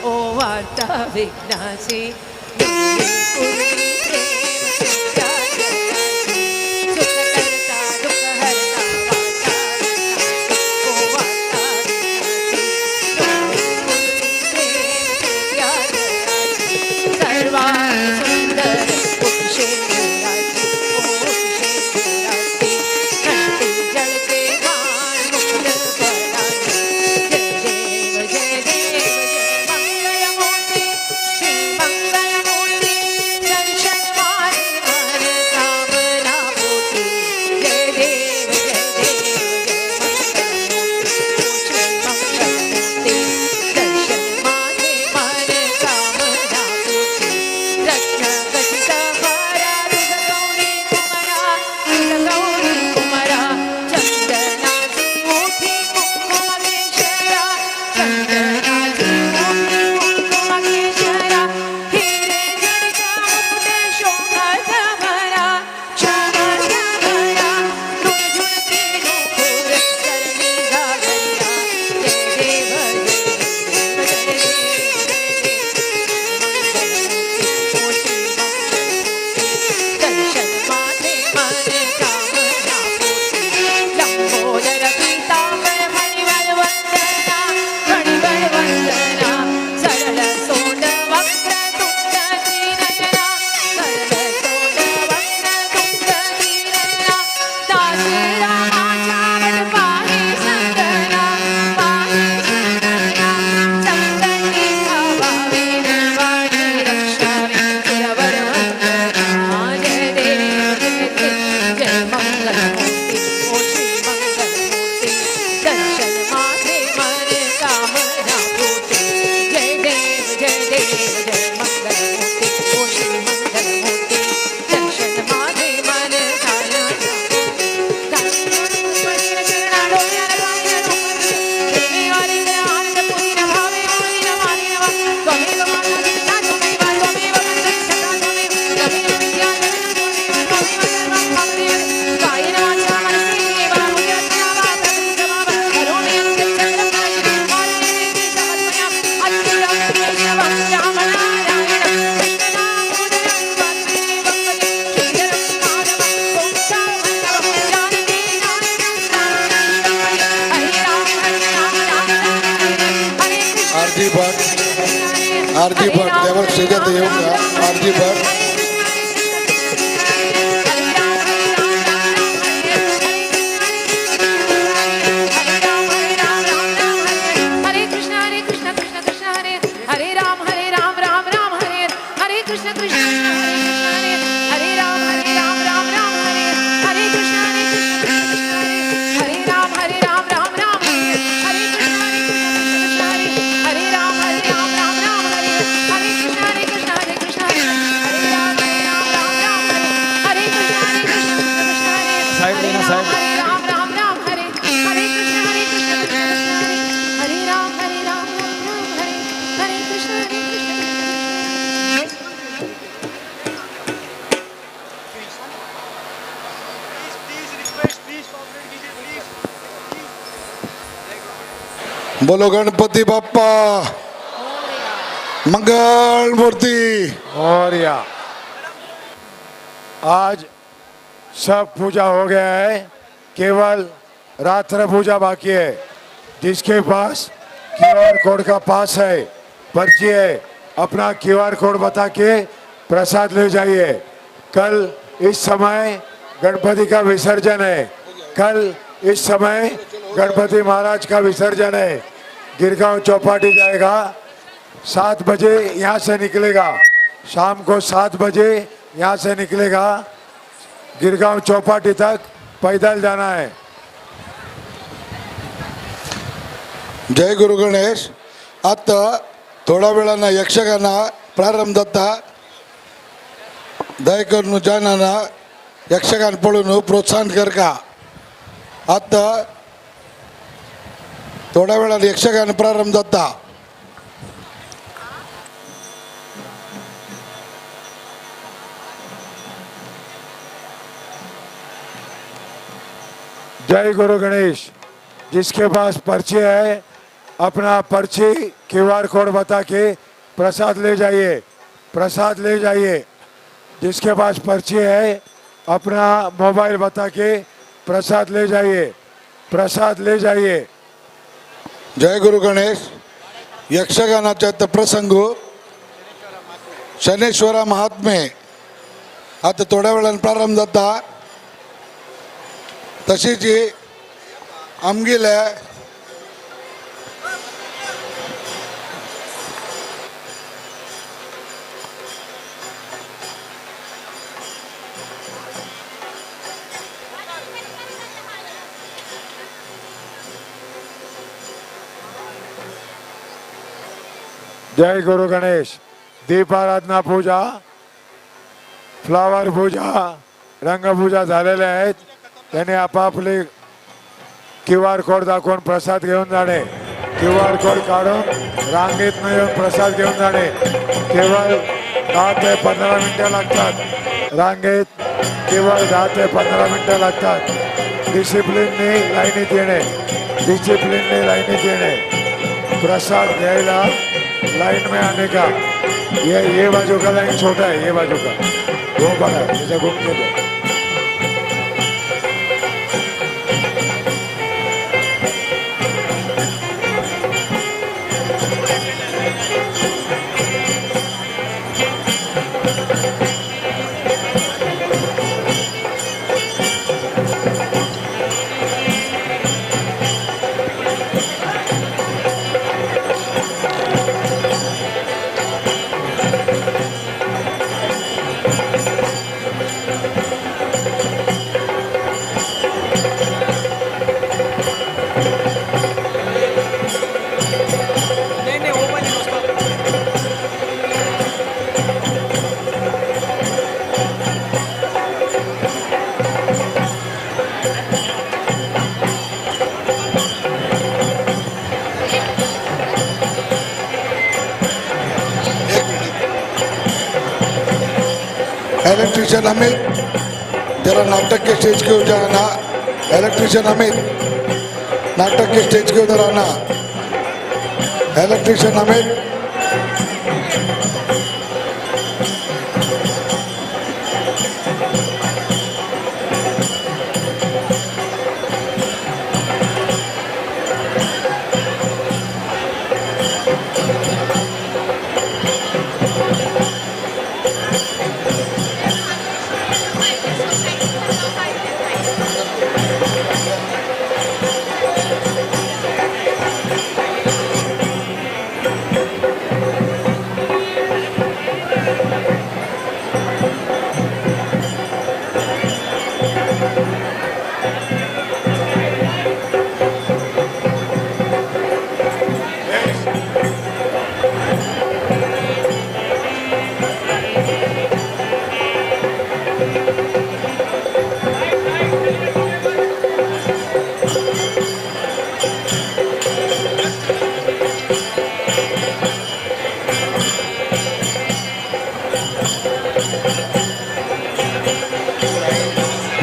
ओ वार्ता विघ्नाची आरती भट त्यावर स्टेजात येऊ का. आरती भट बोलो गणपति बाप्पा मंगल मूर्ति. और या आज सब पूजा हो गया है, केवल रात्र पूजा बाकी है. जिसके पास QR कोड का पास है, पर्ची है, अपना QR कोड बता के प्रसाद ले जाइए. कल इस समय गणपति का विसर्जन है. कल इस समय गणपति महाराज का विसर्जन है. गिरगांव चौपाटी जाएगा, 7 बजे यहाँ से निकलेगा. शाम को 7 बजे यहाँ से निकलेगा. गिरगांव चौपाटी तक पैदल जाना है. जय गुरु गणेश. आता थोड्या वेळानं यक्षगाना प्रारंभ जाता. दयकरून जाणांना यक्षगान पळून प्रोत्साहन कर का. आता थोड्या वेळानं यक्षगान प्रारंभ जाता. जय गुरु गणेश। जिसके पास पर्ची है अपना पर्ची QR कोड बता के प्रसाद ले जाइए, प्रसाद ले जाइए। जिसके पास पर्ची है अपना मोबाइल बता के प्रसाद ले जाइए, प्रसाद ले जाइए। जय गुरु गणेश। यक्षगानाच्या प्रसंगू शनेश्वरा महात्मे आता थोड्या वेळानं प्रारंभ जाता। तशीच आमगेले जय गुरु गणेश। दीपाराधना पूजा, फ्लावर पूजा, रंगपूजा झालेल्या आहेत। त्याने आपापले QR कोड दाखवून प्रसाद घेऊन जाणे, QR कोड काढून रांगेत न येऊन प्रसाद घेऊन जाणे। केवळ 10 ते 15 मिनिटं लागतात रांगेत, केवळ 10 ते 15 मिनिटं लागतात। डिसिप्लिनने लाईनीत येणे, डिसिप्लिनने लाईनीत येणे। प्रसाद घ्यायला लाइन में आने का। ये बाजू का लाइन छोटा है, ये बाजू का वो बड़ा है, इसे घूम के दो। इलेक्ट्रिशियन अमित जरा नाटक के स्टेज के ऊपर आना। इलेक्ट्रिशियन अमित नाटक के स्टेज के उधर आना। इलेक्ट्रिशियन अमित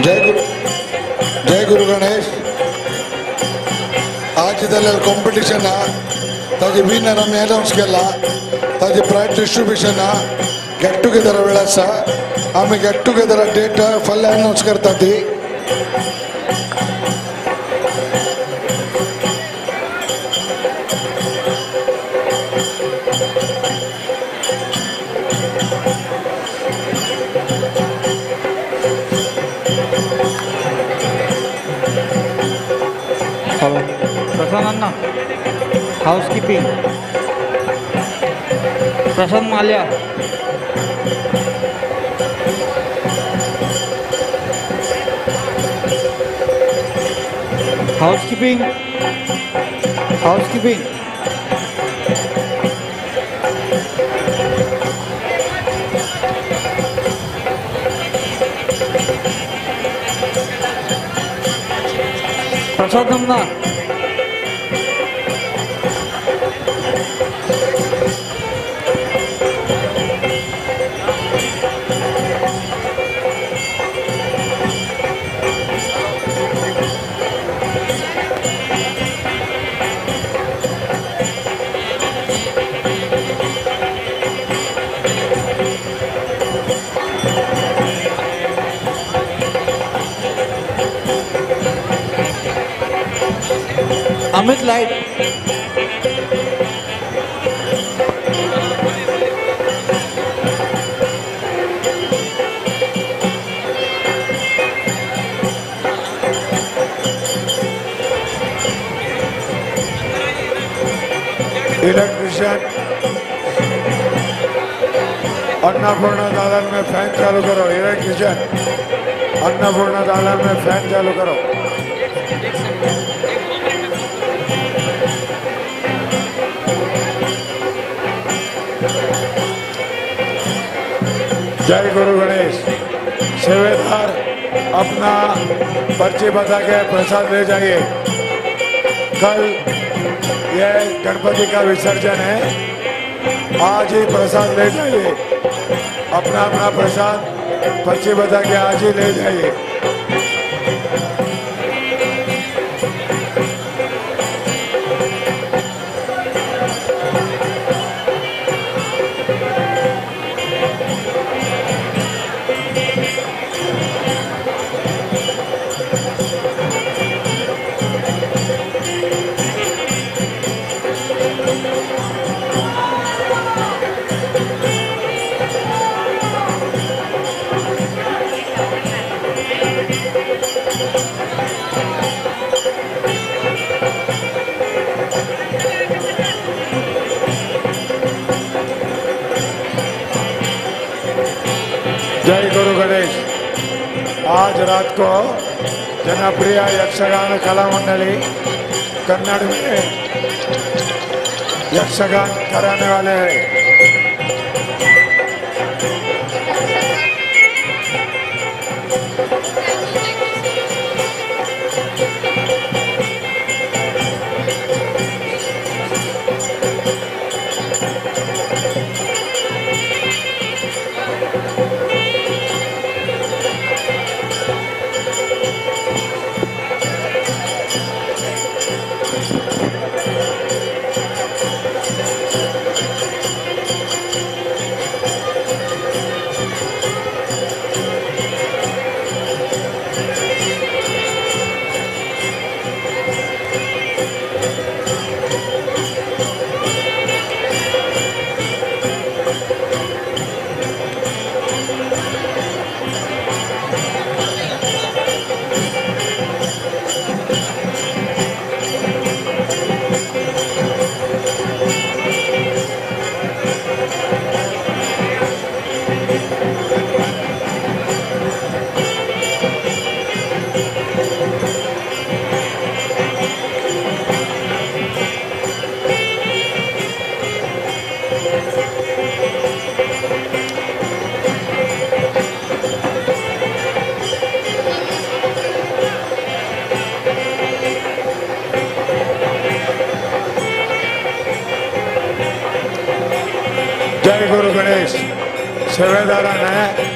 जय गुरु गणेश। आज जाल्यार कॉम्पिटिशन ताजे विनर आमी अनाउन्स केला। ताजे प्राइज डिस्ट्रीब्युशन गेट टुगेदर वेळ आसा। आमी गेट टुगेदर डेट फाल्यां अनाउन्स करता ती। प्रशांत अन्ना हाउसकीपिंग, प्रशांत माल्या हाउसकीपिंग, हाउसकीपिंग प्रसाद अन्ना अमित लाइट इलेक्ट्रिशियन अन्नपूर्णा दालन में फैन चालू करो। इलेक्ट्रिशियन अन्नपूर्णा दालन में फैन चालू करो। जय गुरु गणेश। सेवेदार अपना पर्ची बता के प्रसाद ले जाइए। कल यह गणपति का विसर्जन है, आज ही प्रसाद ले जाइए। अपना अपना प्रसाद पर्ची बता के आज ही ले जाइए। जय गुरु गणेश। आज रात को जनप्रिय यक्षगान कला मंडली कन्नड़ में यक्षगान कराने वाले हैं। जय गुरु गणेश। सेवेदार है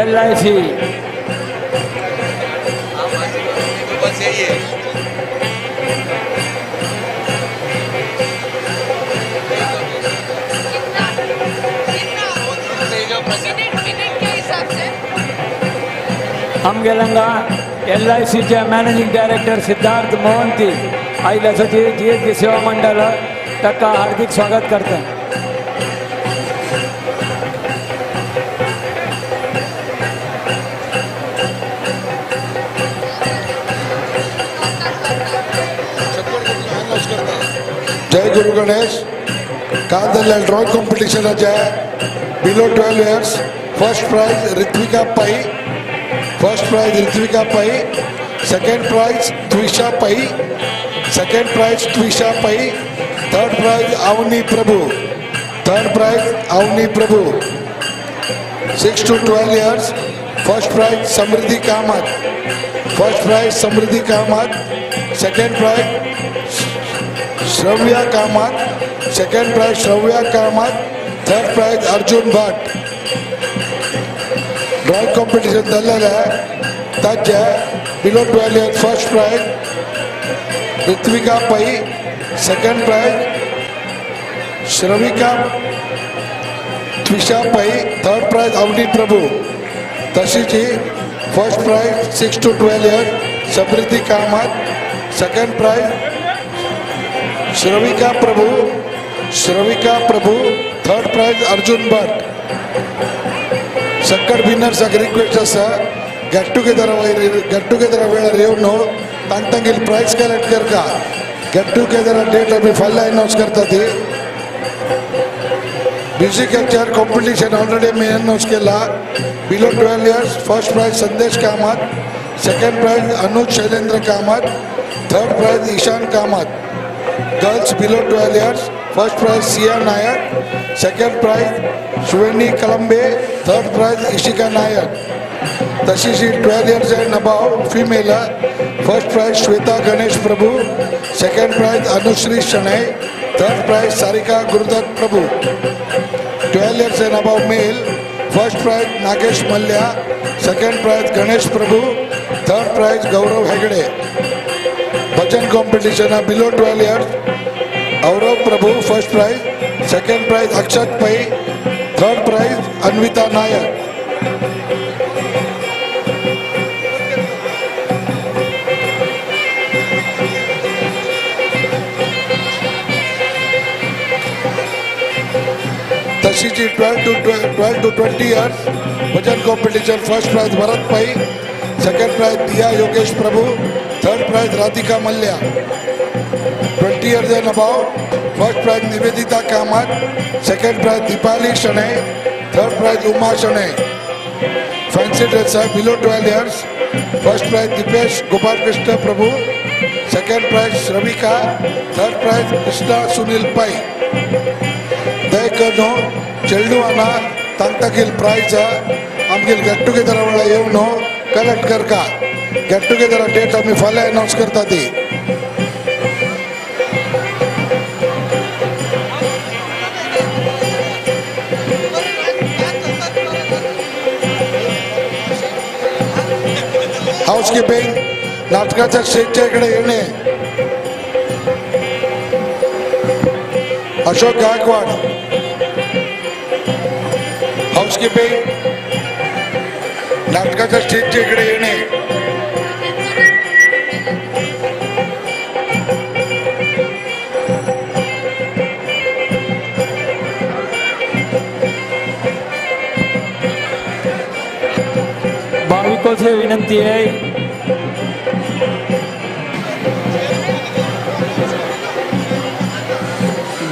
LIC बस यही है। आमगेलंगा LICच्या मॅनेजिंग डायरेक्टर सिद्धार्थ मोहंती आईला सचिव GSB सेवा मंडळ तक्का हार्दिक स्वागत करतात. जय गुरु गणेश. काल झालेल्या ड्रॉइंग कॉम्पिटिशनाच्या below 12 years first prize Ritvika Pai, first prize Ritvika Pai, second prize Tvisha पै, second prize Tvisha Pai, third prize Avani Prabhu, third prize Avani Prabhu. 6 to 12 years first prize Samriddhi Kamat, first prize Samriddhi Kamat, second prize Shravya Kamat, second prize Shravya Kamat, third prize Arjun Bhat. Drawing competition झालेलं आहे. त्याच्या below 12 years first prize Ritvika Pai, second prize श्रविका त्विषा Pai, third prize Avani Prabhu. तशीच first prize 6 to 12 years Samriddhi Kamat, second prize Shravika Prabhu, Shravika Prabhu, third prize Arjun Bhat. सक्कड winners request असा get together वेळार येवन तांतांगेली prize collect करता. गेट टुगेदर डेट आमी फाल्यां अनाउन्स करता ती. म्युझिकल चेअर कॉम्पिटिशन ऑलरेडी मी अनाउन्स केला. Below 12 years first prize Sandesh Kamat, second prize Anuj Shailendra Kamat, third prize Ishan Kamat. Girls below 12 years first prize Siya Nayak, second prize Shweni Kalambe, third prize Ishika Nayak. तशीच 12 years and above female first prize Shweta Ganesh Prabhu, second prize Anushri Shenoy, third prize Sarika Gurudatt Prabhu. 12 years and above male first prize Nagesh Mallya, second prize Ganesh Prabhu, third prize Gaurav Hegde. Bhajan competition below 12 years Aurav Prabhu first prize, second prize Akshat Pai, third prize Anvita Nayak. तशीच 12 to 20 years bhajan competition first prize Bharat Pai, second prize Diya Yogesh Prabhu, third prize Radhika Mallya. 20 years and above first prize Nivedita Kamat, second prize Deepali Shenoy, third prize Uma Shenoy. Fancy dress below 12 years first prize Deepesh Gopal Krishna Prabhu, second prize Shravika, third prize Krishna Sunil Pai. दयकनो चेल्डू अना तांतागेल prize आमगेल get together वाला येवन collect करका. Get together date आमी फाल्यां अनाउन्स करता ती. हाऊसकीपिंग नाटकाच्या स्टेजच्या इकडे येणे. अशोक गायकवाड. हाऊसकीपिंग नाटकाच्या स्टेजच्या इकडे येणे. भाविकों से विनंती है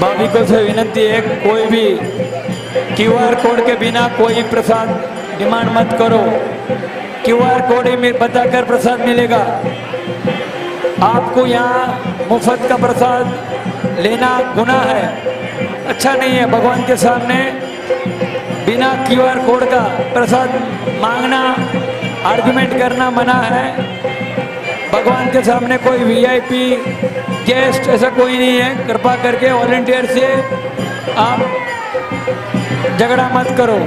भाविकों से विनंती है कोई भी QR कोड के बिना कोई प्रसाद डिमांड मत करो. QR कोड ही बताकर प्रसाद मिलेगा. आपको यहाँ मुफ्त का प्रसाद लेना गुनाह है, अच्छा नहीं है. भगवान के सामने बिना QR कोड का प्रसाद मांगना, आर्गुमेंट करना मना है. भगवान के सामने कोई वीआईपी गेस्ट ऐसा कोई नहीं है। कृपा करके वॉलंटियर से आप झगड़ा मत करो।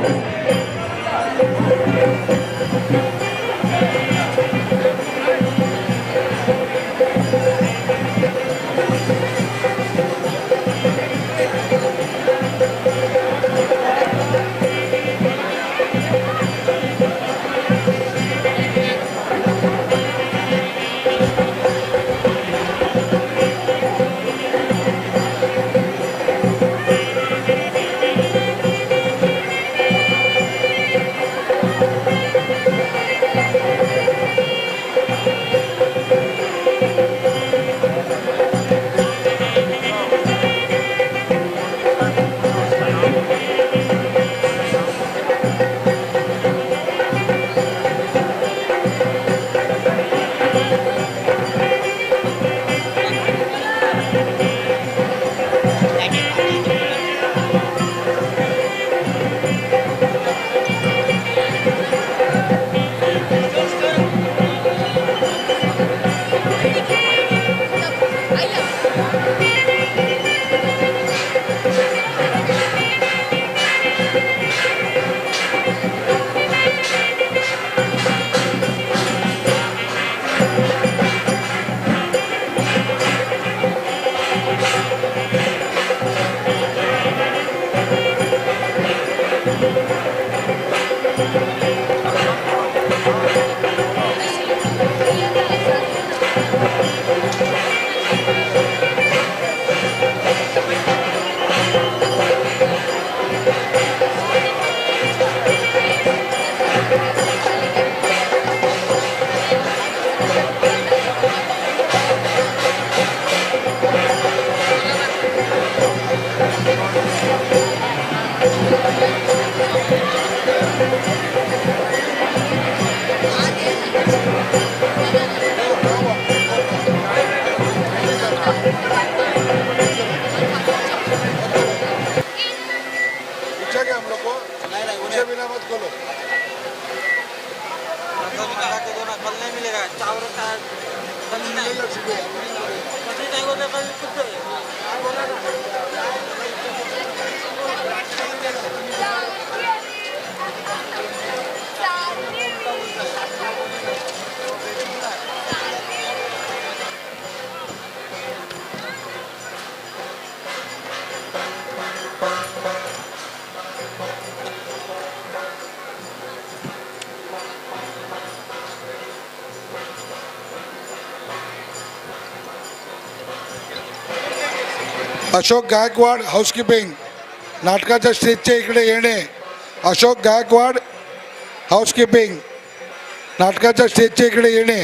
अशोक गायकवाड हाऊसकीपिंग नाटकाच्या स्टेजच्या इकडे येणे. अशोक गायकवाड हाऊसकीपिंग नाटकाच्या स्टेजच्या इकडे येणे.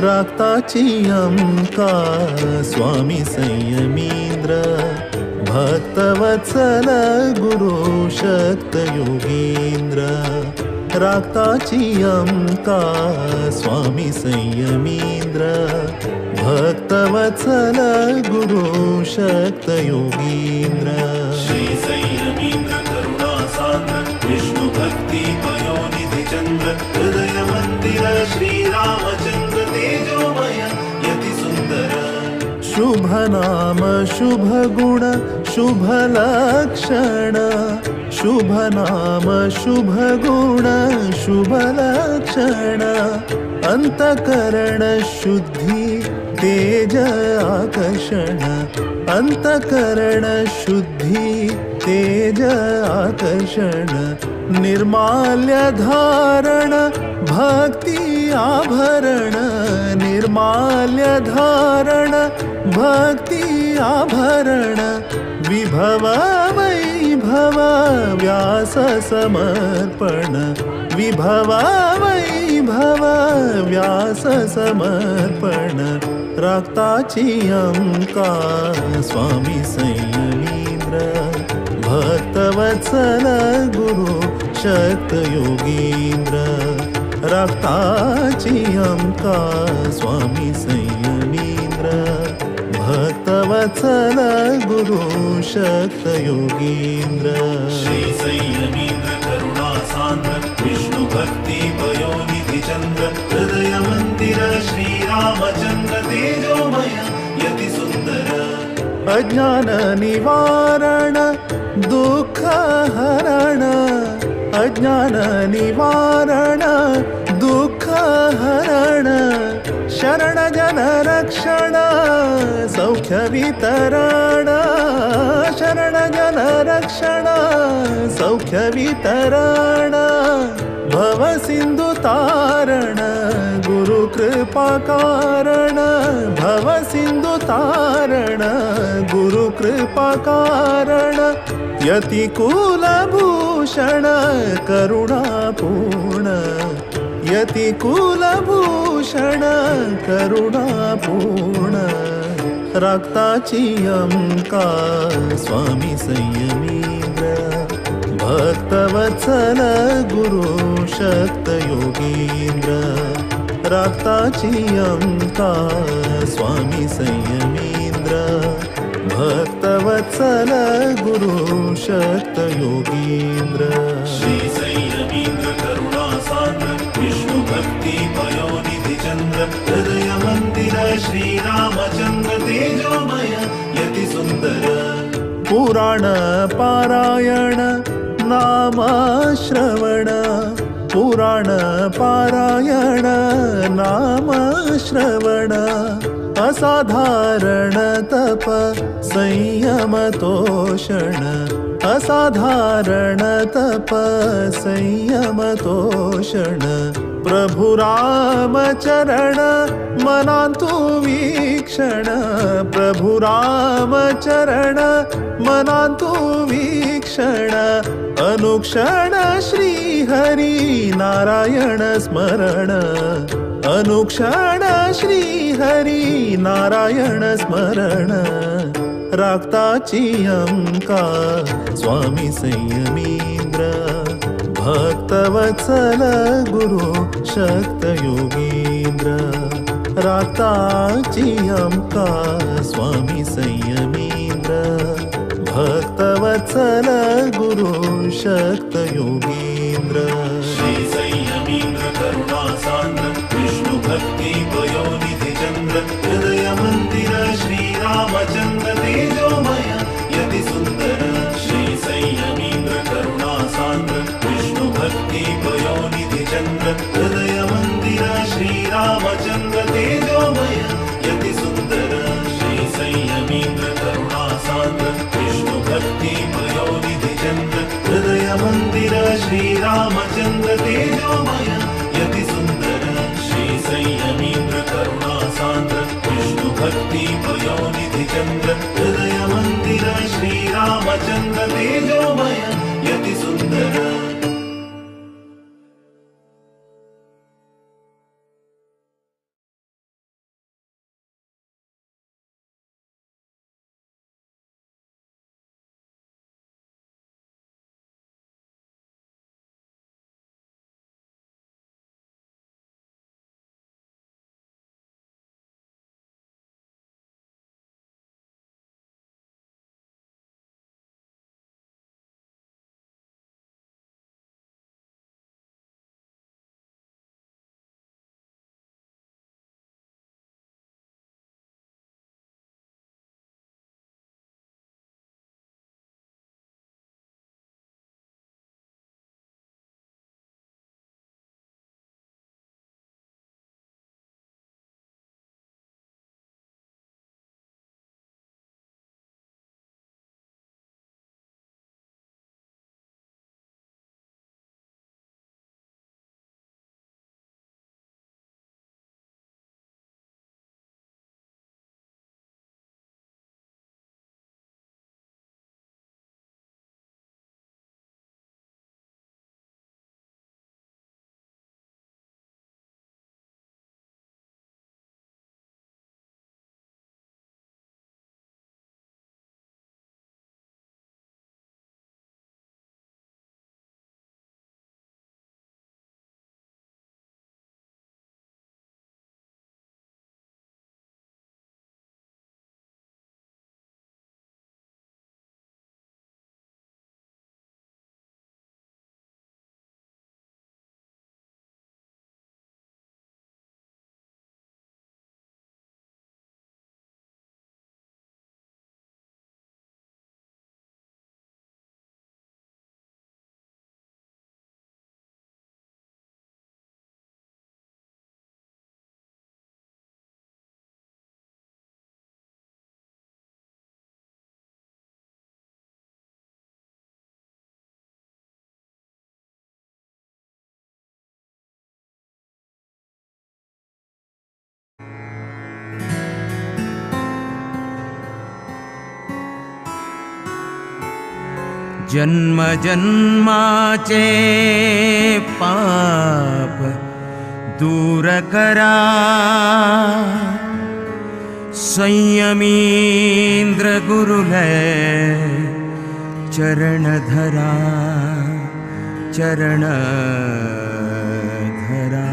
राक्ताची अंका स्वामी संयमींद्र भक्तवत्सल गुरु शक्त योगींद्र राक्ताची अंका स्वामी संयमींद्र भक्तवत्सल गुरु शक्त योगींद्र श्री संयमींद्र करुणा सान्द्र विष्णु भक्ति पयोनिधि चंद्र हृदय मंदिर श्री रामचंद्र तेजोमय यति सुंदर शुभ नाम शुभ गुण शुभ लक्षण शुभ नाम शुभ गुण शुभ लक्षण अंतकरण शुद्धि तेज आकर्षण अंतकरण शुद्धि तेज आकर्षण निर्माल्य धारण भक्ति आभरण निर्माल्य धारण भक्ति आभरण विभव वैभव व्यास समर्पण विभव वैभव व्यास समर्पण रक्ताची अंका स्वामी संयमींद्र भक्तवत्सल गुरु शक्त योगींद्र रक्ताची अंका स्वामी संयमींद्र भक्तवत्सल गुरु शक्त योगींद्र श्री संयमींद्र करुणा सान्द्र विष्णु भक्ति पयोनिधि चंद्र हृदय मंदिर श्री रामचंद्र तेजोमय यति सुंदर अज्ञान निवारण दुःख हरण अज्ञान निवारण दुःख हरण शरण जन रक्षण सौख्य वितरण शरण जन रक्षण सौख्य वितरण भव सिंधु तारण गुरु कृपा कारण भव सिंधु तारण गुरु कृपा कारण यति कुलभूषण करुणापूर्ण यति कुलभूषण करुणापूर्ण रक्ताची अंका स्वामी संयमींद्र भक्तवत्सल गुरु शक्त योगींद्र रक्ताची अंका स्वामी संयमींद्र भक्तवत्सल गुरु शक्त योगींद्र श्री संयमींद्र करुणा सान्द्र विष्णु भक्ति पयोनिधि चंद्र हृदय मंदिर श्री रामचंद्र तेजोमय यति सुंदर पुराण पारायण नाम श्रवण पुराण पारायण नाम श्रवण असाधारण तप संयम तोषण असाधारण तप संयम तोषण प्रभु रामचरण मनांतु वीक्षण प्रभु रामचरण मनांतु वीक्षण अनुक्षण श्री हरि नारायण स्मरण अनुक्षण श्री हरि नारायण स्मरण रक्ताची अंका स्वामी संयमींद्र भक्तवत्सल गुरु शक्त योगींद्र रक्ताची अंका स्वामी संयमींद्र भक्तवत्सल गुरु शक्त योगींद्र श्री संयमींद्र करुणा सान्द्र विष्णु भक्ति पयोनिधि चंद्र हृदय मंदिर श्री रामचंद्र तेजोमय यति सुंदर श्री संयमींद्र करुणा सान्द्र विष्णु भक्ति पयोनिधि चंद्र हृदय मंदिर श्री रामचंद्र तेजोमय यति सुंदर श्री संयमींद्र करुणा सान्द्र विष्णु भक्ति पयोनिधि चंद्र हृदय मंदिर श्री रामचंद्र तेजोमय यति सुंदर श्री संयमींद्र करुणा सान्द्र विष्णु भक्ति पयोनिधि चंद्र हृदय मंदिर श्री रामचंद्र तेजोमय यति सुंदर जन्म जन्माचे पाप दूर करा, संयमींद्र गुरुलय चरण धरा, चरण धरा.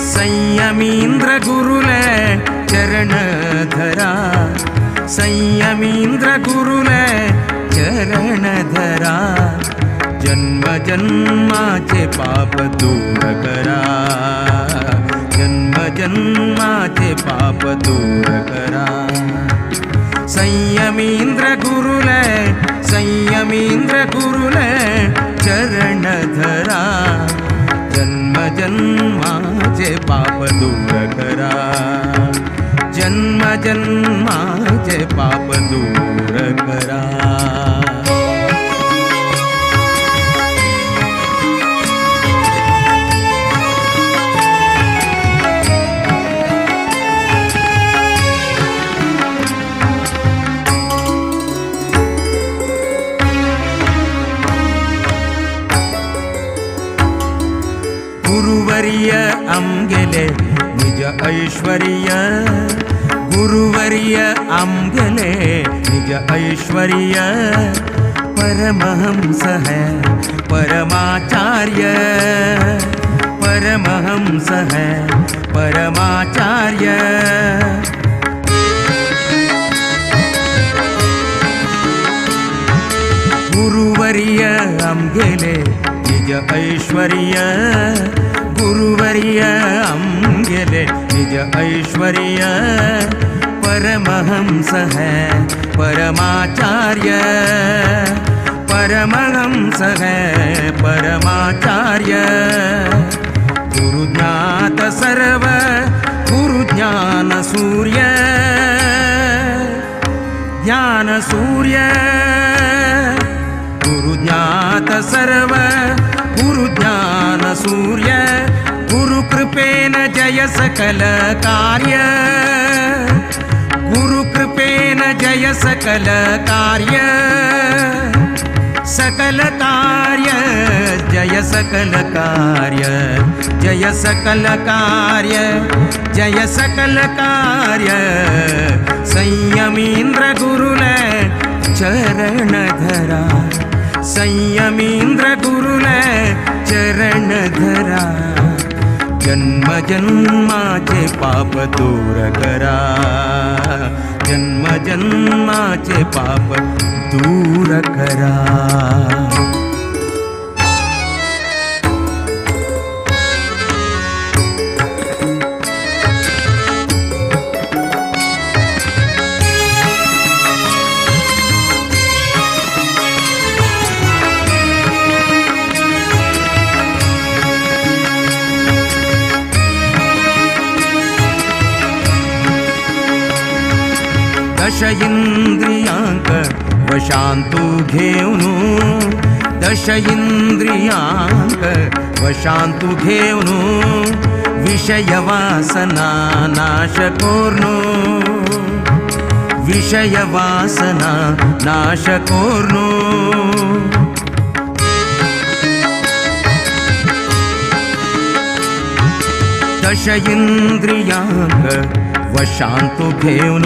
संयमींद्र गुरुले चरण धरा, संयमींद्र गुरुले चरण धरा, जन्म जन्माचे पाप दूर करा, जन्म जन्माचे पाप दूर करा. संयमींद्र गुरुले, संयमींद्र गुरुले चरण धरा, जन्म जन्माचे पाप दूर करा, जन्म जन्माचे पाप दूर करा. गुरुवर्य आमगेले निज ऐश्वर्य, गुरुवर्य आमगेले निज ऐश्वर्य, परमहंस है परमाचार्य, परमहंस है परमाचार्य. गुरुवर्य आमगेले निज ऐश्वर्य, गुरुवर्य आमगेले निज ऐश्वर्य, परमहंस है परमाचार्य, परमहंस है परमाचार्य. गुरुज्ञात सर्व गुरुज्ञान सूर्य, ज्ञान सूर्य, गुरुज्ञात सर्व गुरुज्ञान सूर्य, गुरुकृपेन जय सकल कार्य, गुरुकृपेन जय सकल कार्य, सकल कार्य जय सकल कार्य, जय सकल कार्य, जय सकल कार्य. संयमींद्र गुरुले चरण धरा, संयमींद्र गुरुले चरण धरा, जन्म जन्माचे पाप दूर करा, जन्म जन्माचे पाप दूर करा. दश इंद्रियांक वशांतु घेऊन, दश इंद्रियांक वशांतु घेऊन, विषय वासना नाश कोर्नो, विषय वासना नाश कोर्नो. दश इंद्रियांक वशांतु घेऊन,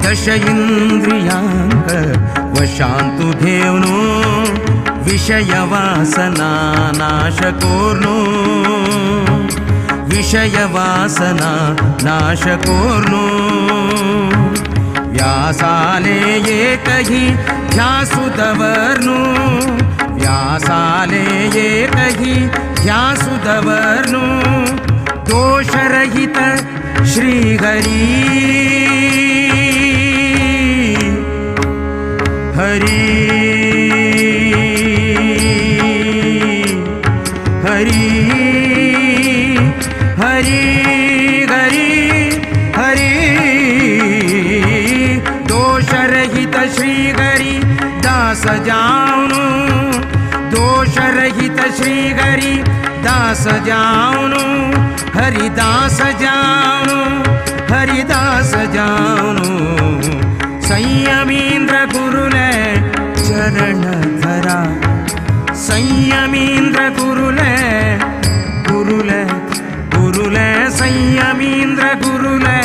दश इंद्रियांक वशांतु घेऊन, विषय वासना नाश कोर्नो, विषयवासना नाशकोर्नु व्यासाले एकही ध्यासुदवर्नु व्यासाले एकही ध्यासुदवर्नु दोषरहित श्रीहरी हरी हरी हरी हरी हरी दोषरहित श्रीहरी दास जाऊनु दोषरहित श्रीहरी दास जाऊनु हरिदास जाऊनु हरिदास जाऊनु संयमींद्र गुरुले चरण धरा संयमींद्र गुरुले गुरुले गुरुले संयमींद्र गुरुले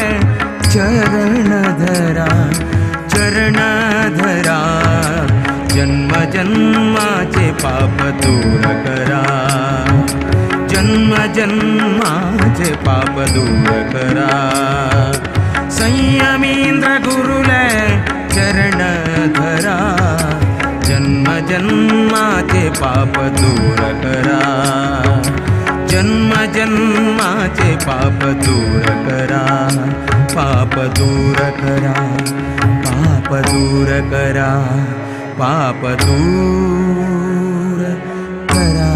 चरण धरा जन्म जन्माचे पाप दूर करा जन्म जन्माचे पाप दूर करा संयमींद्र गुरुले चरण धरा जन्म जन्माचे पाप दूर करा जन्म जन्माचे पाप दूर करा पाप दूर करा पाप दूर करा पाप दूर करा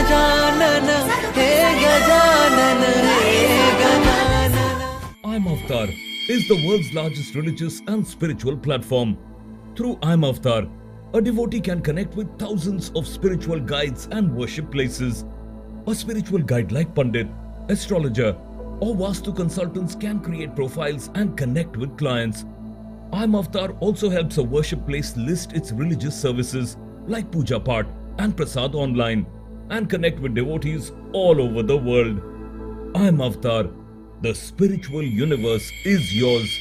गजानन हे गजानन हे Gajanan. iMavatar is the world's largest religious and spiritual platform. Through iMavatar, a devotee can connect with thousands of spiritual guides and worship places. A spiritual guide like Pandit, astrologer, or Vastu consultants can create profiles and connect with clients. iMavatar also helps a worship place list its religious services like Puja Path and Prasad online and connect with devotees all over the world. iMavatar, the spiritual universe is yours.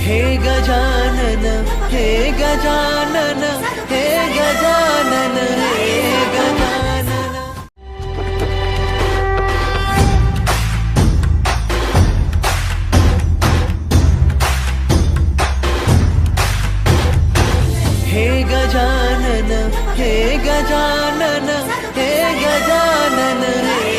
हे गजानन हे गजानन हे गजानन हे गजानन. हे गजानन हे गजानन हे गजानन हे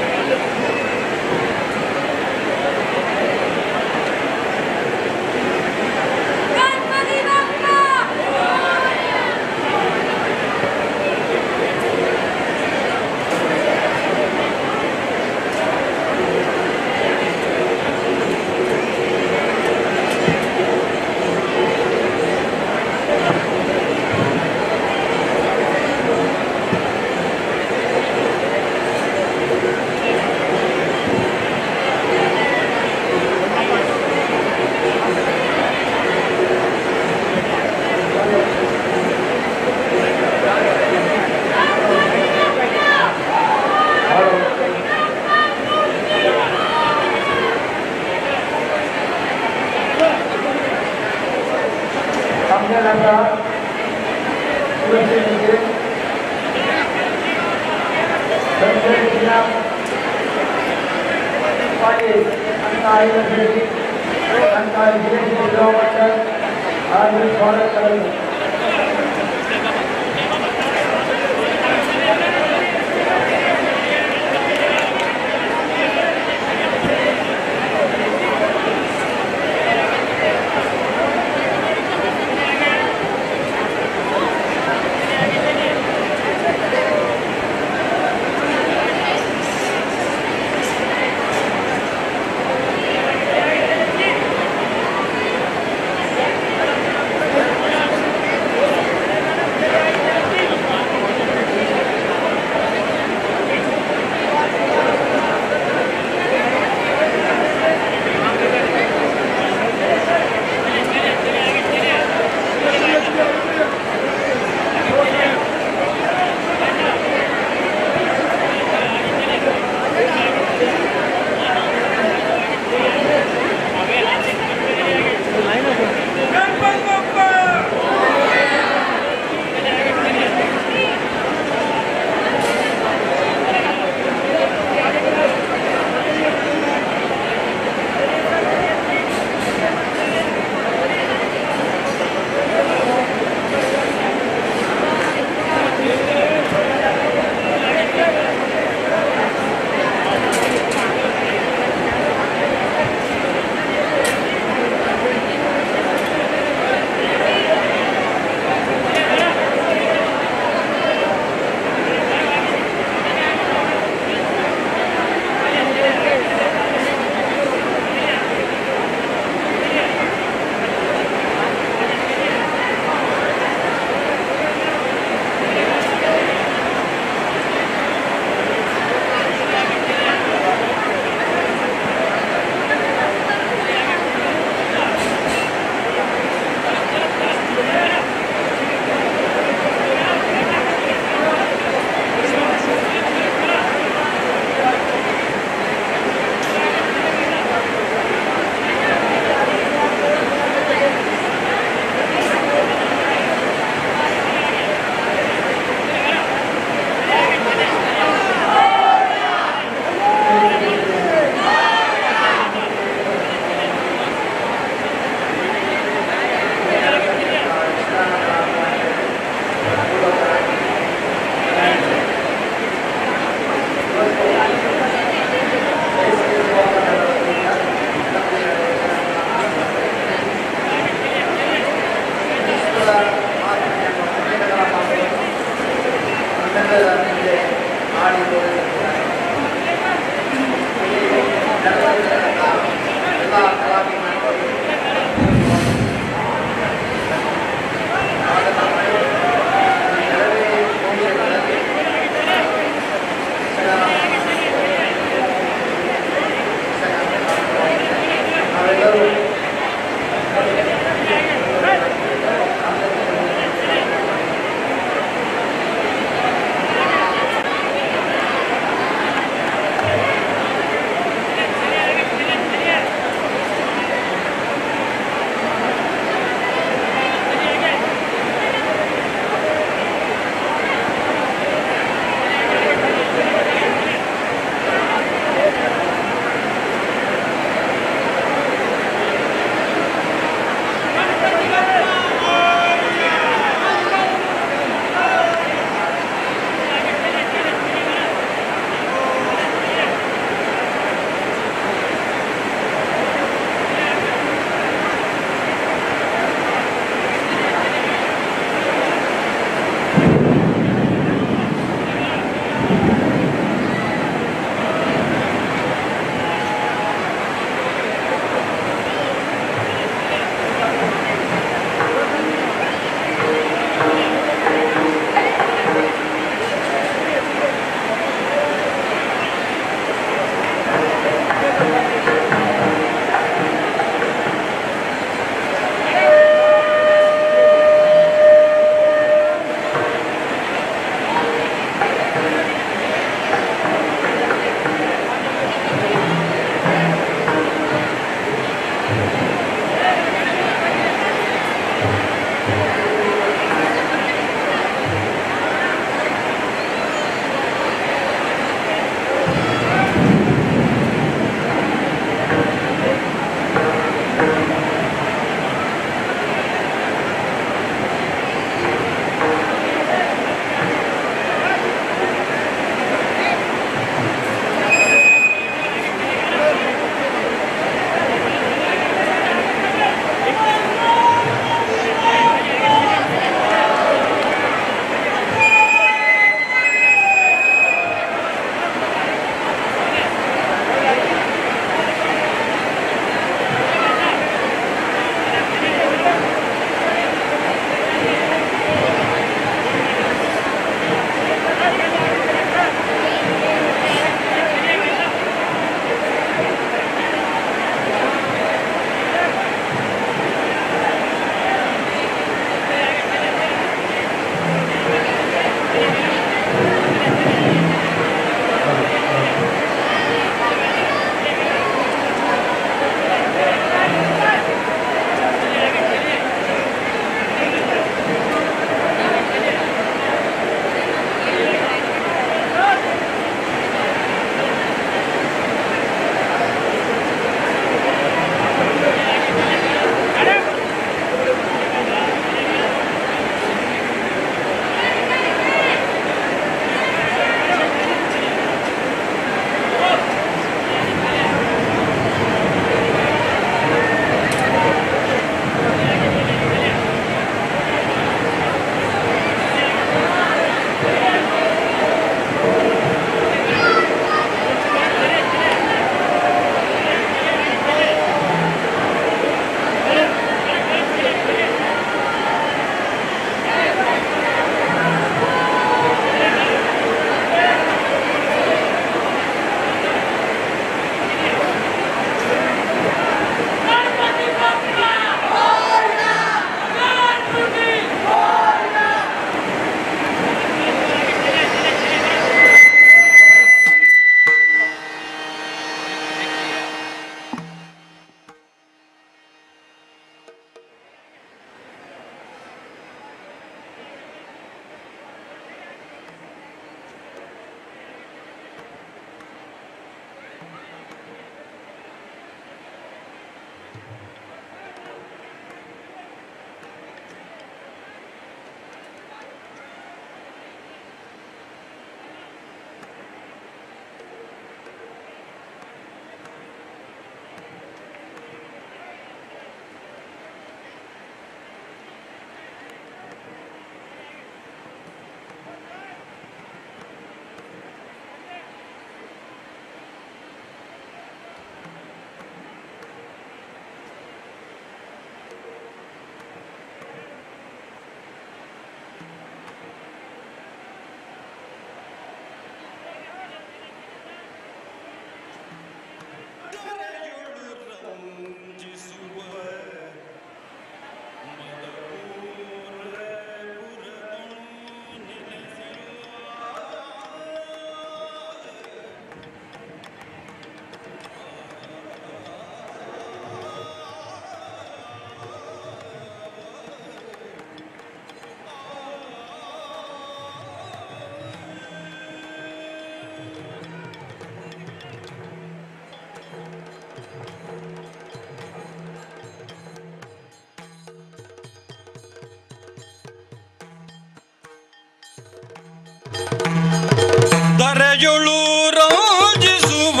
ಸಭೆಯೊಳು ರಾಜಿಸುವ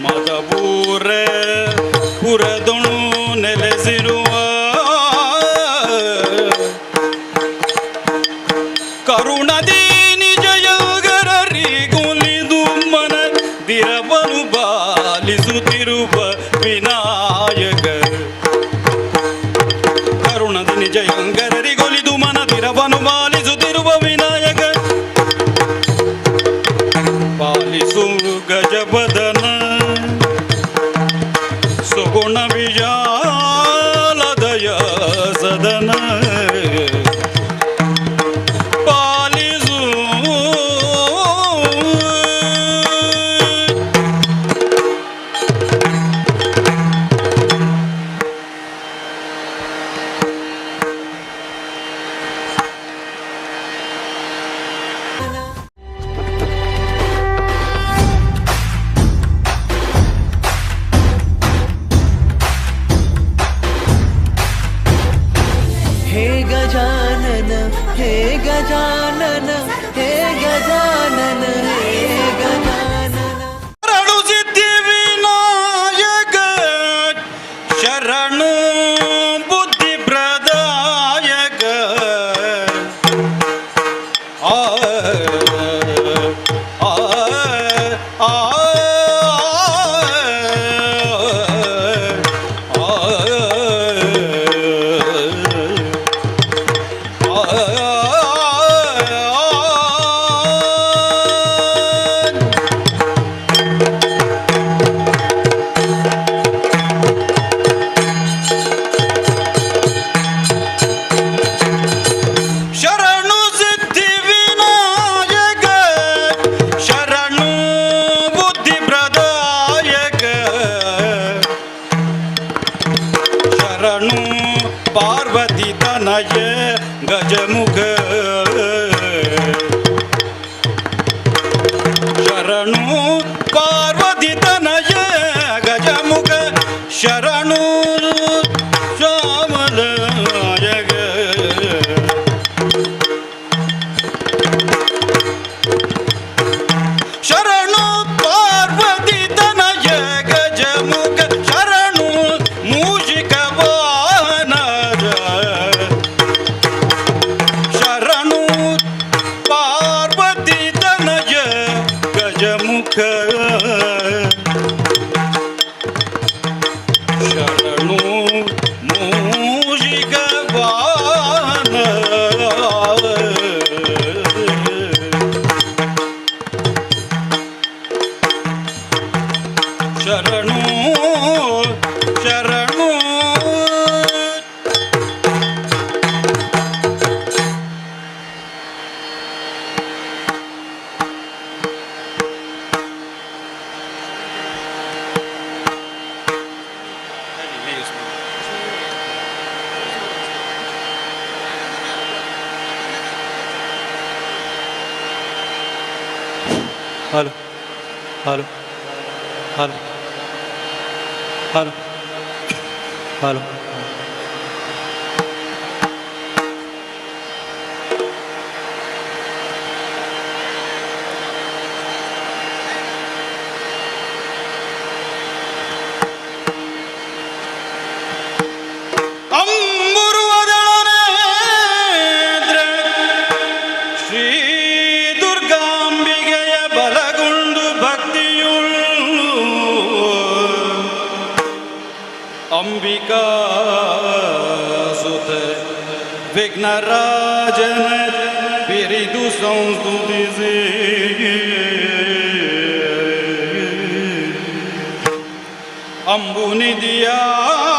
ಮದಬೂರ ಪುರದೊಳು ನೆಲೆಸಿರುವ ಕರುಣದಿ ನಿಜಯಗರರಿಗುಲಿದು ಮನದಿರವನು ಬಾಲಿಸುತ್ತಿರುವ ವಿನಾಯಕ ಕರುಣದಿ ನಿಜಯಂಗರರಿಗೊಲಿದು ಮನದಿರವನು ಬಾಲಿಸುತ್ತಿರುವ ವಿನಾಯಕ ಪಾಲಿಸು ಗಜಬದನ ಸುಗುಣ ವಿಜಾಲದಯ ಸದನ ಪಾಲಿಸು हे गजानन हे गजानन हे गजानन हे गजानन शरणु सिद्धि विनायक शरणु बुद्धि प्रदायक आ आ आ ಶರಣು ಸಿದ್ಧಿ ವಿನಾಯಕ ಶರಣು ಬುದ್ಧಿ ಪ್ರದಾಯಕ ಶರಣು ಪಾರ್ವತಿ ತನಯ ಗಜಮುಖ ಶರಣು ಪಾರ್ವತಿ ತನಯ ಗಜಮುಖ ಶರಣು ಶ್ಯಾಮಲಾಯಕ ಶರಣು ಪಾರ್ವತಿ ತನಯ ಗಜಮುಖ ಶರಣು ಮೂಷಿಕ ವಾಹನರ ಶರಣು ಪಾರ್ವತಿ ತನಯ ಗಜಮುಖ ಶರಣು ಮೂಷಿಕ ವಾಹನರ ಶರಣು ಶರಣು hello hello hello hello hello ಅಂಬುರುವದಳನೇದ್ರ ಶ್ರೀ ದುರ್ಗಾಂಬಿಗೆಯ ಬಲಗುಂಡು ಭಕ್ತಿಯುಳ್ಳು ಅಂಬಿಕಾ ಸುತ ವಿಘ್ನರಾಜನ ಬಿರಿದು ಸಂಸ್ತುತಿಸಿ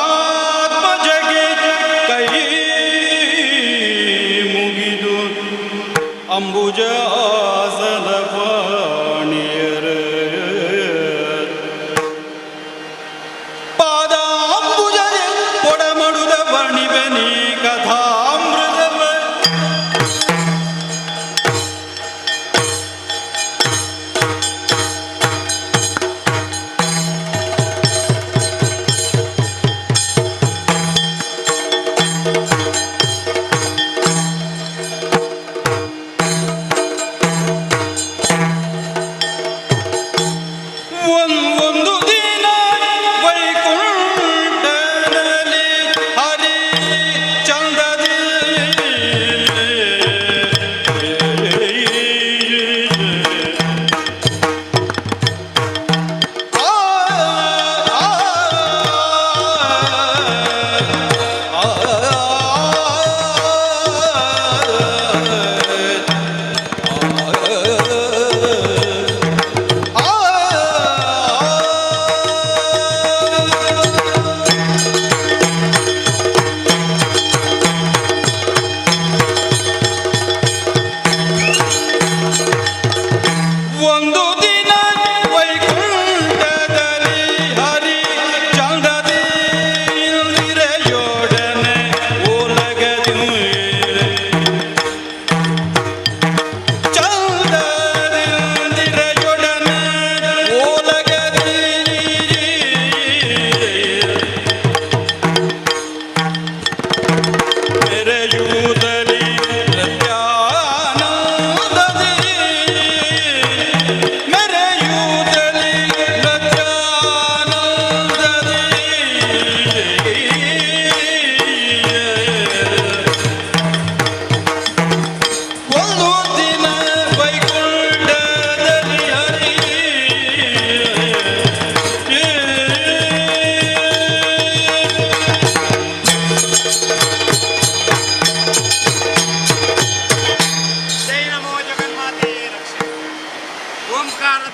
ಅಂಬುನಿಧಿಯಾತ್ಮಜಗೆ ಕೈ ಮುಗಿದು ಅಂಬುಜಾಸದ ಪಾಣಿಯರ ಪಾದಾಂಬುಜನೆ ಕೊಡಮಡುದ ಬಣಿಬನಿ ಕಥಾಮೃತವ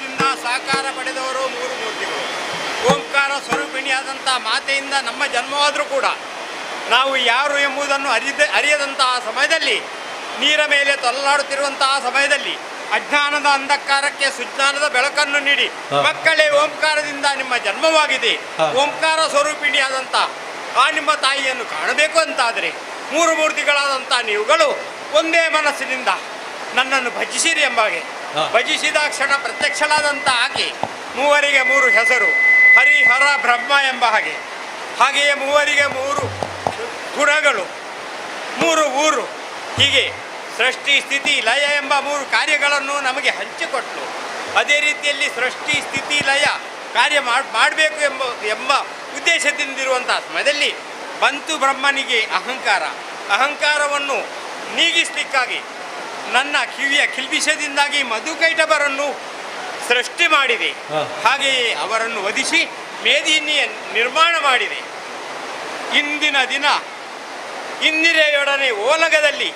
ಓಂಕಾರದಿಂದ ಸಾಕಾರ ಪಡೆದವರು ಮೂರು ಮೂರ್ತಿಗಳು. ಓಂಕಾರ ಸ್ವರೂಪಿಣಿಯಾದಂಥ ಮಾತೆಯಿಂದ ನಮ್ಮ ಜನ್ಮವಾದರೂ ಕೂಡ ನಾವು ಯಾರು ಎಂಬುದನ್ನು ಅರಿಯದಂತಹ ಸಮಯದಲ್ಲಿ, ನೀರ ಮೇಲೆ ತೊಲಲಾಡುತ್ತಿರುವಂತಹ ಸಮಯದಲ್ಲಿ ಅಜ್ಞಾನದ ಅಂಧಕಾರಕ್ಕೆ ಸುಜ್ಞಾನದ ಬೆಳಕನ್ನು ನೀಡಿ, ಮಕ್ಕಳೇ ಓಂಕಾರದಿಂದ ನಿಮ್ಮ ಜನ್ಮವಾಗಿದೆ, ಓಂಕಾರ ಸ್ವರೂಪಿಣಿಯಾದಂಥ ಆ ನಿಮ್ಮ ತಾಯಿಯನ್ನು ಕಾಣಬೇಕು ಅಂತಾದರೆ ಮೂರು ಮೂರ್ತಿಗಳಾದಂಥ ನೀವುಗಳು ಒಂದೇ ಮನಸ್ಸಿನಿಂದ ನನ್ನನ್ನು ಭಜಿಸಿರಿ ಎಂಬಾಗೆ. ಭಜಿಸಿದ ಕ್ಷಣ ಪ್ರತ್ಯಕ್ಷಳಾದಂಥ ಆಕೆ ಮೂವರಿಗೆ ಮೂರು ಹೆಸರು, ಹರಿಹರ ಬ್ರಹ್ಮ ಎಂಬ ಹಾಗೆ. ಹಾಗೆಯೇ ಮೂವರಿಗೆ ಮೂರು ಗುಣಗಳು, ಮೂರು ಊರು, ಹೀಗೆ ಸೃಷ್ಟಿ ಸ್ಥಿತಿ ಲಯ ಎಂಬ ಮೂರು ಕಾರ್ಯಗಳನ್ನು ನಮಗೆ ಹಂಚಿಕೊಟ್ಲು. ಅದೇ ರೀತಿಯಲ್ಲಿ ಸೃಷ್ಟಿ ಸ್ಥಿತಿ ಲಯ ಕಾರ್ಯ ಮಾಡಬೇಕು ಎಂಬ ಉದ್ದೇಶದಿಂದಿರುವಂಥ ಸಮಯದಲ್ಲಿ ಬಂತು ಬ್ರಹ್ಮನಿಗೆ ಅಹಂಕಾರವನ್ನು ನೀಗಿಸಲಿಕ್ಕಾಗಿ ನನ್ನ ಕಿವಿಯ ಕಿಲ್ಬಿಷದಿಂದಾಗಿ ಮಧುಕೈಟಭರನ್ನು ಸೃಷ್ಟಿ ಮಾಡಿದೆ. ಹಾಗೆಯೇ ಅವರನ್ನು ವಧಿಸಿ ಮೇದಿನಿಯ ನಿರ್ಮಾಣ ಮಾಡಿದೆ. ಇಂದಿನ ದಿನ ಇಂದಿರೆಯೊಡನೆ ಓಲಗದಲ್ಲಿ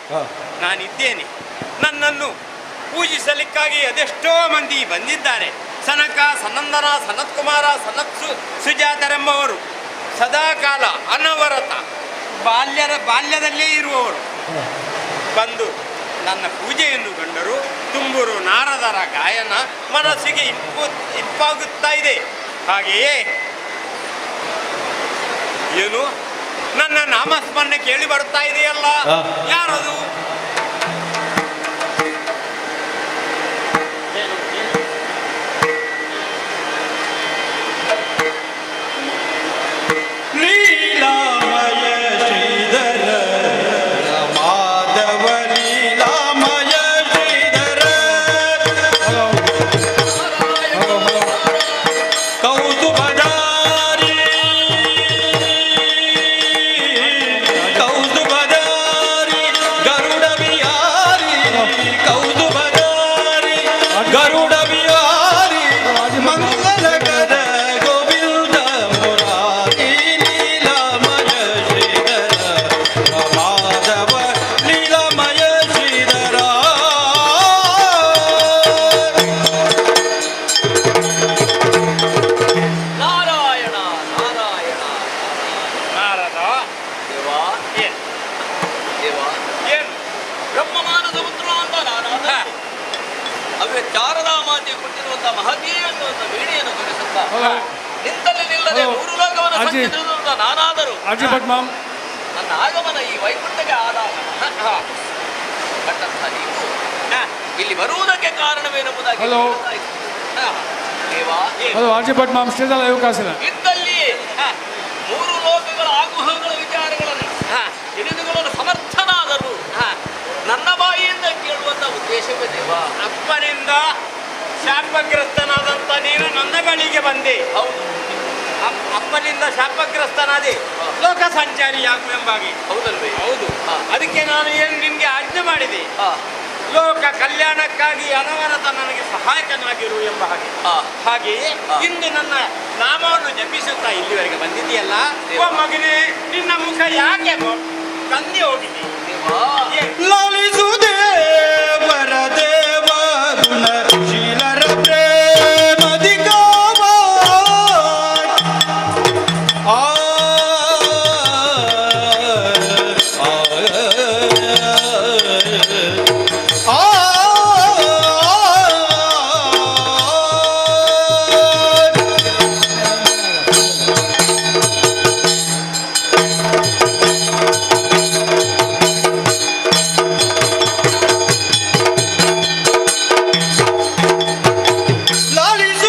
ನಾನಿದ್ದೇನೆ. ನನ್ನನ್ನು ಪೂಜಿಸಲಿಕ್ಕಾಗಿ ಅದೆಷ್ಟೋ ಮಂದಿ ಬಂದಿದ್ದಾರೆ. ಸನಕ, ಸನಂದನ, ಸನತ್ಕುಮಾರ, ಸುಜಾತರೆಂಬವರು ಸದಾಕಾಲ ಅನವರತ ಬಾಲ್ಯದಲ್ಲೇ ಇರುವವರು ಬಂದು ನನ್ನ ಪೂಜೆಯನ್ನು ಕಂಡರು. ತುಂಬುರು ನಾರದರ ಗಾಯನ ಮನಸ್ಸಿಗೆ ಇಂಪಾಗುತ್ತಾ ಇದೆ. ಹಾಗೆಯೇ ಏನು ನನ್ನ ನಾಮಸ್ಮರಣೆ ಕೇಳಿ ಬರ್ತಾ ಇದೆಯಲ್ಲ, ಯಾರದು? ಲೀಲಾಮಯ ಶ್ರೀಧರ ಮಾಧವ ಲೀಲಾಮಯ ಶ್ರೀಧರ ಕೌಸ್ತುಭಧಾರಿ ಕೌಸ್ತುಭಧಾರಿ ಗರುಡ ವಿಹಾರಿ ಕೌಸ್ತುಭಧಾರಿ ಗರುಡ ವಿಹಾರಿ ಮಂಗಲಕರ ಗೋವಿಂದ ಮುರಾರಿ ಲೀಲಾಮಯ ಶ್ರೀಧರ ಮಾಧವ ಲೀಲಾಮಯ ಶ್ರೀಧರ ನಾರಾಯಣ ನಾರಾಯಣ ನಾರದ ದೇವಾ ಏನು ದೇವಾ ಏನು ಬ್ರಹ್ಮಮಾನಸ ಪುತ್ರ ಅಂತ ನಾನಾದ ಅವೇ ಶಾರದಾ ಮಾತೆ ಕೊಟ್ಟಿರುವಂತ ಮಹತಿ ಅನ್ನುವಂಥ ವೀಣೆಯನ್ನು ನುಡಿಸುತ್ತ ನಿಂತಲ್ಲಿ ನಿಲ್ಲದೆ ಮೂರು ಲೋಕವನ್ನು ಸಂಚರಿಸಿರುವಂತ ನಾನಾದರೂ ನನ್ನ ಆಗಮನ ಈ ವೈಕುಂಠಕ್ಕೆ ಆದಾಗ ಕಂಡಂಥ ನೀವು ಇಲ್ಲಿ ಬರುವುದಕ್ಕೆ ಕಾರಣವೇನೆಂಬುದಾಗಿ ಹೇಳ್ತಾ ಇದ್ದೀನಿ. ದೇವಾ ಇದ್ದಲ್ಲಿ ಮೂರು ಲೋಕಗಳ ಆಗುಹಗಳ ವಿಚಾರಗಳನ್ನು ತಿಳಿದುಕೊಳ್ಳಲು ಸಮರ್ಥನಾದರೂ ನನ್ನ ಬಾಯಿಯಿಂದ ಕೇಳುವಂತ ಉದ್ದೇಶವೇ ದೇವ. ಅಪ್ಪನಿಂದ ಶಾಪಗ್ರಸ್ತನಾದಂಥ ನೀನು ನನ್ನ ಬಳಿಗೆ ಬಂದೆ. ಹೌದು, ಅಪ್ಪನಿಂದ ಶಾಪಗ್ರಸ್ತನಾದೆ, ಲೋಕ ಸಂಚಾರಿಯಾಗುವೆಂಬಾಗಿ. ಹೌದಲ್ವೇ? ಹೌದು. ಅದಕ್ಕೆ ನಾನು ಏನು ನಿನ್ಗೆ ಆಜ್ಞೆ ಮಾಡಿದೆ, ಲೋಕ ಕಲ್ಯಾಣಕ್ಕಾಗಿ ಅನವರತ ನನಗೆ ಸಹಾಯಕನಾಗಿರು ಎಂಬ ಹಾಗೆ. ಹಾಗೆಯೇ ಇಂದು ನನ್ನ ನಾಮವನ್ನು ಜಪಿಸುತ್ತಾ ಇಲ್ಲಿವರೆಗೆ ಬಂದಿದೆಯಲ್ಲ, ಓ ಮಗನೇ, ನಿನ್ನ ಮುಖ ಯಾಕೆ ಕಂದಿ ಹೋಗಿದೆ? ಲಲಿಸುದೇವರ ದೇವ ಗುಣಶೀಲರ ಪ್ರೇಮದಿ ಕಾಮ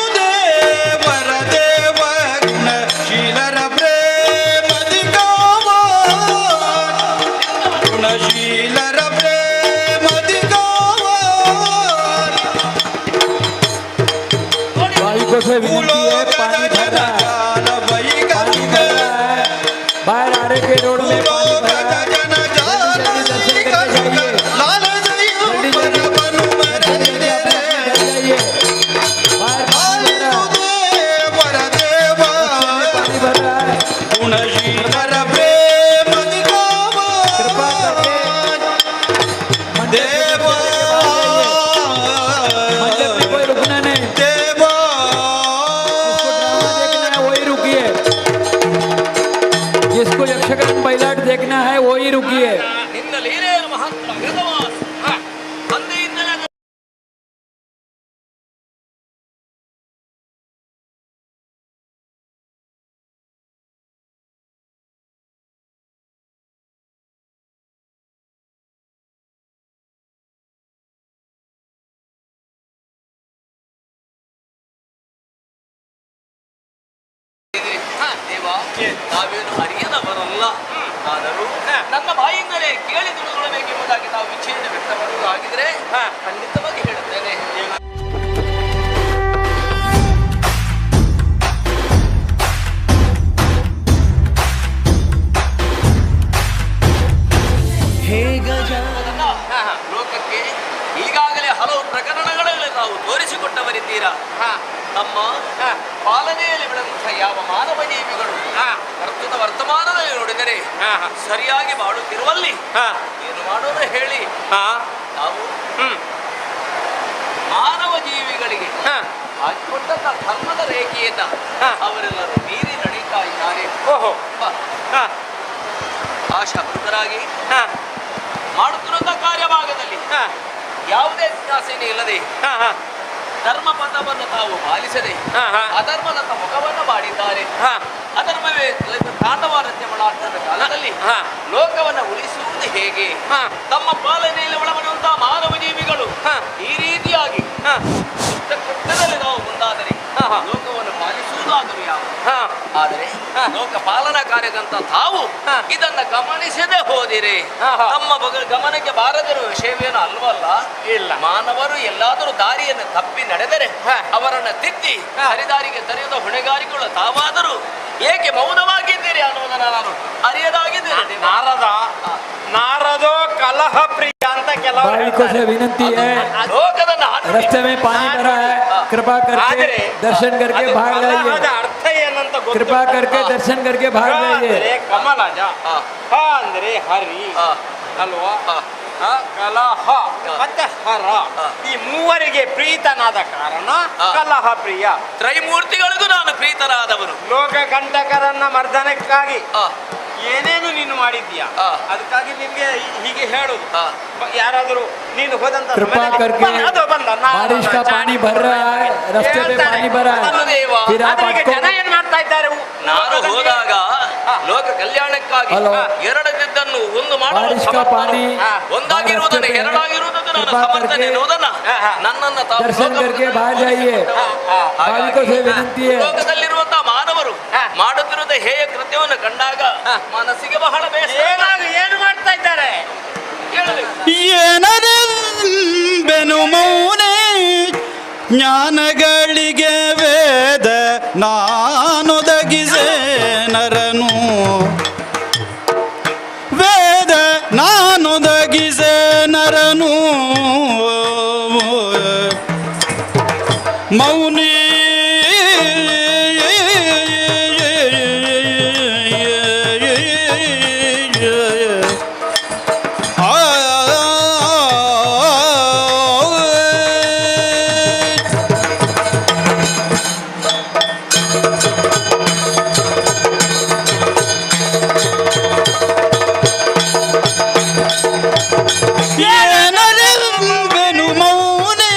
ಲಲಿಸುದೇವರ ದೇವ ಗುಣಶೀಲರ ಪ್ರೇಮದಿ ಕಾಮ ಗುಣಶೀಲರ ಪ್ರೇಮದಿ ಕಾಮ भाई से विनती है, पानी भर रहा है, पानी भर रहा है, बाहर आ रहे के रोड में पानी भर रहा है, जल्दी दर्शन करके जाइए, जल्दी जल्दी पानी भर जाइए, बाहर पानी भर रहा है, ಗುಣಶೀಲರ ಪ್ರೇಮದಿ ಕಾಮ कृपा करके ದೇವ मंडप में कोई रुकना नहीं, ದೇವ देखना है वही रुकिए. ನಿನ್ನ ಲೀಲೆಯ ಮಹತ್ವ ವೇದವಾಸ ತಂದೆಯಿಂದಲೇ ಅದು ದೇವ ನಾವೇನು ಅರಿಯದವರಲ್ಲ. ಆದರೂ ನನ್ನ ಬಾಯಿಂದಲೇ ಕೇಳಿ ತಿಳಿದುಕೊಳ್ಳಬೇಕೆಂಬುದಾಗಿ ನಾವು ಇಚ್ಛೆಯನ್ನು ವ್ಯಕ್ತಪಡುವುದಾಗಿದ್ರೆ ಖಂಡಿತವಾಗಿ ಹೇಳುತ್ತೇನೆ. ಲೋಕಕ್ಕೆ ಈಗಾಗಲೇ ಹಲವು ಪ್ರಕರಣಗಳಲ್ಲಿ ತಾವು ತೋರಿಸಿಕೊಟ್ಟವರಿದ್ದೀರಾ. ನಮ್ಮ ಪಾಲನೆಯಲ್ಲಿ ಬೆಳೆದಂತಹ ಯಾವ ಮಾನವ ಜೀವಿಗಳು ಪ್ರಸ್ತುತ ವರ್ತಮಾನದಲ್ಲಿ ನೋಡಿದರೆ ಸರಿಯಾಗಿ ಬಾಳುತ್ತಿರುವಲ್ಲಿ ಏನು ಮಾಡೋದು ಹೇಳಿ. ನಾವು ಮಾನವ ಜೀವಿಗಳಿಗೆ ಹಾಕಿಕೊಟ್ಟಂತ ಧರ್ಮದ ರೇಖೆಯನ್ನ ಅವರೆಲ್ಲರೂ ಮೀರಿ ನಡೀತಾ ಇದ್ದಾರೆ. ಆಶಾಭೃತರಾಗಿ ಮಾಡುತ್ತಿರುವಂತಹ ಕಾರ್ಯಭಾಗದಲ್ಲಿ ಯಾವುದೇ ಜಿಜ್ಞಾಸೆನೇ ಇಲ್ಲದೆ ಧರ್ಮ ಪಥವನ್ನು ತಾವು ಪಾಲಿಸದೆ ಅಧರ್ಮದಂತ ಮುಖವನ್ನು ಮಾಡಿದ್ದಾರೆ. ಅಧರ್ಮವೇ ತಾಂಡವಾರತ್ಯ ಮಾಡಾಡ್ತಿದ್ದ ಕಾಲದಲ್ಲಿ ಲೋಕವನ್ನು ಉಳಿಸುವುದು ಹೇಗೆ? ತಮ್ಮ ಪಾಲನೆಯಲ್ಲಿ ಒಳಪಡುವಂತಹ ಮಾನವ ಜೀವಿಗಳು ಈ ರೀತಿಯಾಗಿ ಕೃತ್ಯದಲ್ಲಿ ನಾವು ಮುಂದಾದರೆ ಲೋಕವನ್ನು ಪಾಲಿಸುವುದಾದರೂ ಯಾವ? ಆದರೆ ಲೋಕ ಪಾಲನಾ ಕಾರ್ಯದಂತ ತಾವು ಇದನ್ನ ಗಮನಿಸದೆ ಹೋದಿರಿ. ತಮ್ಮ ಗಮನಕ್ಕೆ ಬಾರದಿರುವ ವಿಷಯವೇನು ಅಲ್ವಲ್ಲ. ಇಲ್ಲ, ಮಾನವರು ಎಲ್ಲಾದರೂ ದಾರಿಯನ್ನು ತಪ್ಪಿ ನಡೆದರೆ ಅವರನ್ನ ತಿದ್ದಿ ಹರಿದಾರಿಗೆ ತರೆಯುವ ಹೊಣೆಗಾರಿಕೆಗಳು ತಾವಾದರೂ ಏಕೆ ಮೌನವಾಗಿದ್ದೀರಿ ಅನ್ನೋದನ್ನ ನಾನು ಅರಿಯದಾಗಿದ್ದೇನೆ. ನಾರದೋ ಕಲಹ ಪ್ರಿಯ ಅಂತ भाइयों से विनती है, रास्ते में पानी भरा है, कृपा करके दर्शन करके भाग जाइए. ಅರ್ಥ ಏನಂತ कृपा करके दर्शन करके भाग जाइए. ಕಮಲಜ ಅಂದ್ರೆ ಹರಿ ಅಲ್ವಾ? ಕಲಹ ಮತ್ತೆ ಹರ, ಈ ಮೂವರಿಗೆ ಪ್ರೀತನಾದ ಕಾರಣ ಕಲಹ ಪ್ರಿಯ. ತ್ರೈಮೂರ್ತಿಗಳಿಗೂ ನಾನು ಪ್ರೀತನಾದವನು. ಲೋಕ ಕಂಟಕರನ್ನ ಮರ್ದನಕ್ಕಾಗಿ ಏನೇನು ನೀನು ಮಾಡಿದ್ಯಾ, ಅದಕ್ಕಾಗಿ ನಿನ್ಗೆ ಹೀಗೆ ಹೇಳುದು. ಯಾರಾದರೂ ನೀನು ಹೋದಂತ कृपा करके बारिश का पानी भर रहा है, रास्ते पे पानी भरा है, फिर आप ಜನ ಏನ್ ಮಾಡ್ತಾ ಇದ್ದಾರೆ? ನಾನು ಹೋದಾಗ ಲೋಕ ಕಲ್ಯಾಣಕ್ಕಾಗಿ ಎರಡದಿದ್ದನ್ನು ಒಂದು ಮಾಡುವ ಒಂದಾಗಿರುವುದನ್ನು ಎರಡಾಗಿರುವುದನ್ನು ನಾನು ಸಮರ್ಥನೆ ಎನ್ನುವುದನ್ನ ನನ್ನನ್ನು दर्शन करके भाग जाइए. भाइयों से विनती है. ಲೋಕದಲ್ಲಿರುವಂತಹ ಮಾನವರು ಮಾಡುತ್ತಿರುವಂತಹ ಹೇಯ ಕೃತ್ಯವನ್ನು ಕಂಡಾಗ ಮನಸ್ಸಿಗೆ ಬಹಳ ಬೇಸರ. ಏನು ಮಾಡ್ತಾ ಇದ್ದಾರೆ? ಏನದೆಂಬೆನು ಮೌನೆ ಜ್ಞಾನಗಳಿಗೆ ವೇದ ನಾನೊದಗಿಸೆ ನರನು, ವೇದ ನಾನೊದಗಿಸೆ ನರನು ಮೌನಿ ಏನರೆಂಬೆನು ಮೌನೆ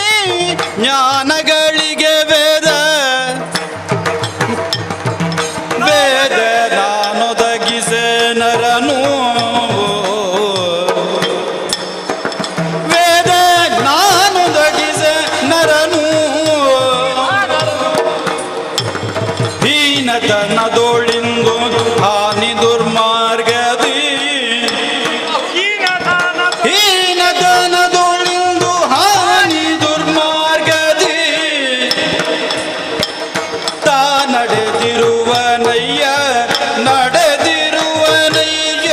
ಜ್ಞಾನಗಳಿಗೆ ವೇದ ವೇದ ನಾನೊದಗಿಸೆ ನರನು, ವೇದ ನಾನೊದಗಿಸೆ ನರನು ಹೀನತನದೊಳಿಂದು ಹಾನಿ ದುರ್ಮಾರ್ಗದಿ, ಹೀನತನದೊಳಿಂದು ಹಾನಿ ದುರ್ಮಾರ್ಗದಿ ತಾ ನಡೆದಿರುವನಯ್ಯ ನಡೆದಿರುವನಯ್ಯ.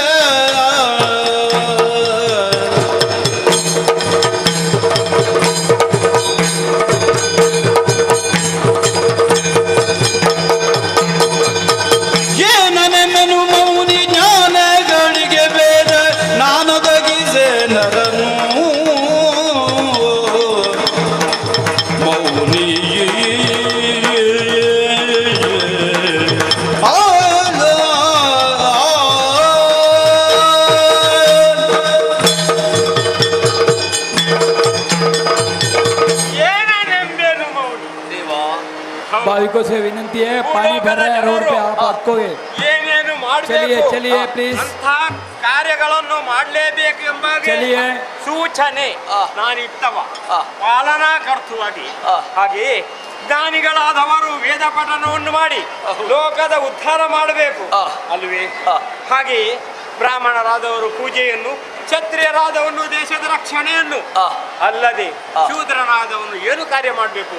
ಏನನೆಮೆನು ಮೌನಿ ಜ್ಞಾನಗಳಿಗೆ ವೇದ ನಾನೊದಗಿಸೆ ನರನು ಮೌನಿ. ಆ भाविकों से विनंती है पानी भर रहा है रोड पे आप आपको ಏನೇನು चलिए ಮಾಡಬೇಕು चलिए प्लीज ಅಂಥ ಕಾರ್ಯಗಳನ್ನು ಮಾಡಲೇಬೇಕು ಎಂಬ ಚಲಿಯೆ. ಸೂಚನೆ ನಾನಿತ್ತವ ಪಾಲನಾ ಕರ್ತುವಾಗಿ ಹಾಗೆ ಜ್ಞಾನಿಗಳಾದವರು ವೇದ ಪಠನವನ್ನು ಮಾಡಿ ಲೋಕದ ಉದ್ಧಾರ ಮಾಡಬೇಕು ಅಲ್ವೇ? ಹಾಗೆಯೇ ಬ್ರಾಹ್ಮಣರಾದವರು ಪೂಜೆಯನ್ನು, ಕ್ಷತ್ರಿಯರಾದವನು ದೇಶದ ರಕ್ಷಣೆಯನ್ನು, ಅಲ್ಲದೆ ಶೂದ್ರನಾದವನು ಏನು ಕಾರ್ಯ ಮಾಡಬೇಕು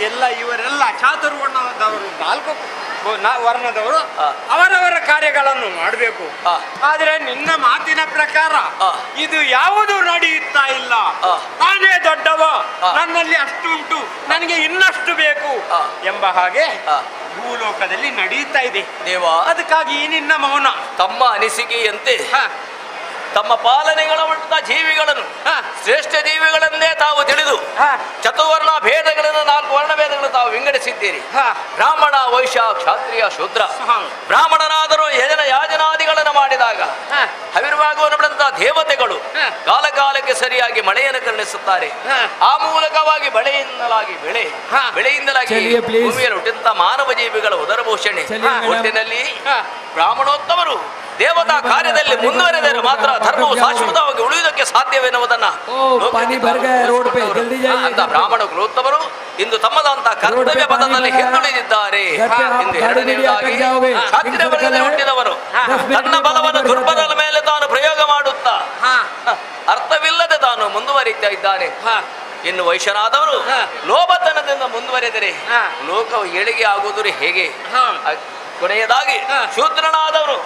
ಎಲ್ಲ ಇವರೆಲ್ಲ ಚಾತುರ್ವರ್ಣದವರು 4 ವರ್ಣದವರು ಅವರವರ ಕಾರ್ಯಗಳನ್ನು ಮಾಡಬೇಕು. ಆದರೆ ನಿನ್ನ ಮಾತಿನ ಪ್ರಕಾರ ಇದು ಯಾವುದು ನಡೆಯುತ್ತಾ ಇಲ್ಲ. ನಾನೇ ದೊಡ್ಡವ, ನನ್ನಲ್ಲಿ ಅಷ್ಟುಂಟು, ನನಗೆ ಇನ್ನಷ್ಟು ಬೇಕು ಎಂಬ ಹಾಗೆ ಭೂಲೋಕದಲ್ಲಿ ನಡೆಯುತ್ತಾ ಇದೆ ದೇವಾ. ಅದಕ್ಕಾಗಿ ಈ ನಿನ್ನ ಮೌನ. ತಮ್ಮ ಅನಿಸಿಕೆಯಂತೆ ತಮ್ಮ ಪಾಲನೆಗಳ ಮಟ್ಟದ ಜೀವಿಗಳನ್ನು ಶ್ರೇಷ್ಠ ಜೀವಿಗಳನ್ನೇ ತಾವು ತಿಳಿದು ಚತುರ್ವರ್ಣ ಭೇದಗಳನ್ನು 4 ವರ್ಣ ಭೇದಗಳನ್ನು ತಾವು ವಿಂಗಡಿಸಿದ್ದೀರಿ. ಬ್ರಾಹ್ಮಣ, ವೈಶ್ಯ, ಕ್ಷಾತ್ರಿಯ, ಶೂದ್ರ. ಬ್ರಾಹ್ಮಣನಾದರೂ ಯಜನ ಯಾಜನಾದಿಗಳನ್ನು ಮಾಡಿದಾಗ ಹವಿರ್ಭಾಗವನ್ನಂತಹ ದೇವತೆಗಳು ಕಾಲಕಾಲಕ್ಕೆ ಸರಿಯಾಗಿ ಮಳೆಯನ್ನು ಕರುಣಿಸುತ್ತಾರೆ. ಆ ಮೂಲಕವಾಗಿ ಬೆಳೆಯಿಂದಲಾಗಿ ಬೆಳೆಯಿಂದಲಾಗಿ ಭೂಮಿಯಲ್ಲಿ ಹುಟ್ಟಿದಂತಹ ಮಾನವ ಜೀವಿಗಳ ಉದರ ಪೋಷಣೆ. ಒಟ್ಟಿನಲ್ಲಿ ಬ್ರಾಹ್ಮಣೋತ್ತಮರು ದೇವತಾ ಕಾರ್ಯದಲ್ಲಿ ಮುಂದುವರೆದರೆ ಮಾತ್ರ ಧರ್ಮವು ಶಾಶ್ವತವಾಗಿ ಉಳಿಯುವುದಕ್ಕೆ ಸಾಧ್ಯವೆನ್ನುವುದನ್ನು ಅಂತ ಬ್ರಾಹ್ಮಣ ಕುಲೋತ್ತಮರು ಇಂದು ತಮ್ಮದಂತಹ ಕರ್ತವ್ಯ ಪದದಲ್ಲಿ ಹಿಂದುಳಿದಿದ್ದಾರೆ. ಇಂದು ಎರಡನೆಯದಾಗಿ ಕ್ಷಾತ್ರಿಯ ವರ್ಗದಲ್ಲಿ ಹುಟ್ಟಿದವರು ತನ್ನ ಬಲವನ್ನು ದುರ್ಬಲರ ಮೇಲೆ ತಾನು ಪ್ರಯೋಗ ಮಾಡುತ್ತಾ ಅರ್ಥವಿಲ್ಲದೆ ತಾನು ಮುಂದುವರಿತಾ ಇದ್ದಾನೆ. ಇನ್ನು ವೈಶ್ಯನಾದವರು ಲೋಭತನದಿಂದ ಮುಂದುವರೆದರೆ ಲೋಕವು ಏಳಿಗೆ ಆಗುವುದು ಹೇಗೆ? ಕೊನೆಯದಾಗಿ ಶೂದ್ರನಾದವರು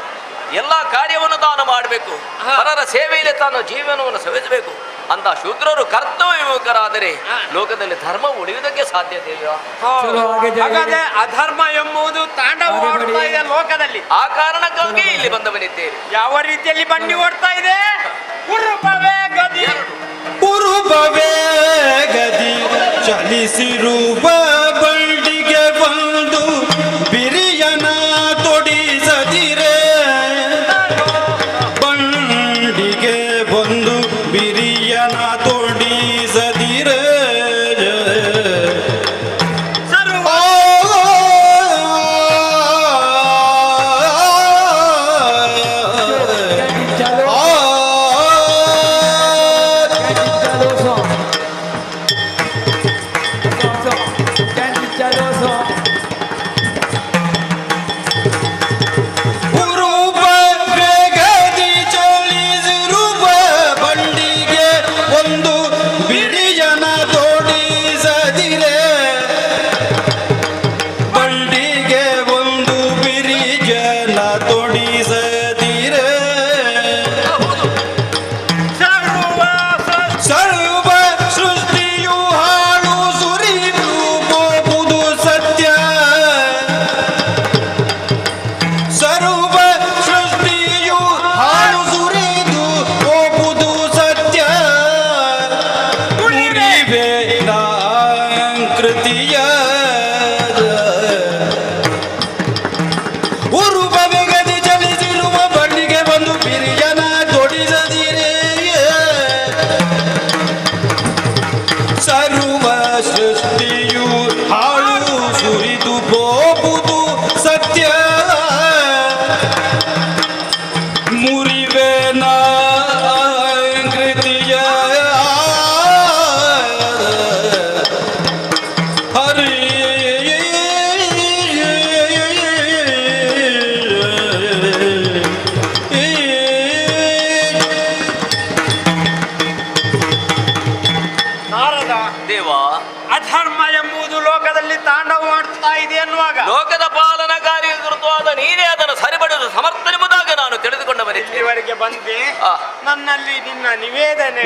ಎಲ್ಲ ಕಾರ್ಯವನ್ನು ತಾನು ಮಾಡಬೇಕು, ಪರರ ಸೇವೆಯಲ್ಲಿ ತಾನು ಜೀವನವನ್ನು ಸವೆಸಬೇಕು ಅಂತ ಶೂದ್ರರು ಕರ್ತವ್ಯಯುಕ್ತರಾದರೆ ಲೋಕದಲ್ಲಿ ಧರ್ಮ ಉಳಿಯುವುದಕ್ಕೆ ಸಾಧ್ಯತೆ ಇಲ್ಲ. ಹಾಗಾದ್ರೆ ಅಧರ್ಮ ಎಂಬುದು ತಾಂಡವವಾಡುತ್ತಾ ಇದೆ ಲೋಕದಲ್ಲಿ. ಆ ಕಾರಣಕ್ಕಾಗಿ ಇಲ್ಲಿ ಬಂದವನಿದ್ದೇವೆ. ಯಾವ ರೀತಿಯಲ್ಲಿ ಬಂಡಿ ಓಡ್ತಾ ಇದೆ? ಉರುಪವೇ ಗದಿ, ಉರುಪವೇ ಗದಿ ಚಲಿಸಿರುವ ಬಂಡಿಗೆ ಬಂದು ಬಿರಿಯನ ತೊಡಿಸದಿರೆ, ಬಂಡಿಗೆ ಬಂದು ಬಿರಿಯನ ತೊಡಿಸದಿರೆ. ಅಧರ್ಮ ಎಂಬುದು ಲೋಕದಲ್ಲಿ ತಾಂಡವ ಮಾಡ್ತಾ ಇದೆ ಎನ್ನುವಾಗ ಲೋಕದ ಪಾಲನಕಾರಿ ಕೃತವಾದ ನೀನೇ ಅದನ್ನು ಸರಿಪಡಿಸಲು ಸಮರ್ಥನೆಂಬುದಾಗಿ ನಾನು ತಿಳಿದುಕೊಂಡವನೇ. ಇವರಿಗೆ ಬಂದೆ ನನ್ನಲ್ಲಿ ನಿನ್ನ ನಿವೇದನೆ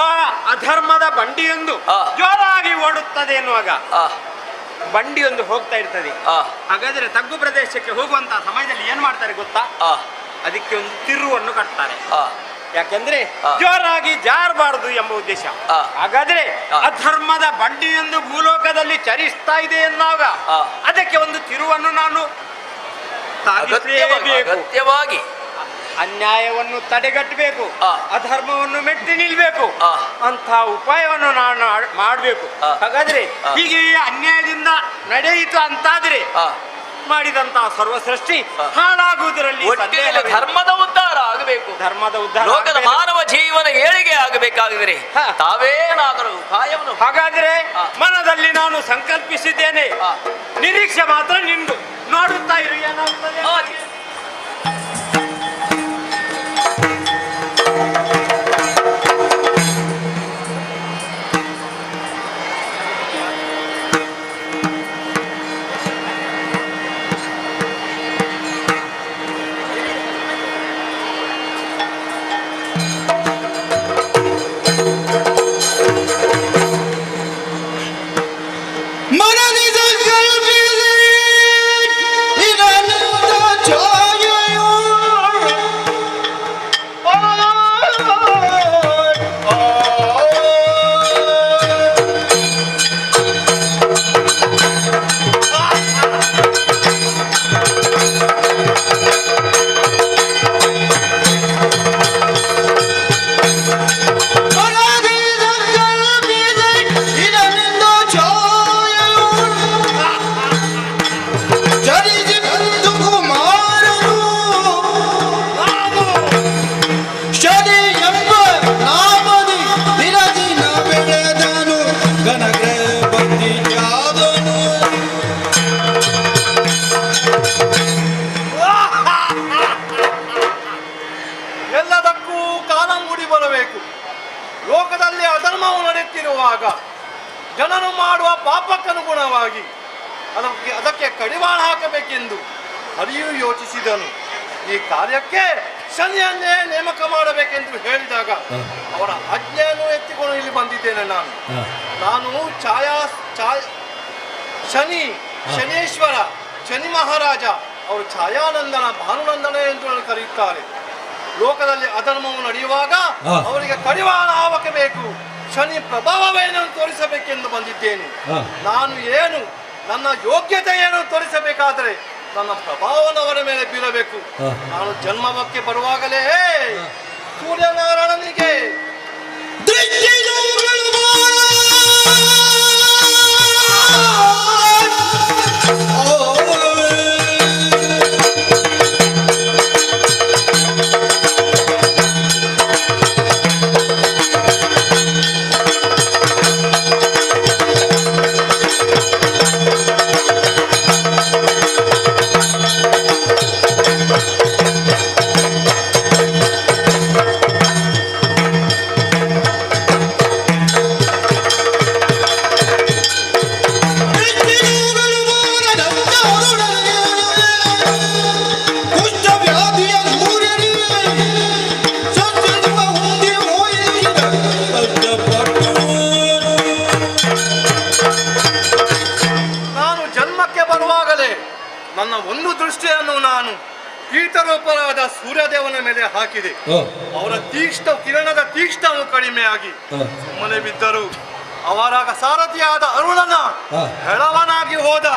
ಆ ಅಧರ್ಮದ ಬಂಡಿಯೊಂದು ಜೋರಾಗಿ ಓಡುತ್ತದೆ ಎನ್ನುವಾಗ ಬಂಡಿಯೊಂದು ಹೋಗ್ತಾ ಇರ್ತದೆ. ಹಾಗಾದ್ರೆ ತಗ್ಗು ಪ್ರದೇಶಕ್ಕೆ ಹೋಗುವಂತಹ ಸಮಯದಲ್ಲಿ ಏನ್ ಮಾಡ್ತಾರೆ ಗೊತ್ತಾ? ಅದಕ್ಕೆ ಒಂದು ತಿರುವನ್ನು ಕಟ್ತಾರೆ. ಯಾಕೆಂದ್ರೆ ಜೋರಾಗಿ ಜಾರಬಾರದು ಎಂಬ ಉದ್ದೇಶ. ಹಾಗಾದ್ರೆ ಅಧರ್ಮದ ಬಂಡಿಯೊಂದು ಭೂಲೋಕದಲ್ಲಿ ಚರಿಸ್ತಾ ಇದೆ ಎನ್ನುವಾಗ ಅದಕ್ಕೆ ಒಂದು ತಿರುವನ್ನು ನಾನು ಅಗತ್ಯವಾಗಿ ಅನ್ಯಾಯವನ್ನು ತಡೆಗಟ್ಟಬೇಕು, ಅಧರ್ಮವನ್ನು ಮೆಟ್ಟಿ ನಿಲ್ಬೇಕು ಅಂತ ಉಪಾಯವನ್ನು ನಾನು ಮಾಡಬೇಕು. ಹಾಗಾದ್ರೆ ಹೀಗೆ ಅನ್ಯಾಯದಿಂದ ನಡೆಯಿತು ಅಂತಾದ್ರೆ ಮಾಡಿದಂತಹ ಸರ್ವಸೃಷ್ಟಿ ಹಾಳಾಗುವುದರಲ್ಲಿ ಧರ್ಮದ ಉದ್ಧಾರ ಆಗಬೇಕು. ಧರ್ಮದ ಉದ್ಧಾರ, ಲೋಕದ ಮಾನವ ಜೀವನ ಏಳಿಗೆ ಆಗಬೇಕಾಗಿದ್ರೆ ತಾವೇನಾದರೂ ಉಪಾಯವನ್ನು. ಹಾಗಾದ್ರೆ ಮನದಲ್ಲಿ ನಾನು ಸಂಕಲ್ಪಿಸಿದ್ದೇನೆ, ನಿರೀಕ್ಷೆ ಮಾತ್ರ ನಿಂದು. ನೋಡುತ್ತಾ ಇರು ಏನಾಗ್ತದೆ. ಲೋಕದಲ್ಲಿ ಅಧರ್ಮವು ನಡೆಯುತ್ತಿರುವಾಗ ಜನರು ಮಾಡುವ ಪಾಪಕ್ಕನುಗುಣವಾಗಿ ಅದಕ್ಕೆ ಕಡಿವಾಣ ಹಾಕಬೇಕೆಂದು ಹರಿಯು ಯೋಚಿಸಿದನು. ಈ ಕಾರ್ಯಕ್ಕೆ ಶನಿಯನ್ನೇ ನೇಮಕ ಮಾಡಬೇಕೆಂದು ಹೇಳಿದಾಗ ಅವರ ಆಜ್ಞೆಯನ್ನು ಎತ್ತಿಕೊಂಡು ಇಲ್ಲಿ ಬಂದಿದ್ದೇನೆ. ನಾನು ಶನೇಶ್ವರ ಶನಿ ಮಹಾರಾಜ ಅವರು ಛಾಯಾನಂದನ ಭಾನುನಂದನ ಎಂದು ಕರೆಯುತ್ತಾರೆ. ಲೋಕದಲ್ಲಿ ಅಧರ್ಮವು ನಡೆಯುವಾಗ ಅವರಿಗೆ ಕಡಿವಾಣ ಹಾಕಬೇಕು, ಶನಿ ಪ್ರಭಾವವೇನು ತೋರಿಸಬೇಕೆಂದು ಬಂದಿದ್ದೇನೆ. ನಾನು ಏನು, ನನ್ನ ಯೋಗ್ಯತೆ ಏನು ತೋರಿಸಬೇಕಾದರೆ ನನ್ನ ಪ್ರಭಾವವನ್ನು ಅವರ ಮೇಲೆ ಬೀರಬೇಕು. ನಾನು ಜನ್ಮಕ್ಕೆ ಬರುವಾಗಲೇ ಸೂರ್ಯನಾರಾಯಣನಿಗೆ ನನ್ನ ಒಂದು ದೃಷ್ಟಿಯನ್ನು ನಾನು ಕೀಟರೂಪರಾದ ಸೂರ್ಯದೇವನ ಮೇಲೆ ಹಾಕಿದೆ. ಅವರ ಕಿರಣದ ತೀಕ್ಷ್ಣವು ಕಡಿಮೆಯಾಗಿ ಸುಮ್ಮನೆ ಬಿದ್ದರು. ಅವರ ಸಾರಥಿಯಾದ ಅರುಣನ ಹೆಳವನಾಗಿ ಹೋದ.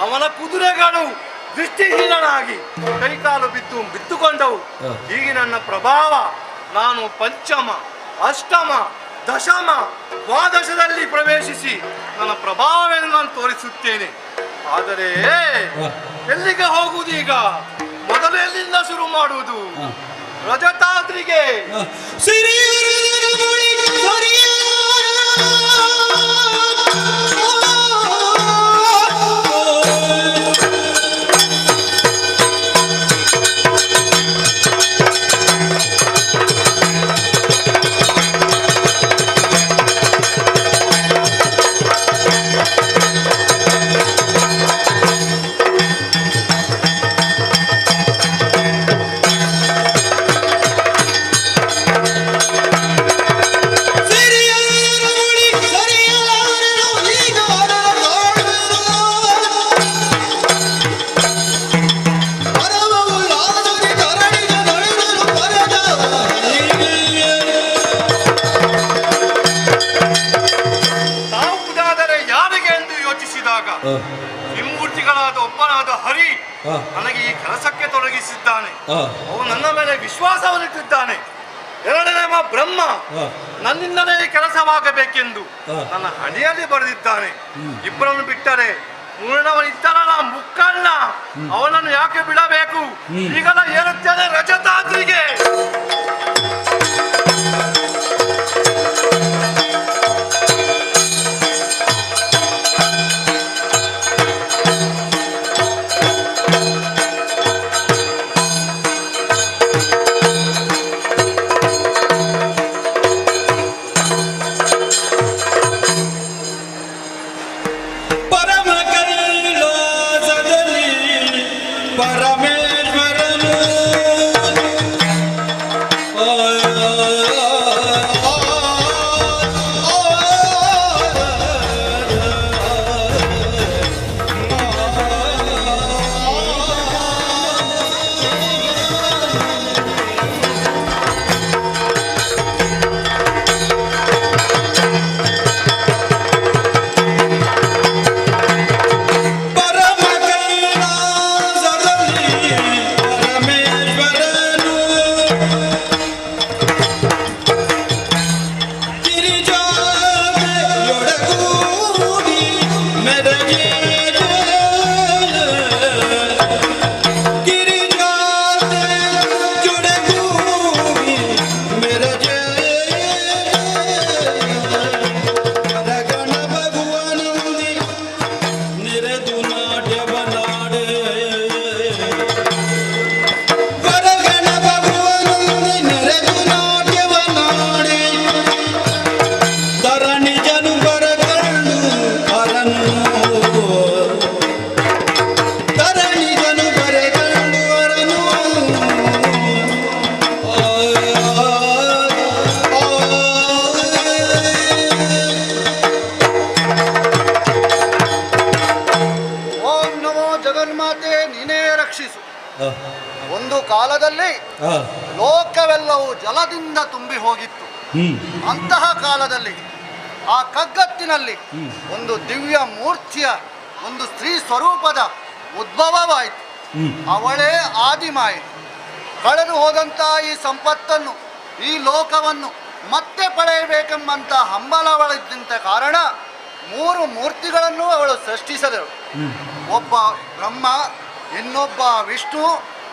ಅವನ ಕುದುರೆಗಳು ದೃಷ್ಟಿಹೀನನಾಗಿ ಕೈಕಾಲು ಬಿತ್ತುಕೊಂಡವು. ಹೀಗೆ ನನ್ನ ಪ್ರಭಾವ ನಾನು ಪಂಚಮ, ಅಷ್ಟಮ, ದಶಮ, ದ್ವಾದಶದಲ್ಲಿ ಪ್ರವೇಶಿಸಿ ನನ್ನ ಪ್ರಭಾವವನ್ನು ನಾನು ತೋರಿಸುತ್ತೇನೆ. ಆದರೆ ಎಲ್ಲಿಗೆ ಹೋಗುವುದೀಗ? ಮೊದಲು ಎಲ್ಲಿಂದ ಶುರು ಮಾಡುವುದು? ರಜತಾದ್ರಿಗೆ ಮೂರ್ತಿಗಳಾದ ಒಬ್ಬನಾದ ಹರಿ ನನಗೆ ಈ ಕೆಲಸಕ್ಕೆ ತೊಡಗಿಸಿದ್ದಾನೆ. ಅವನು ನನ್ನ ಮೇಲೆ ವಿಶ್ವಾಸವನ್ನಿಟ್ಟಿದ್ದಾನೆ. ಎರಡನೇ ಬ್ರಹ್ಮ ನನ್ನಿಂದಲೇ ಈ ಕೆಲಸವಾಗಬೇಕೆಂದು ನನ್ನ ಹಣೆಯಲ್ಲಿ ಬರೆದಿದ್ದಾನೆ. ಇಬ್ಬರನ್ನು ಬಿಟ್ಟರೆ ಮೂರನವನಿದ್ದಾನಲ್ಲ ಮುಕ್ಕಣ್ಣ, ಅವನನ್ನು ಯಾಕೆ ಬಿಡಬೇಕು? ಈಗಲ ಏರುತ್ತೇನೆ ರಜತಾದ್ರಿಗೆ. ಒಂದು ಕಾಲದಲ್ಲಿ ಲೋಕವೆಲ್ಲವೂ ಜಲದಿಂದ ತುಂಬಿ ಹೋಗಿತ್ತು. ಅಂತಹ ಕಾಲದಲ್ಲಿ ಆ ಕಗ್ಗತ್ತಿನಲ್ಲಿ ಒಂದು ದಿವ್ಯ ಮೂರ್ತಿಯ ಒಂದು ಸ್ತ್ರೀ ಸ್ವರೂಪದ ಉದ್ಭವವಾಯಿತು. ಅವಳೇ ಆದಿಮಾಯೆ. ಕಳೆದು ಹೋದಂತಹ ಈ ಸಂಪತ್ತನ್ನು, ಈ ಲೋಕವನ್ನು ಮತ್ತೆ ಪಡೆಯಬೇಕೆಂಬಂತ ಹಂಬಲವಳಿದ್ದಂಥ ಕಾರಣ 3 ಮೂರ್ತಿಗಳನ್ನು ಅವಳು ಸೃಷ್ಟಿಸಿದಳು. ಒಬ್ಬ ಬ್ರಹ್ಮ, ಇನ್ನೊಬ್ಬ ವಿಷ್ಣು,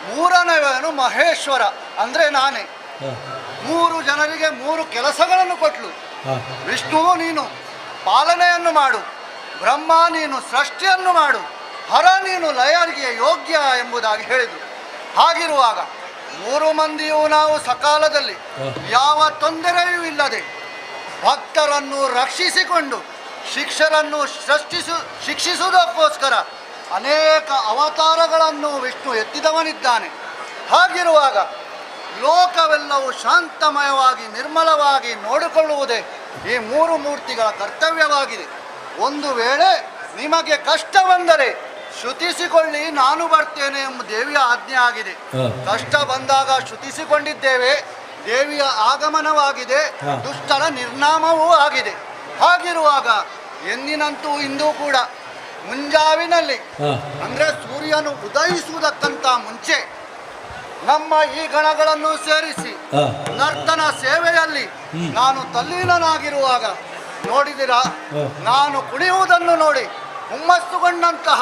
ಮೂರನೆಯವನು ಮಹೇಶ್ವರ ಅಂದರೆ ನಾನೇ. 3 ಜನರಿಗೆ 3 ಕೆಲಸಗಳನ್ನು ಕೊಟ್ಲು. ವಿಷ್ಣು ನೀನು ಪಾಲನೆಯನ್ನು ಮಾಡು, ಬ್ರಹ್ಮ ನೀನು ಸೃಷ್ಟಿಯನ್ನು ಮಾಡು, ಹರ ನೀನು ಲಯರಿಗೆ ಯೋಗ್ಯ ಎಂಬುದಾಗಿ ಹೇಳಿದರು. ಹಾಗಿರುವಾಗ 3 ಮಂದಿಯೂ ನಾವು ಸಕಾಲದಲ್ಲಿ ಯಾವ ತೊಂದರೆಯೂ ಇಲ್ಲದೆ ಭಕ್ತರನ್ನು ರಕ್ಷಿಸಿಕೊಂಡು ಶಿಕ್ಷರನ್ನು ಶಿಕ್ಷಿಸುವುದಕ್ಕೋಸ್ಕರ ಅನೇಕ ಅವತಾರಗಳನ್ನು ವಿಷ್ಣು ಎತ್ತಿದವನಿದ್ದಾನೆ. ಹಾಗಿರುವಾಗ ಲೋಕವೆಲ್ಲವೂ ಶಾಂತಮಯವಾಗಿ ನಿರ್ಮಲವಾಗಿ ನೋಡಿಕೊಳ್ಳುವುದೇ ಈ 3 ಮೂರ್ತಿಗಳ ಕರ್ತವ್ಯವಾಗಿದೆ. ಒಂದು ವೇಳೆ ನಿಮಗೆ ಕಷ್ಟ ಬಂದರೆ ಶ್ರುತಿಸಿಕೊಳ್ಳಿ, ನಾನು ಬರ್ತೇನೆ ಎಂಬ ದೇವಿಯ ಆಜ್ಞೆ ಆಗಿದೆ. ಕಷ್ಟ ಬಂದಾಗ ಶ್ರುತಿಸಿಕೊಂಡಿದ್ದೇವೆ, ದೇವಿಯ ಆಗಮನವಾಗಿದೆ, ದುಷ್ಟರ ನಿರ್ನಾಮವೂ ಆಗಿದೆ. ಹಾಗಿರುವಾಗ ಎಂದಿನಂತೂ ಇಂದೂ ಕೂಡ ಮುಂಜಾವಿನಲ್ಲಿ ಅಂದ್ರೆ ಸೂರ್ಯನು ಉದಯಿಸುವುದಕ್ಕಂತ ಮುಂಚೆ ನಮ್ಮ ಈ ಗಣಗಳನ್ನು ಸೇರಿಸಿ ನರ್ತನ ಸೇವೆಯಲ್ಲಿ ನಾನು ತಲ್ಲೀನನಾಗಿರುವಾಗ ನೋಡಿದಿರಾ, ನಾನು ಕುಣಿಯುವುದನ್ನು ನೋಡಿ ಹುಮ್ಮಸ್ಸುಗೊಂಡಂತಹ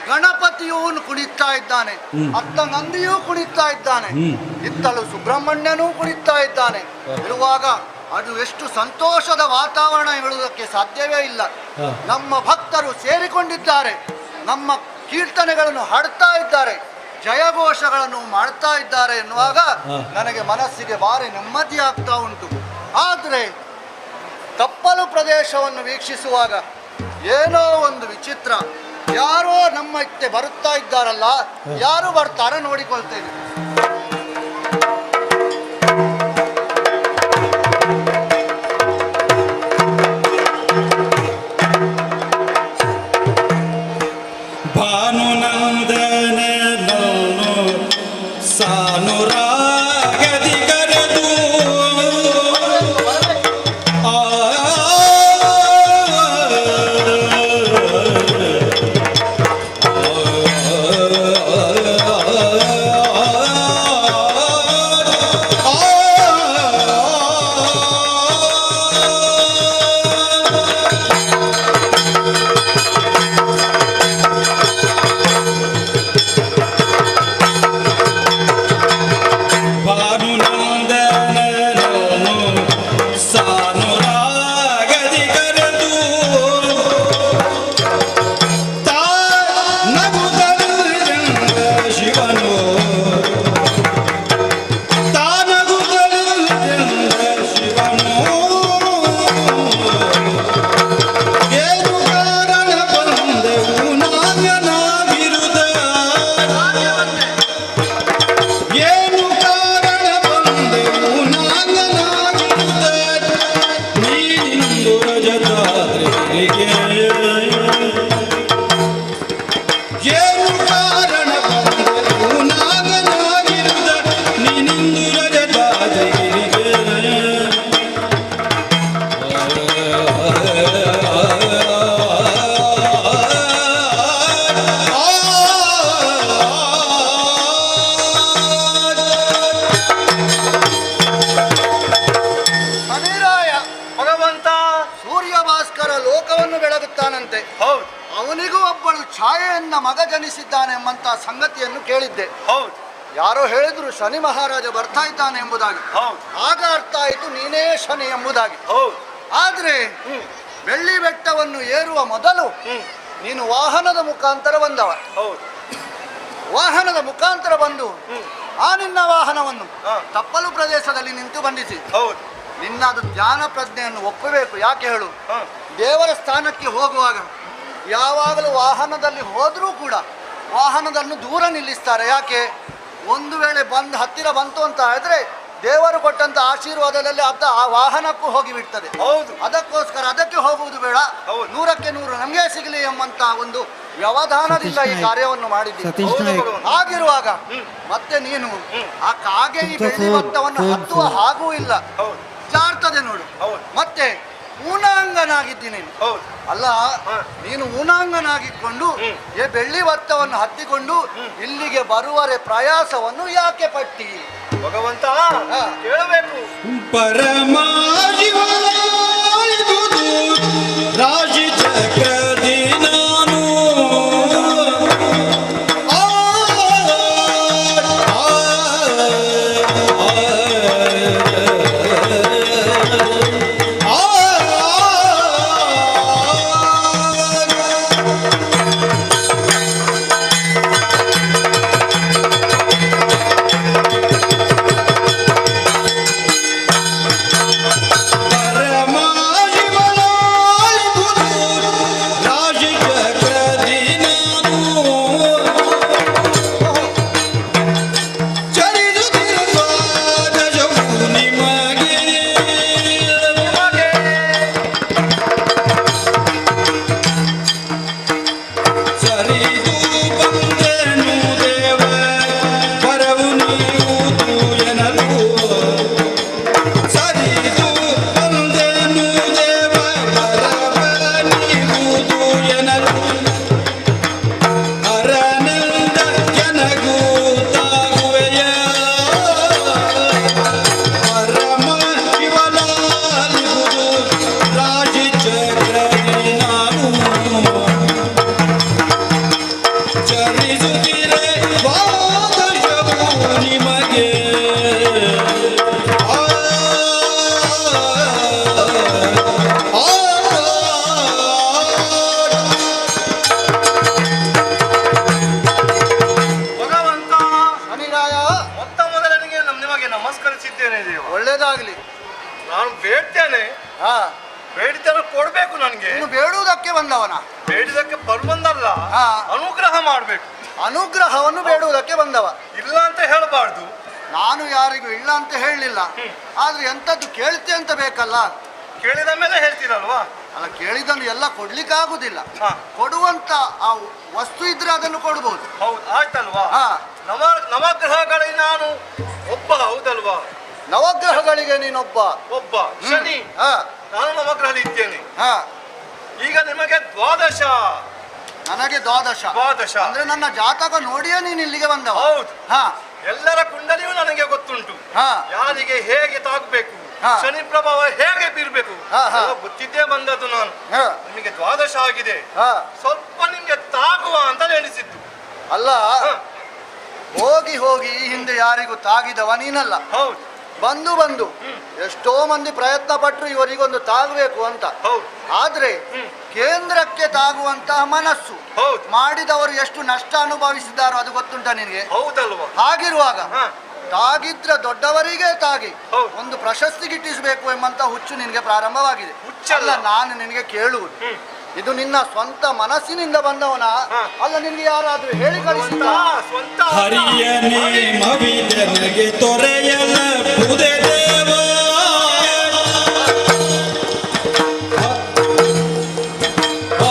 ಗಣಪತಿಯೂ ಕುಣಿತಾ ಇದ್ದಾನೆ, ಅತ್ತ ನಂದಿಯೂ ಕುಣಿತಾ ಇದ್ದಾನೆ, ಇತ್ತಲು ಸುಬ್ರಹ್ಮಣ್ಯನೂ ಕುಣಿತಾ ಇದ್ದಾನೆ. ಇರುವಾಗ ಅದು ಎಷ್ಟು ಸಂತೋಷದ ವಾತಾವರಣ ಹೇಳುವುದಕ್ಕೆ ಸಾಧ್ಯವೇ ಇಲ್ಲ. ನಮ್ಮ ಭಕ್ತರು ಸೇರಿಕೊಂಡಿದ್ದಾರೆ, ನಮ್ಮ ಕೀರ್ತನೆಗಳನ್ನು ಹಾಡ್ತಾ ಇದ್ದಾರೆ, ಜಯಘೋಷಗಳನ್ನು ಮಾಡ್ತಾ ಇದ್ದಾರೆ ಎನ್ನುವಾಗ ನನಗೆ ಮನಸ್ಸಿಗೆ ಭಾರಿ ನೆಮ್ಮದಿ ಆಗ್ತಾ ಉಂಟು. ಆದರೆ ತಪ್ಪಲು ಪ್ರದೇಶವನ್ನು ವೀಕ್ಷಿಸುವಾಗ ಏನೋ ಒಂದು ವಿಚಿತ್ರ, ಯಾರೋ ನಮ್ಮ ಇತ್ತೆ ಬರುತ್ತಾ ಇದ್ದಾರಲ್ಲ, ಯಾರು ಬರ್ತಾರೆ ನೋಡಿಕೊಳ್ತೇನೆ. ಏನು ಕಾರಣ ಬಂದರೂ ನಾಗನಾಗಿರುವುದ ನೀನಿಂದು ರಜತಾದಗಿರಿಗೆ ಭಗವಂತ ಸೂರ್ಯ ಭಾಸ್ಕರ ಲೋಕವನ್ನು ಬೆಳಗುತ್ತಾನಂತೆ. ಹೌದು. ಅವನಿಗೂ ಒಬ್ಬಳು ಛಾಯೆಯನ್ನ ಮಗ ಜನಿಸಿದ್ದಾನೆ ಎಂಬಂತ ಸಂಗತಿಯನ್ನು ಕೇಳಿದ್ದೆ. ಹೌದು. ಯಾರೋ ಹೇಳಿದ್ರು ಶನಿ ಮಹಾರಾಜ ಬರ್ತಾ ಇದ್ದಾನೆ ಎಂಬುದಾಗಿ. ಆಗ ಅರ್ಥ ಆಯಿತು ನೀನೇ ಶನಿ ಎಂಬುದಾಗಿ. ಆದ್ರೆ ಬೆಳ್ಳಿ ಬೆಟ್ಟವನ್ನು ಏರುವ ಮೊದಲು ನೀನು ವಾಹನದ ಮುಖಾಂತರ ಬಂದವ. ವಾಹನದ ಮುಖಾಂತರ ಬಂದು ಆ ನಿನ್ನ ವಾಹನವನ್ನು ತಪ್ಪಲು ಪ್ರದೇಶದಲ್ಲಿ ನಿಂತು ಬಂಧಿಸಿ. ನಿನ್ನದು ಜ್ಞಾನ ಪ್ರಜ್ಞೆಯನ್ನು ಒಪ್ಪಬೇಕು. ಯಾಕೆ ಹೇಳು? ದೇವರ ಸ್ಥಾನಕ್ಕೆ ಹೋಗುವಾಗ ಯಾವಾಗಲೂ ವಾಹನದಲ್ಲಿ ಹೋದರೂ ಕೂಡ ವಾಹನದನ್ನು ದೂರ ನಿಲ್ಲಿಸ್ತಾರೆ. ಯಾಕೆ? ಒಂದು ವೇಳೆ ಹತ್ತಿರ ಬಂತು ಅಂತ ಹೇಳಿದ್ರೆ ದೇವರು ಕೊಟ್ಟಂತ ಆಶೀರ್ವಾದದಲ್ಲಿ ಅರ್ಧ ಆ ವಾಹನಕ್ಕೂ ಹೋಗಿಬಿಡ್ತದೆ. ಹೌದು. ಅದಕ್ಕೋಸ್ಕರ ಅದಕ್ಕೆ ಹೋಗುವುದು ಬೇಡ, 100ಕ್ಕೆ 100 ನಮಗೆ ಸಿಗಲಿ ಎಂಬಂತ ಒಂದು ವ್ಯವಧಾನದಿಂದ ಈ ಕಾರ್ಯವನ್ನು ಮಾಡಿದ್ದೀವಿ. ಹಾಗಿರುವಾಗ ಮತ್ತೆ ನೀನು ಆ ಕಾಗೆ ಈ ಬೆಳ್ಳಿ ಭತ್ತವನ್ನು ಹತ್ತುವ ಹಾಗೂ ಇಲ್ಲ, ಜಾರ್ತದೆ ನೋಡು. ಮತ್ತೆ ಊನಾಂಗನಾಗಿದ್ದೀನಿ. ಅಲ್ಲ, ನೀನು ಊನಾಂಗನಾಗಿಕೊಂಡು ಈ ಬೆಳ್ಳಿ ಭತ್ತವನ್ನು ಹತ್ತಿಕೊಂಡು ಇಲ್ಲಿಗೆ ಬರುವರೆ ಪ್ರಯಾಸವನ್ನು ಯಾಕೆ ಪಟ್ಟಿ? ಭಗವಂತ ಕೇಳಬೇಕು. ಪರಮಾಜಿವನಾಳಿದುದು ರಾಜಿ ಚಕ್ರದಿ ನಾನು ಒಳ್ಳೇದಾಗ್ಲಿ. ನಾನು ಬೇಡ್ತೇನೆ. ಬೇಡಿದ್ದನ್ನು ಕೊಡ್ಬೇಕು ನನಗೆ. ನೀನು ಬೇಡುವುದಕ್ಕೆ ಬಂದವನ? ಬೇಡಿದಕ್ಕೆ ಬರುವಂದಲ್ಲ, ಅನುಗ್ರಹ ಮಾಡ್ಬೇಕು. ಅನುಗ್ರಹವನ್ನು ಬೇಡುವುದಕ್ಕೆ ಬಂದವ. ಇಲ್ಲ ಅಂತ ಹೇಳಬಾರ್ದು. ನಾನು ಯಾರಿಗೂ ಇಲ್ಲ ಅಂತ ಹೇಳಲಿಲ್ಲ. ಆದ್ರೆ ಎಂತದ್ದು ಕೇಳ್ತೆ ಅಂತ ಬೇಕಲ್ಲ. ಕೇಳಿದ ಮೇಲೆ ಹೇಳ್ತೀರಲ್ವಾ? ಅಲ್ಲ, ಕೇಳಿದನ್ನು ಎಲ್ಲ ಕೊಡ್ಲಿಕ್ಕೆ ಆಗುದಿಲ್ಲ. ಕೊಡುವಂತ ಆ ವಸ್ತು ಇದ್ರೆ ಅದನ್ನು ಕೊಡ್ಬೋದು. ಹೌದು, ಆಯ್ತಲ್ವಾ? ನವಗ್ರಹಗಳಿಗೆ ನಾನು ಒಬ್ಬ, ಹೌದಲ್ವಾ? ನವಗ್ರಹಗಳಿಗೆ ನೀನೊಬ್ಬ. ಒಬ್ಬ ಶನಿ. ನಾನು ನವಗ್ರಹದಲ್ಲಿ ಇದ್ದೇನೆ. ಈಗ ನಿಮಗೆ ದ್ವಾದಶ, ನನಗೆ ದ್ವಾದಶ. ಅಂದ್ರೆ ನನ್ನ ಜಾತಕ ನೋಡಿಯೇ ನೀನು ಇಲ್ಲಿಗೆ ಬಂದವ. ಹೌದು. ಎಲ್ಲರ ಕುಂಡಲಿಯೂ ನನಗೆ ಗೊತ್ತುಂಟು. ಯಾರಿಗೆ ಹೇಗೆ ತಾಗಬೇಕು, ಶನಿ ಪ್ರಭಾವ ಹೇಗೆ ಬೀರ್ಬೇಕು ಗೊತ್ತಿದ್ದೇ ಬಂದದ್ದು ನಾನು. ನಿಮಗೆ ದ್ವಾದಶ ಆಗಿದೆ, ಸ್ವಲ್ಪ ನಿಮ್ಗೆ ತಾಗುವ ಅಂತ ಎಣಿಸಿದ್ದು. ಅಲ್ಲ, ಹೋಗಿ ಹೋಗಿ ಈ ಹಿಂದೆ ಯಾರಿಗೂ ತಾಗಿದವ ನೀನಲ್ಲ. ಹೌದು. ಬಂದು ಎಷ್ಟೋ ಮಂದಿ ಪ್ರಯತ್ನ ಪಟ್ಟರು ಇವರಿಗೊಂದು ತಾಗಬೇಕು ಅಂತ. ಆದ್ರೆ ಕೇಂದ್ರಕ್ಕೆ ತಾಗುವಂತಹ ಮನಸ್ಸು ಮಾಡಿದವರು ಎಷ್ಟು ನಷ್ಟ ಅನುಭವಿಸಿದಾರೋ ಅದು ಗೊತ್ತುಂಟ ನಿನಗೆ? ಹೌದಲ್ವಾ? ಹಾಗಿರುವಾಗ ತಾಗಿದ್ರ ದೊಡ್ಡವರಿಗೆ ತಾಗಿ ಒಂದು ಪ್ರಶಸ್ತಿ ಗಿಟ್ಟಿಸಬೇಕು ಎಂಬಂತ ಹುಚ್ಚು ನಿನಗೆ ಪ್ರಾರಂಭವಾಗಿದೆ. ಹುಚ್ಚಲ್ಲ, ನಾನು ನಿನಗೆ ಕೇಳುವುದು, ಇದು ನಿನ್ನ ಸ್ವಂತ ಮನಸ್ಸಿನಿಂದ ಬಂದವನ ಅಲ್ಲ ನಿನ್ಗೆ ಯಾರಾದ್ರೂ ಹೇಳಿ ಕಳಿಸಿದ? ಹರಿಯನೇ ಮವಿದನಿಗೆ ತೊರೆಯಲ ಬುದೆ ದೇವ ಆ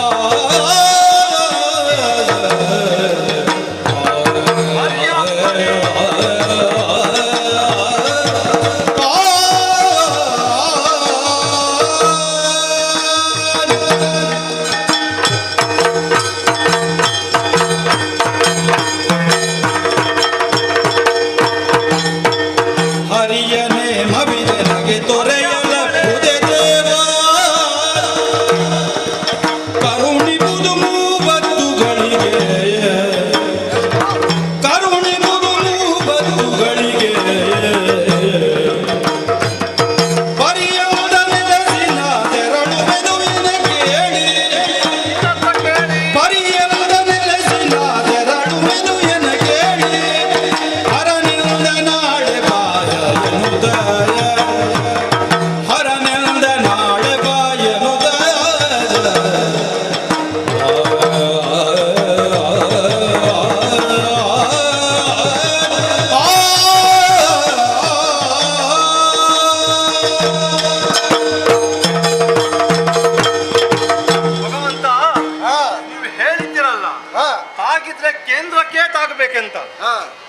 ಆಗ್ಬೇಕೆಂತ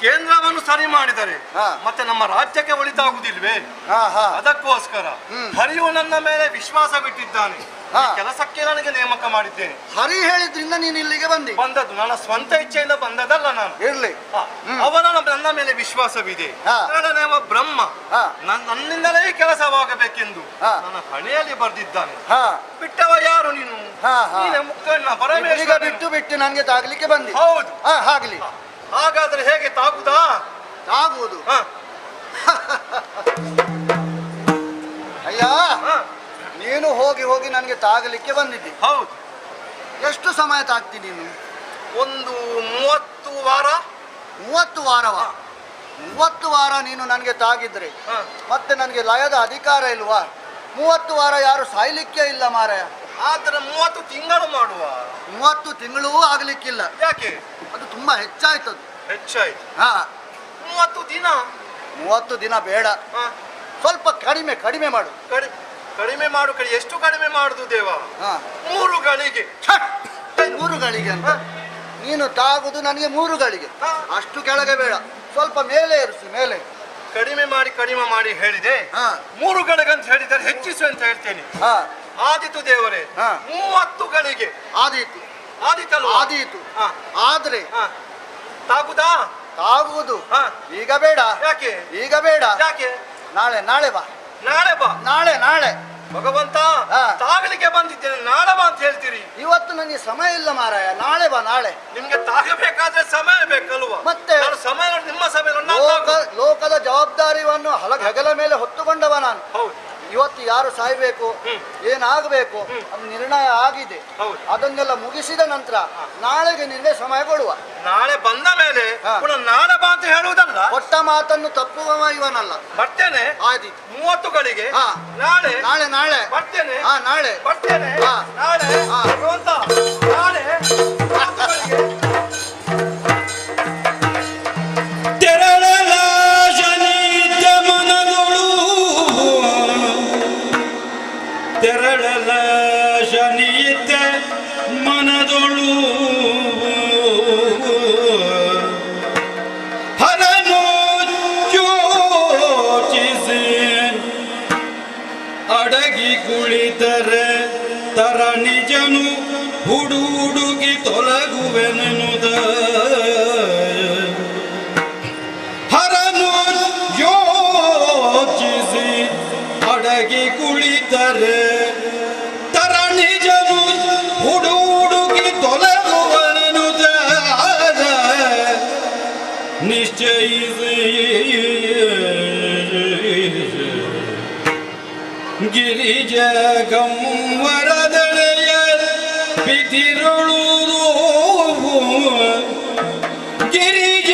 ಕೇಂದ್ರವನ್ನು ಸರಿ ಮಾಡಿದರೆ ಮತ್ತೆ ನಮ್ಮ ರಾಜ್ಯಕ್ಕೆ ಒಳಿತಾಗುದಿಲ್ವೇ? ಅದಕ್ಕೋಸ್ಕರ ಹರಿಯು ನನ್ನ ಮೇಲೆ ವಿಶ್ವಾಸ ಬಿಟ್ಟಿದ್ದಾನೆ. ಈ ಕೆಲಸಕ್ಕೆ ನನಗೆ ನೇಮಕ ಮಾಡಿದ್ದೇನೆ. ಹರಿ ಹೇಳಿದ್ರಿಂದ ನೀನು ಇಲ್ಲಿಗೆ ಬಂದದ್ದು ನನ್ನ ಸ್ವಂತ ಇಚ್ಛೆಯಿಂದ ಬಂದದಲ್ಲ. ನಾನು ಇರ್ಲಿ, ಅವನ ನನ್ನ ಮೇಲೆ ವಿಶ್ವಾಸವಿದೆ. ನಾನೇವ ಬ್ರಹ್ಮ, ನನ್ನಿಂದಲೇ ಕೆಲಸವಾಗಬೇಕೆಂದು ನನ್ನ ಹಣೆಯಲ್ಲಿ ಬರೆದಿದ್ದಾನೆ. ಬಿಟ್ಟವ ಯಾರು ನೀನು? ಮುಕ್ಕಣ್ಣ ಪರಮೇಶ್ವರ. ಬಿಟ್ಟು ನನಗೆ ತಾಗಲಿಕ್ಕೆ ಬಂದಿ. ಹೌದು, ಆಗ್ಲಿ. ಹಾಗಾದ್ರೆ ಹೇಗೆ ತಾಗುದಾ? ತಾಗುವುದು. ಅಯ್ಯ, ನೀನು ಹೋಗಿ ಹೋಗಿ ನನಗೆ ತಾಗಲಿಕ್ಕೆ ಬಂದಿದ್ದಿ. ಹೌದು. ಎಷ್ಟು ಸಮಯ ತಾಗ್ತಿ ನೀನು? ಒಂದು 30 ವಾರ. 30 ವಾರವ? 30 ವಾರ ನೀನು ನನಗೆ ತಾಗಿದ್ರೆ ಮತ್ತೆ ನನಗೆ ಲಯದ ಅಧಿಕಾರ ಇಲ್ವಾ? 30 ವಾರ ಯಾರು ಸಾಯ್ಲಿಕ್ಕೆ ಇಲ್ಲ ಮಾರಾಯ. ಆದ್ರೆ 30 ತಿಂಗಳು ಮಾಡುವ. 30 ತಿಂಗಳೂ ಆಗ್ಲಿಕ್ಕಿಲ್ಲ. ಯಾಕೆ? ಅದು ತುಂಬಾ ಹೆಚ್ಚಾಯ್ತದು. ಹೆಚ್ಚಾಯ್ತು. 30 ದಿನ. 30 ದಿನ ಬೇಡ, ಸ್ವಲ್ಪ ಕಡಿಮೆ ಮಾಡು. ಕಡಿಮೆ ಮಾಡು. ಎಷ್ಟು ಕಡಿಮೆ ಮಾಡುದು ದೇವ? 3 ಗಳಿಗೆ. 3 ಗಳಿಗೆ ಅಂತ? ನೀನು ತಾಗುದು ನನಗೆ 3 ಗಳಿಗೆ. ಅಷ್ಟು ಕೆಳಗೆ ಬೇಡ, ಸ್ವಲ್ಪ ಮೇಲೆ ಇರಿಸು. ಮೇಲೆ ಕಡಿಮೆ ಮಾಡಿ ಹೇಳಿದೆ. 3 ಗಳಿಗೆ ಅಂತ ಹೇಳಿದರೆ ಹೆಚ್ಚಿಸು ಅಂತ ಹೇಳ್ತೇನೆ. ಆದಿತು ದೇವರೇ, 30 ಗಳಿಗೆ. ಆದಿತಲ್ವ? ಆದೀತು. ಆದ್ರೆ ತಾಗುದಾ? ತಾಗುವುದು. ಈಗ ಬೇಡ. ಯಾಕೆ? ಈಗ ಬೇಡ. ಯಾಕೆ? ನಾಳೆ ಬಾ. ನಾಳೆ ಭಗವಂತ, ತಾಗಲಿಕ್ಕೆ ಬಂದಿದ್ದೇನೆ, ನಾಳೆ ಬಾ ಅಂತ ಹೇಳ್ತೀರಿ? ಇವತ್ತು ನನಗೆ ಸಮಯ ಇಲ್ಲ ಮಾರಾಯ. ನಾಳೆ ಬಾ. ನಾಳೆ ನಿಮ್ಗೆ ತಾಗಬೇಕಾದ್ರೆ ಸಮಯ ಬೇಕಲ್ವಾ? ಮತ್ತೆ ಸಮಯ ನಿಮ್ಮ ಸಮಯ. ಲೋಕದ ಜವಾಬ್ದಾರಿಯನ್ನು ಹೆಗಲ ಮೇಲೆ ಹೊತ್ತುಕೊಂಡವ ನಾನು. ಹೌದು. ಇವತ್ತು ಯಾರು ಸಾಯ್ಬೇಕು, ಏನಾಗಬೇಕು ಅದು ನಿರ್ಣಯ ಆಗಿದೆ. ಅದನ್ನೆಲ್ಲ ಮುಗಿಸಿದ ನಂತರ ನಾಳೆಗೆ ನಿನ್ನೆ ಸಮಯ ಕೊಡುವ. ನಾಳೆ ಬಂದ ಮೇಲೆ ನಾಳೆ ಬಾ ಅಂತ ಹೇಳುವುದಲ್ಲ. ಕೊಟ್ಟ ಮಾತನ್ನು ತಪ್ಪುವವ ಇವನಲ್ಲ. ಬರ್ತೇನೆ. ಆಯ್ತು. 30 ಗಳಿಗೆ. ನಾಳೆ ಬರ್ತೇನೆ. ನಾಳೆ ಬರ್ತೇನೆ. ನಾಳೆ ಭಗವಂತ, ನಾಳೆ 30 ಗಳಿಗೆ. ತೆರಳಲ ಶನಿಯಿತ ಮನದೊಳು ಹರನು ಯೋಚಿಸಿ ಅಡಗಿ ಕುಳಿತರೆ ತರಣಿಜನು ಹುಡುಗಿ ತೊಲಗುವೆನುದ. ಹರನು ಯೋಚಿಸಿ ಅಡಗಿ ಕುಳಿತರೆ ತರಣಿಜನು ಹುಡುಗಿ ತೊಲಗುವನುದ. ನಿಶ್ಚಯಿಸಿ ಗಿರಿಜ ಗಂವರದಳೆಯ ಬಿದಿರುಳುವುದು. ಗಿರಿಜ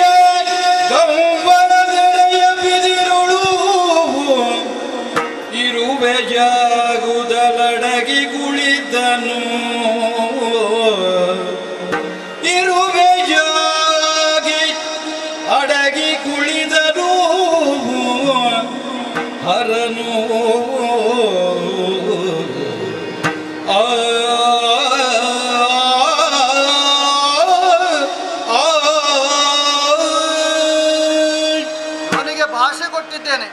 ಗಂವರದಳೆಯ ಬಿದಿರುಳು ಇರುವೆ ಜಾಗುದಲಡಗಿ ಕುಳಿತನು. ಇರುವೆ ಜಾಗಿ ಅಡಗಿ ಕುಳಿದನು. ಹರನು ಅವನಿಗೆ ಭಾಷೆ ಕೊಟ್ಟಿದ್ದೇನೆ,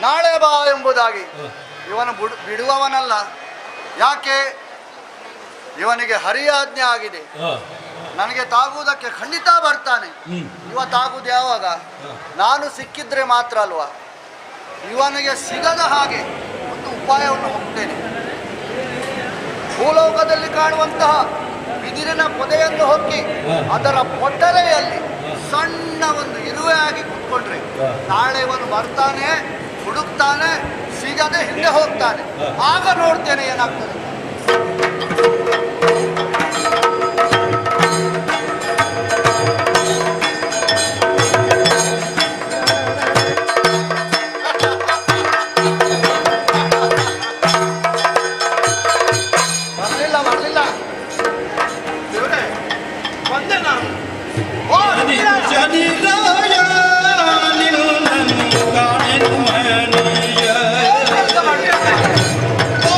ನಾಳೆ ಬಾ ಎಂಬುದಾಗಿ. ಇವನು ಬಿಡುವವನಲ್ಲ. ಯಾಕೆ? ಇವನಿಗೆ ಹರಿಯ ಆಜ್ಞೆ ಆಗಿದೆ. ನನಗೆ ತಾಗುವುದಕ್ಕೆ ಖಂಡಿತ ಬರ್ತಾನೆ. ತಾಗುವುದು ಯಾವಾಗ? ನಾನು ಸಿಕ್ಕಿದ್ರೆ ಮಾತ್ರ ಅಲ್ವಾ. ಇವನಿಗೆ ಸಿಗದ ಹಾಗೆ ಒಂದು ಉಪಾಯವನ್ನು ಹೋಗ್ತೇನೆ. ಭೂಲೋಕದಲ್ಲಿ ಕಾಣುವಂತಹ ಬಿದಿರಿನ ಪೊದೆಯನ್ನು ಹೊಕ್ಕಿ ಅದರ ಪೊಟ್ಟರೆಯಲ್ಲಿ ಸಣ್ಣ ಒಂದು ಇರುವೆ ಆಗಿ ಕೂತ್ಕೊಂಡ್ರೆ ನಾಳೆ ಇವನು ಬರ್ತಾನೆ, ಹುಡುಕ್ತಾನೆ, ಸಿಗದೆ ಹಿಂದೆ ಹೋಗ್ತಾನೆ. ಆಗ ನೋಡ್ತೇನೆ ಏನಾಗ್ತದೆ. ಬರ್ಲಿಲ್ಲ ದೇವರೇ, ಬಂದೆ ನಾನು. ಶನಿರಾಯ ನಿನ್ನನ್ನು ಕಾಣೆನು ಮನೆಯ. ಓ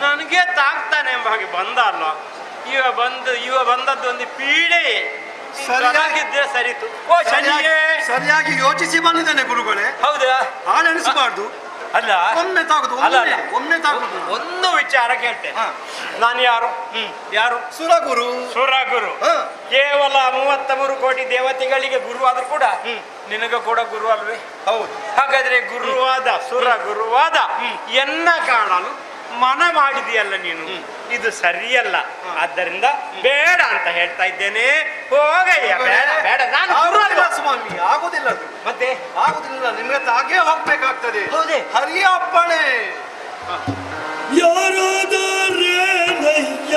ನನಗೆ ತಾಗ್ತಾನೆ ಎಂಬ ಹಾಗೆ ಬಂದ ಅಲ್ವಾ. ಇವ ಬಂದದ್ದು ಒಂದು ಪೀಡೆ ಸರಿಯಾಗಿದ್ರೆ ಸರಿತು. ಓ ಶನಿಯೇ, ಸರಿಯಾಗಿ ಯೋಚಿಸಿ ಬಂದಿದ್ದಾನೆ ಗುರುಗಳೇ. ಹೌದಾ? ಹಾಳೆಣಿಸಬಾರ್ದು. ಅಲ್ಲ ಒಮ್ಮೆ ತಾಗುದು, ಒಮ್ಮೆ ತಾಗುದು. ಒಂದು ವಿಚಾರ ಕೇಳ್ತೇನೆ. ನಾನು ಯಾರು? ಯಾರು? ಸುರಗುರು. ಸುರಗುರು ಕೇವಲ 33 ಕೋಟಿ ದೇವತೆಗಳಿಗೆ ಗುರುವಾದ್ರೂ ಕೂಡ ನಿನಗ ಕೂಡ ಗುರು ಅಲ್ವೇ? ಹೌದು. ಹಾಗಾದ್ರೆ ಗುರುವಾದ ಸುರ ಗುರುವಾದ ಎನ್ನ ಕಾಣಲು ಮನ ಮಾಡಿದೆಯಲ್ಲ ನೀನು, ಇದು ಸರಿಯಲ್ಲ. ಆದ್ದರಿಂದ ಬೇಡ ಅಂತ ಹೇಳ್ತಾ ಇದ್ದೇನೆ. ಹೋಗಯ್ಯ, ಬೇಡ ಬೇಡ. ನಾನು ಗುರು ಅಲ್ವಾ ಸ್ವಾಮಿ? ಆಗುದಿಲ್ಲ ಅದು. ಮತ್ತೆ ಆಗುದಿಲ್ಲ, ನಿಮ್ಗೆ ತಾಗೇ ಹೋಗ್ಬೇಕಾಗ್ತದೆ. ಹೌದೇ? ಹರಿಯ ಅಪ್ಪಣೆ. ಯಾರಾದರೇನಯ್ಯ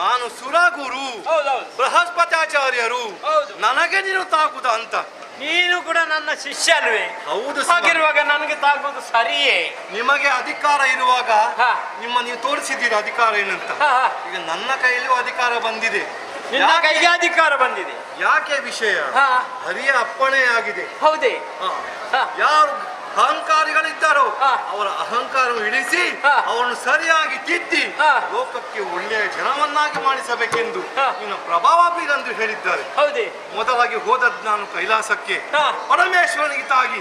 ನಾನು ಬೃಹಸ್ಪತ್ಯಾಚಾರ್ಯರು ನನಗೆ ನೀನು ತಾಗುದ ಅಂತ. ನೀನು ಕೂಡ ನನ್ನ ಶಿಷ್ಯ ಅಲ್ವೇ? ಹೌದು. ಹಾಗಿರುವಾಗ ನನಗೆ ತಾಗುವುದು ಸರಿಯೇ? ನಿಮಗೆ ಅಧಿಕಾರ ಇರುವಾಗ ನೀವು ತೋರಿಸಿದ್ದೀರ ಅಧಿಕಾರ ಏನಂತ. ಈಗ ನನ್ನ ಕೈಯಲ್ಲೂ ಅಧಿಕಾರ ಬಂದಿದೆ. ನಿನ್ನ ಕೈಗೆ ಅಧಿಕಾರ ಬಂದಿದೆ. ಯಾಕೆ ವಿಷಯ? ಹರಿಯ ಅಪ್ಪಣೆ ಆಗಿದೆ. ಹೌದೇ? ಯಾರು ಅಹಂಕಾರಿಗಳಿದ್ದಾರೋ ಅವರ ಅಹಂಕಾರ ಇಳಿಸಿ ಅವರನ್ನು ಸರಿಯಾಗಿ ತಿದ್ದಿ ಲೋಕಕ್ಕೆ ಒಳ್ಳೆಯ ಜನವನ್ನಾಗಿ ಮಾಡಿಸಬೇಕೆಂದು ನಿನ್ನ ಪ್ರಭಾವ ಬೀರಂದು ಹೇಳಿದ್ದಾರೆ. ಹೌದೇ? ಮೊದಲಾಗಿ ಹೋದದ್ದು ನಾನು ಕೈಲಾಸಕ್ಕೆ ಪರಮೇಶ್ವರನಿಗೆ ತಾಗಿ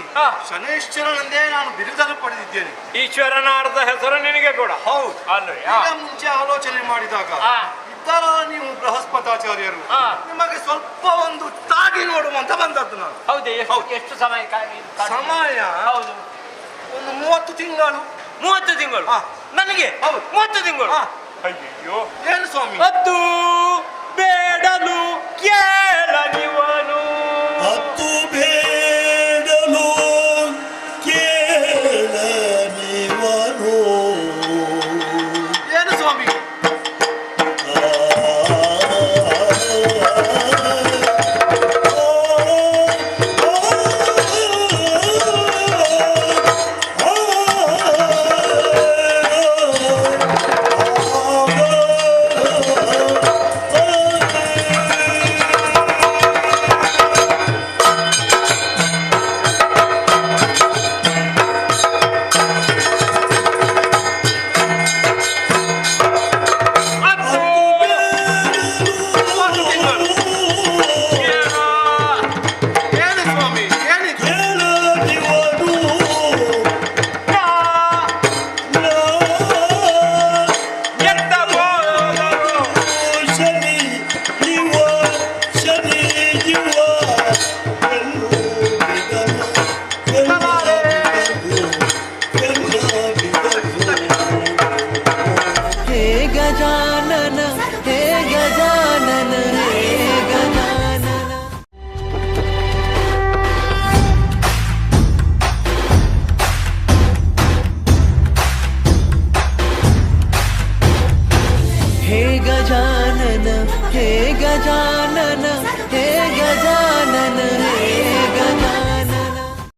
ಶನೇಶ್ವರನೆಂದೇ ನಾನು ಬಿರುದನ್ನು ಪಡೆದಿದ್ದೇನೆ. ಈಶ್ವರನ ಅರ್ಧ ಹೆಸರು ನಿನಗೆ ಕೂಡ ಹೌದು. ಅಲ್ವೇ? ಮುಂಚೆ ಆಲೋಚನೆ ಮಾಡಿದಾಗ ನೀವು ಬೃಹಸ್ಪತಾಚಾರ್ಯರು ನಿಮಗೆ ಸ್ವಲ್ಪ ಒಂದು ತಾಗಿ ನೋಡುವಂತ ಬಂದದ್ದು ನಾನು. ಹೌದೇ? ಎಷ್ಟು ಸಮಯ? ಸಮಯ ಹೌದು, ಒಂದು 30 ತಿಂಗಳು. 30 ತಿಂಗಳು ನನಗೆ? 30 ತಿಂಗಳು. ಅಯ್ಯೋ, ಏನು ಸ್ವಾಮಿ? ಅದು ಬೇಡಲು ಕೇಳನಿವನು, ಅದು ಬೇಡಲು ಕೇಳನಿವನು. ಏನು ಸ್ವಾಮಿ? हे गजानन